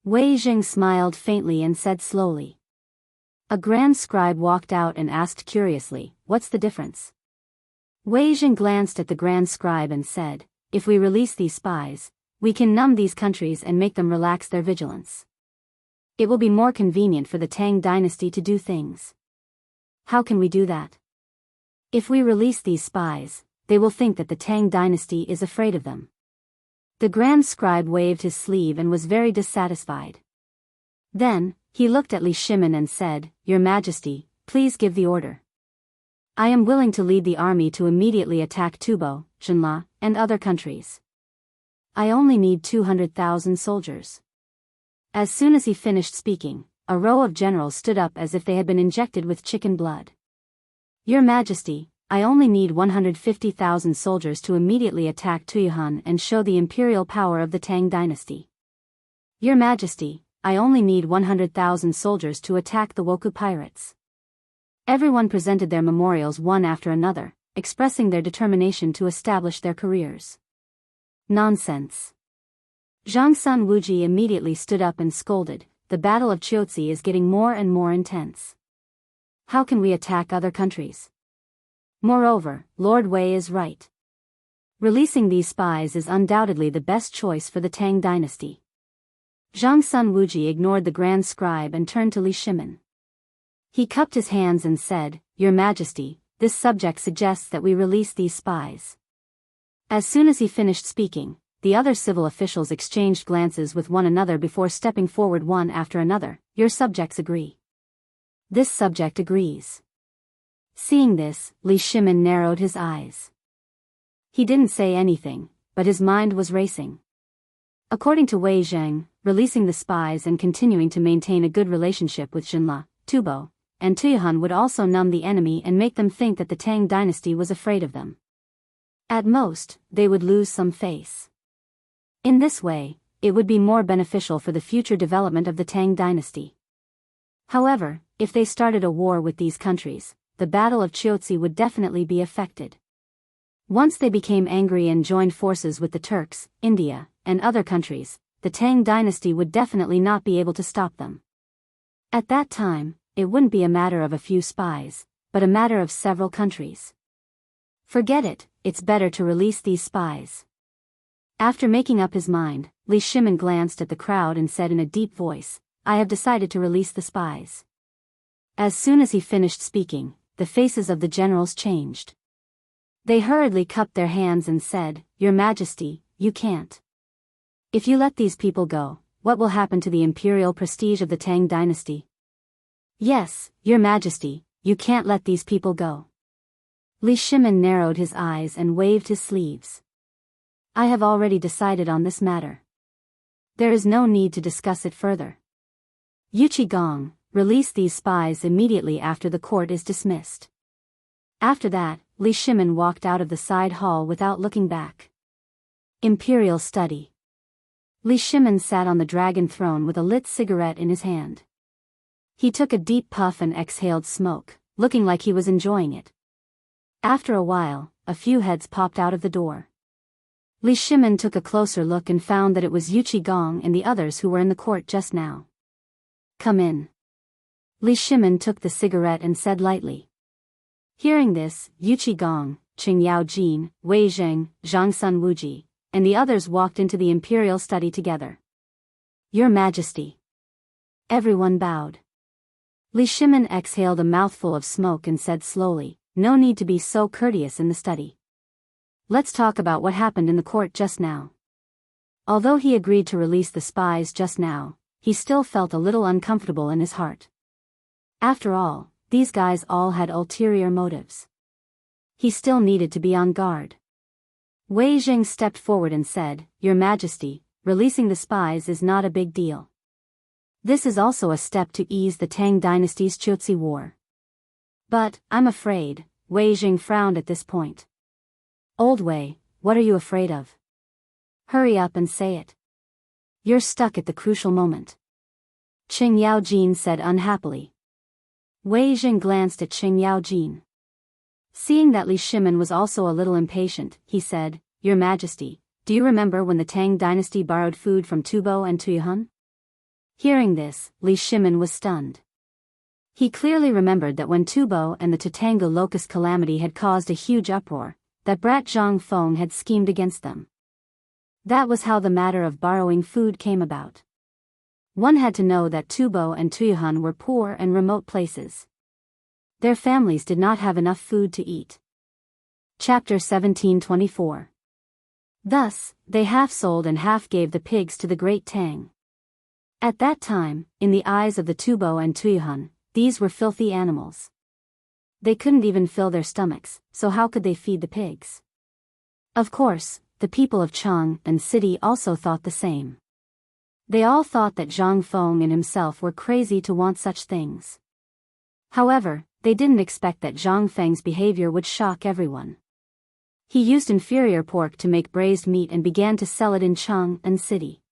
Wei Zheng smiled faintly and said slowly. A grand scribe walked out and asked curiously, "What's the difference?" Wei Zheng glanced at the grand scribe and said, "If we release these spies, we can numb these countries and make them relax their vigilance. It will be more convenient for the Tang dynasty to do things." "How can we do that?" "If we release these spies, they will think that the Tang dynasty is afraid of them." The grand scribe waved his sleeve and was very dissatisfied. Then, he looked at Li Shimin and said, "Your Majesty, please give the order. I am willing to lead the army to immediately attack Tubo, Jinla, and other countries. I only need 200,000 soldiers." As soon as he finished speaking, a row of generals stood up as if they had been injected with chicken blood. "Your Majesty, I only need 150,000 soldiers to immediately attack Tuyuhun and show the imperial power of the Tang dynasty." Your Majesty, I only need 100,000 soldiers to attack the Woku pirates. Everyone presented their memorials one after another, expressing their determination to establish their careers. Nonsense. Zhang Sun Wuji immediately stood up and scolded, the Battle of Chiotzi is getting more and more intense. How can we attack other countries? Moreover, Lord Wei is right. Releasing these spies is undoubtedly the best choice for the Tang dynasty. Zhang Sun Wuji ignored the Grand Scribe and turned to Li Shimin. He cupped his hands and said, Your Majesty, this subject suggests that we release these spies. As soon as he finished speaking, the other civil officials exchanged glances with one another before stepping forward one after another. Your subjects agree. This subject agrees. Seeing this, Li Shimin narrowed his eyes. He didn't say anything, but his mind was racing. According to Wei Zheng, releasing the spies and continuing to maintain a good relationship with Xinla, Tubo, and Tuyuhun would also numb the enemy and make them think that the Tang dynasty was afraid of them. At most, they would lose some face. In this way, it would be more beneficial for the future development of the Tang dynasty. However, if they started a war with these countries, the Battle of Chiotzi would definitely be affected. Once they became angry and joined forces with the Turks, India, and other countries, the Tang dynasty would definitely not be able to stop them. At that time, it wouldn't be a matter of a few spies, but a matter of several countries. Forget it, it's better to release these spies. After making up his mind, Li Shimin glanced at the crowd and said in a deep voice, I have decided to release the spies. As soon as he finished speaking, the faces of the generals changed. They hurriedly cupped their hands and said, Your Majesty, you can't. If you let these people go, what will happen to the imperial prestige of the Tang dynasty? Yes, Your Majesty, you can't let these people go. Li Shimin narrowed his eyes and waved his sleeves. I have already decided on this matter. There is no need to discuss it further. Yuqi Gong, release these spies immediately after the court is dismissed. After that, Li Shimin walked out of the side hall without looking back. Imperial Study. Li Shimin sat on the dragon throne with a lit cigarette in his hand. He took a deep puff and exhaled smoke, looking like he was enjoying it. After a while, a few heads popped out of the door. Li Shimin took a closer look and found that it was Yuqi Gong and the others who were in the court just now. Come in. Li Shimin took the cigarette and said lightly. Hearing this, Yuqi Gong, Qing Yao Jin, Wei Zheng, Zhang Sun Wuji, and the others walked into the imperial study together. Your Majesty. Everyone bowed. Li Shimin exhaled a mouthful of smoke and said slowly, No need to be so courteous in the study. Let's talk about what happened in the court just now. Although he agreed to release the spies just now, he still felt a little uncomfortable in his heart. After all, these guys all had ulterior motives. He still needed to be on guard. Wei Zheng stepped forward and said, Your Majesty, releasing the spies is not a big deal. This is also a step to ease the Tang dynasty's Chiotzi war. But, I'm afraid, Wei Zheng frowned at this point. Old Wei, what are you afraid of? Hurry up and say it. You're stuck at the crucial moment. Qing Yao Jin said unhappily. Wei Zheng glanced at Qing Yao Jin. Seeing that Li Shimin was also a little impatient, he said, Your Majesty, do you remember when the Tang dynasty borrowed food from Tubo and Tuyuhun? Hearing this, Li Shimin was stunned. He clearly remembered that when Tubo and the Tatangu locust calamity had caused a huge uproar, that brat Zhang Feng had schemed against them. That was how the matter of borrowing food came about. One had to know that Tubo and Tuyuhun were poor and remote places. Their families did not have enough food to eat. Chapter 1724. Thus, they half sold and half gave the pigs to the great Tang. At that time, in the eyes of the Tubo and Tuyuhun, these were filthy animals. They couldn't even fill their stomachs, so how could they feed the pigs? Of course, the people of Chang and city also thought the same. They all thought that Zhang Feng and himself were crazy to want such things. However, they didn't expect that Zhang Feng's behavior would shock everyone. He used inferior pork to make braised meat and began to sell it in Chang and city.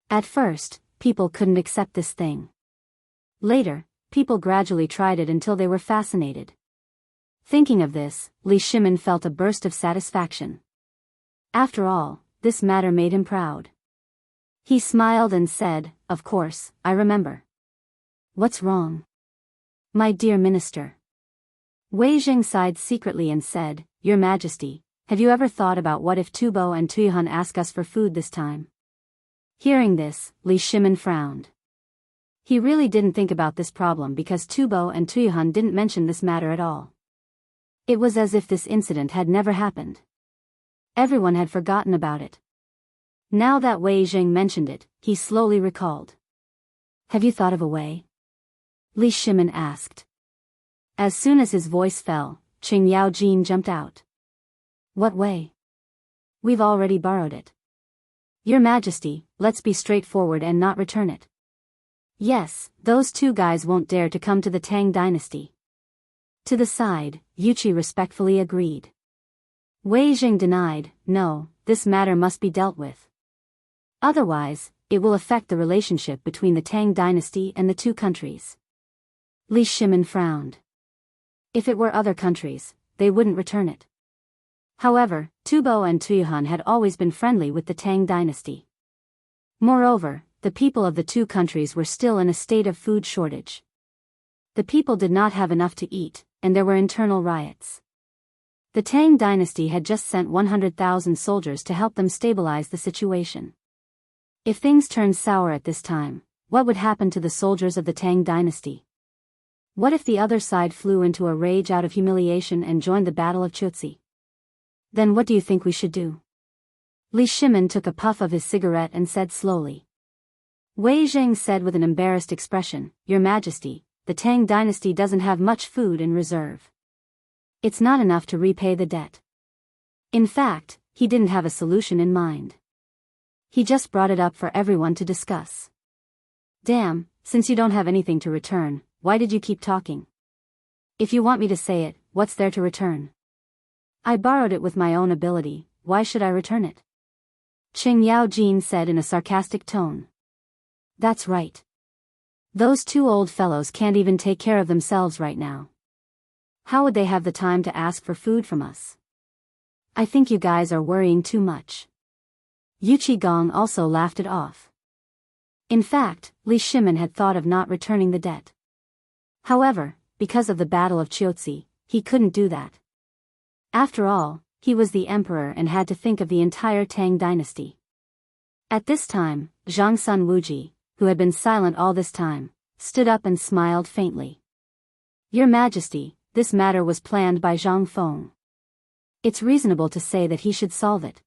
At first, people couldn't accept this thing. Later, people gradually tried it until they were fascinated. Thinking of this, Li Shimin felt a burst of satisfaction. After all, this matter made him proud. He smiled and said, "Of course, I remember." "What's wrong?" "My dear minister." Wei Jing sighed secretly and said, "Your Majesty, have you ever thought about what if Tubo and Tuihun ask us for food this time?" Hearing this, Li Shimin frowned. He really didn't think about this problem because Tubo and Tuihun didn't mention this matter at all. It was as if this incident had never happened. Everyone had forgotten about it. Now that Wei Jing mentioned it, he slowly recalled. "Have you thought of a way?" Li Shimin asked. As soon as his voice fell, Qing Yaojin jumped out. "What way?" "We've already borrowed it." "Your Majesty, let's be straightforward and not return it." "Yes, those two guys won't dare to come to the Tang dynasty." To the side, Yuqi respectfully agreed. Wei Jing denied, "No, this matter must be dealt with. Otherwise, it will affect the relationship between the Tang dynasty and the two countries." Li Shimin frowned. If it were other countries, they wouldn't return it. However, Tubo and Tuihun had always been friendly with the Tang dynasty. Moreover, the people of the two countries were still in a state of food shortage. The people did not have enough to eat, and there were internal riots. The Tang dynasty had just sent 100,000 soldiers to help them stabilize the situation. If things turned sour at this time, what would happen to the soldiers of the Tang dynasty? What if the other side flew into a rage out of humiliation and joined the Battle of Chutzi? Then what do you think we should do? Li Shimin took a puff of his cigarette and said slowly. Wei Jing said with an embarrassed expression, "Your Majesty, the Tang dynasty doesn't have much food in reserve. It's not enough to repay the debt." In fact, he didn't have a solution in mind. He just brought it up for everyone to discuss. "Damn, since you don't have anything to return, why did you keep talking? If you want me to say it, what's there to return? I borrowed it with my own ability, why should I return it?" Qing Yaojin said in a sarcastic tone. "That's right. Those two old fellows can't even take care of themselves right now. How would they have the time to ask for food from us? I think you guys are worrying too much." Yuqi Gong also laughed it off. In fact, Li Shimin had thought of not returning the debt. However, because of the Battle of Chotzi, he couldn't do that. After all, he was the emperor and had to think of the entire Tang dynasty. At this time, Zhang Sun Wuji, who had been silent all this time, stood up and smiled faintly. "Your Majesty, this matter was planned by Zhang Feng. It's reasonable to say that he should solve it."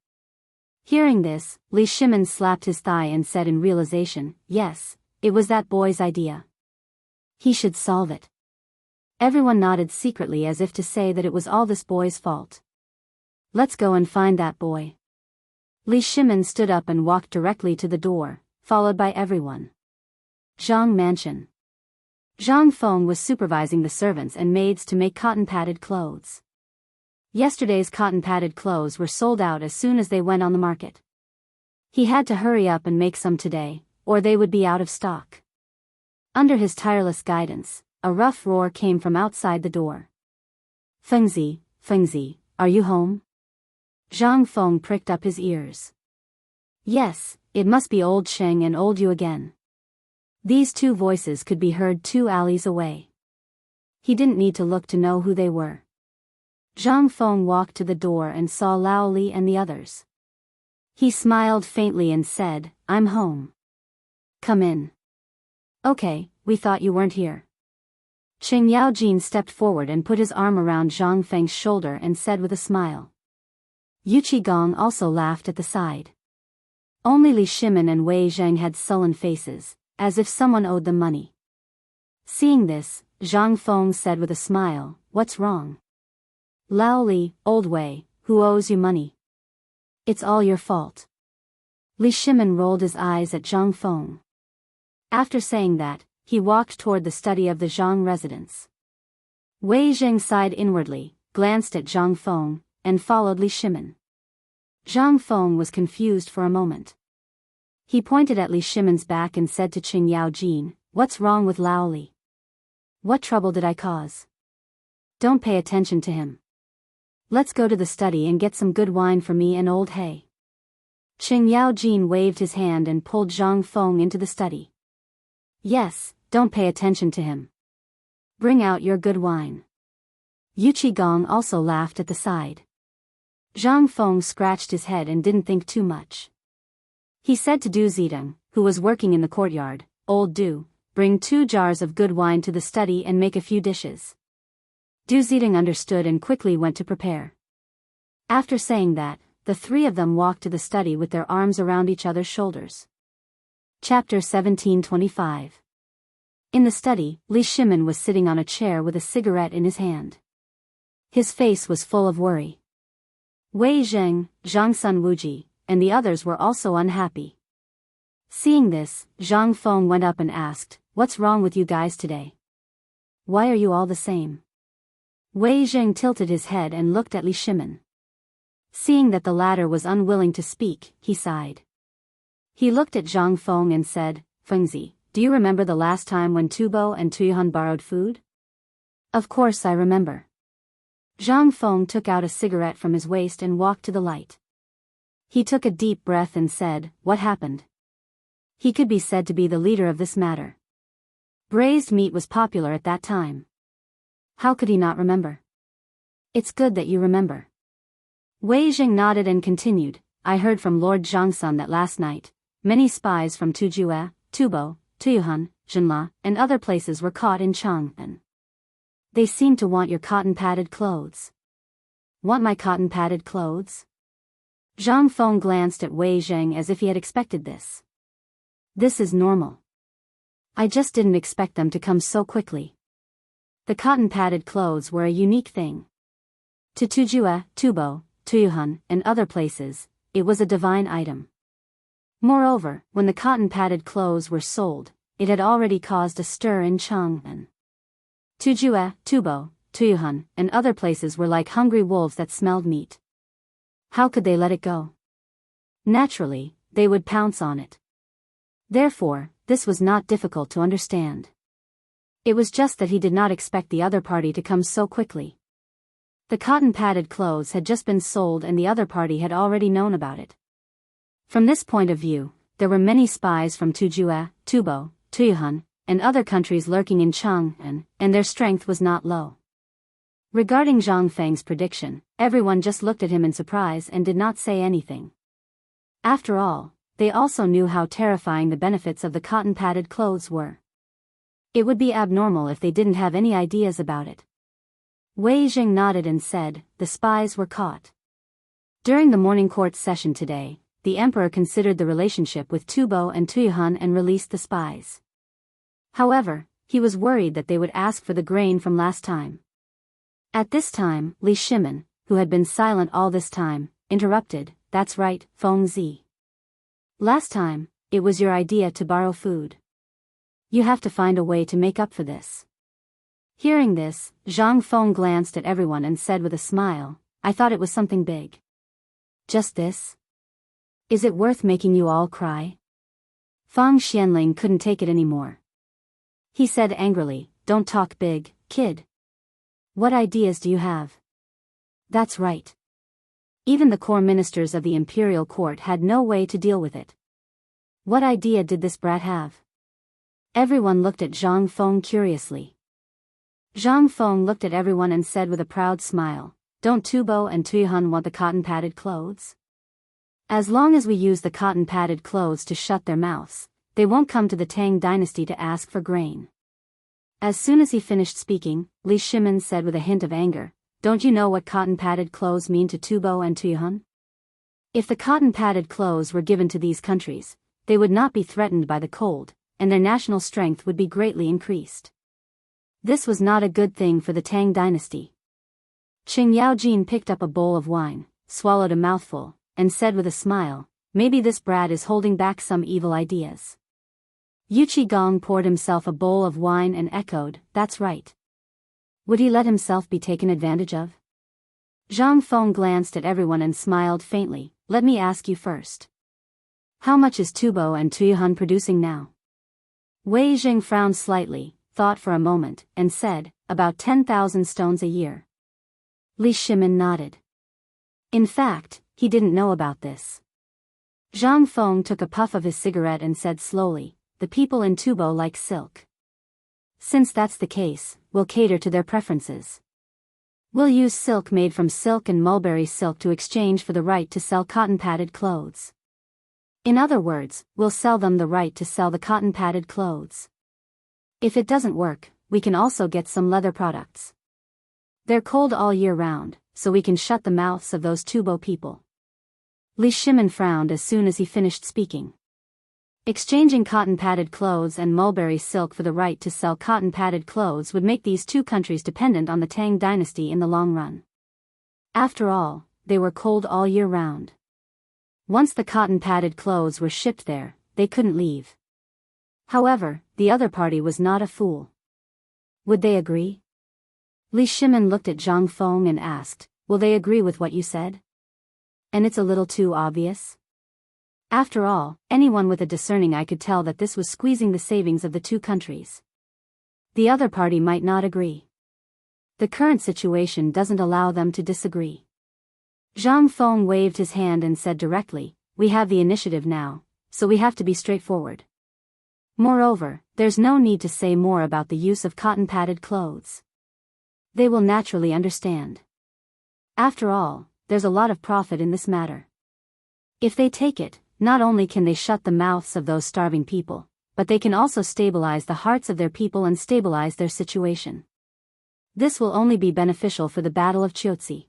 Hearing this, Li Shimin slapped his thigh and said in realization, "Yes, it was that boy's idea. He should solve it." Everyone nodded secretly as if to say that it was all this boy's fault. "Let's go and find that boy." Li Shimin stood up and walked directly to the door, followed by everyone. Zhang Mansion. Zhang Feng was supervising the servants and maids to make cotton-padded clothes. Yesterday's cotton-padded clothes were sold out as soon as they went on the market. He had to hurry up and make some today, or they would be out of stock. Under his tireless guidance, a rough roar came from outside the door. Fengzi, are you home?" Zhang Feng pricked up his ears. Yes, it must be old Sheng and old Yu again. These two voices could be heard 2 alleys away. He didn't need to look to know who they were. Zhang Feng walked to the door and saw Lao Li and the others. He smiled faintly and said, "I'm home. Come in." "Okay, we thought you weren't here." Qing Yaojin stepped forward and put his arm around Zhang Feng's shoulder and said with a smile. Yuqi Gong also laughed at the side. Only Li Shimin and Wei Zhang had sullen faces, as if someone owed them money. Seeing this, Zhang Feng said with a smile, "What's wrong?" "Lao Li, old Wei, who owes you money? It's all your fault." Li Shimin rolled his eyes at Zhang Feng. After saying that, he walked toward the study of the Zhang residence. Wei Zhang sighed inwardly, glanced at Zhang Feng, and followed Li Shimin. Zhang Feng was confused for a moment. He pointed at Li Shimon's back and said to Qing Yaojin, "What's wrong with Lao Li? What trouble did I cause? Don't pay attention to him. Let's go to the study and get some good wine for me and old He." Qing Yaojin waved his hand and pulled Zhang Feng into the study. "Yes, don't pay attention to him. Bring out your good wine." Yu Qigong also laughed at the side. Zhang Feng scratched his head and didn't think too much. He said to Du Zidong, who was working in the courtyard, "Old Du, bring 2 jars of good wine to the study and make a few dishes." Du Zidong understood and quickly went to prepare. After saying that, the 3 of them walked to the study with their arms around each other's shoulders. Chapter 17:25. In the study, Li Shimon was sitting on a chair with a cigarette in his hand. His face was full of worry. Wei Zheng, Zhang Sun Wuji, and the others were also unhappy. Seeing this, Zhang Feng went up and asked, "What's wrong with you guys today? Why are you all the same?" Wei Zheng tilted his head and looked at Li Shimon. Seeing that the latter was unwilling to speak, he sighed. He looked at Zhang Feng and said, "Fengzi, do you remember the last time when Tubo and Tuyuhan borrowed food?" "Of course I remember." Zhang Feng took out a cigarette from his waist and walked to the light. He took a deep breath and said, "What happened?" He could be said to be the leader of this matter. Braised meat was popular at that time. How could he not remember? "It's good that you remember." Wei Jing nodded and continued, "I heard from Lord Zhangsun that last night, many spies from Tujue, Tubo, Tuyuhan, Zhenla, and other places were caught in Chang'an. They seem to want your cotton-padded clothes." "Want my cotton-padded clothes?" Zhang Feng glanced at Wei Zheng as if he had expected this. "This is normal. I just didn't expect them to come so quickly." The cotton-padded clothes were a unique thing. To Tujue, Tubo, Tuyuhan, and other places, it was a divine item. Moreover, when the cotton-padded clothes were sold, it had already caused a stir in Chang'an. Tujue, Tubo, Tuyuhan, and other places were like hungry wolves that smelled meat. How could they let it go? Naturally, they would pounce on it. Therefore, this was not difficult to understand. It was just that he did not expect the other party to come so quickly. The cotton-padded clothes had just been sold and the other party had already known about it. From this point of view, there were many spies from Tujue, Tubo, Tuyuhan, and other countries lurking in Chang'an, and their strength was not low. Regarding Zhang Feng's prediction, everyone just looked at him in surprise and did not say anything. After all, they also knew how terrifying the benefits of the cotton-padded clothes were. It would be abnormal if they didn't have any ideas about it. Wei Jing nodded and said, "The spies were caught." During the morning court session today, the emperor considered the relationship with Tubo and Tuyuhan and released the spies. However, he was worried that they would ask for the grain from last time. At this time, Li Shimon, who had been silent all this time, interrupted, "That's right, Feng Zi. Last time, it was your idea to borrow food. You have to find a way to make up for this." Hearing this, Zhang Feng glanced at everyone and said with a smile, "I thought it was something big. Just this? Is it worth making you all cry?" Fang Xianling couldn't take it anymore. He said angrily, "Don't talk big, kid. What ideas do you have?" That's right. Even the core ministers of the imperial court had no way to deal with it. What idea did this brat have? Everyone looked at Zhang Feng curiously. Zhang Feng looked at everyone and said with a proud smile, "Don't Tubo and Tuyuhan want the cotton-padded clothes? As long as we use the cotton-padded clothes to shut their mouths, they won't come to the Tang dynasty to ask for grain." As soon as he finished speaking, Li Shimon said with a hint of anger, "Don't you know what cotton-padded clothes mean to Tubo and Tuyuhan? If the cotton-padded clothes were given to these countries, they would not be threatened by the cold, and their national strength would be greatly increased. This was not a good thing for the Tang dynasty." Qing Yaojin picked up a bowl of wine, swallowed a mouthful, and said with a smile, "Maybe this brat is holding back some evil ideas." Yu Qigong poured himself a bowl of wine and echoed, "That's right. Would he let himself be taken advantage of?" Zhang Feng glanced at everyone and smiled faintly, "Let me ask you first. How much is Tubo and Tuyuhun producing now? Wei Jing frowned slightly, thought for a moment, and said, about 10,000 stones a year. Li Shimin nodded. In fact, he didn't know about this. Zhang Feng took a puff of his cigarette and said slowly, the people in Tubo like silk. Since that's the case, we'll cater to their preferences. We'll use silk made from silk and mulberry silk to exchange for the right to sell cotton-padded clothes. In other words, we'll sell them the right to sell the cotton-padded clothes. If it doesn't work, we can also get some leather products. They're cold all year round, so we can shut the mouths of those Tubo people. Li Shimin frowned as soon as he finished speaking. Exchanging cotton-padded clothes and mulberry silk for the right to sell cotton-padded clothes would make these two countries dependent on the Tang dynasty in the long run. After all, they were cold all year round. Once the cotton-padded clothes were shipped there, they couldn't leave. However, the other party was not a fool. Would they agree? Li Shimin looked at Zhang Feng and asked, will they agree with what you said? And it's a little too obvious? After all, anyone with a discerning eye could tell that this was squeezing the savings of the two countries. The other party might not agree. The current situation doesn't allow them to disagree. Zhang Feng waved his hand and said directly, we have the initiative now, so we have to be straightforward. Moreover, there's no need to say more about the use of cotton-padded clothes. They will naturally understand. After all, there's a lot of profit in this matter. If they take it, not only can they shut the mouths of those starving people, but they can also stabilize the hearts of their people and stabilize their situation. This will only be beneficial for the Battle of Chiotsi.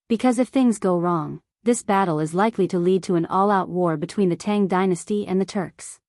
Because if things go wrong, this battle is likely to lead to an all-out war between the Tang dynasty and the Turks.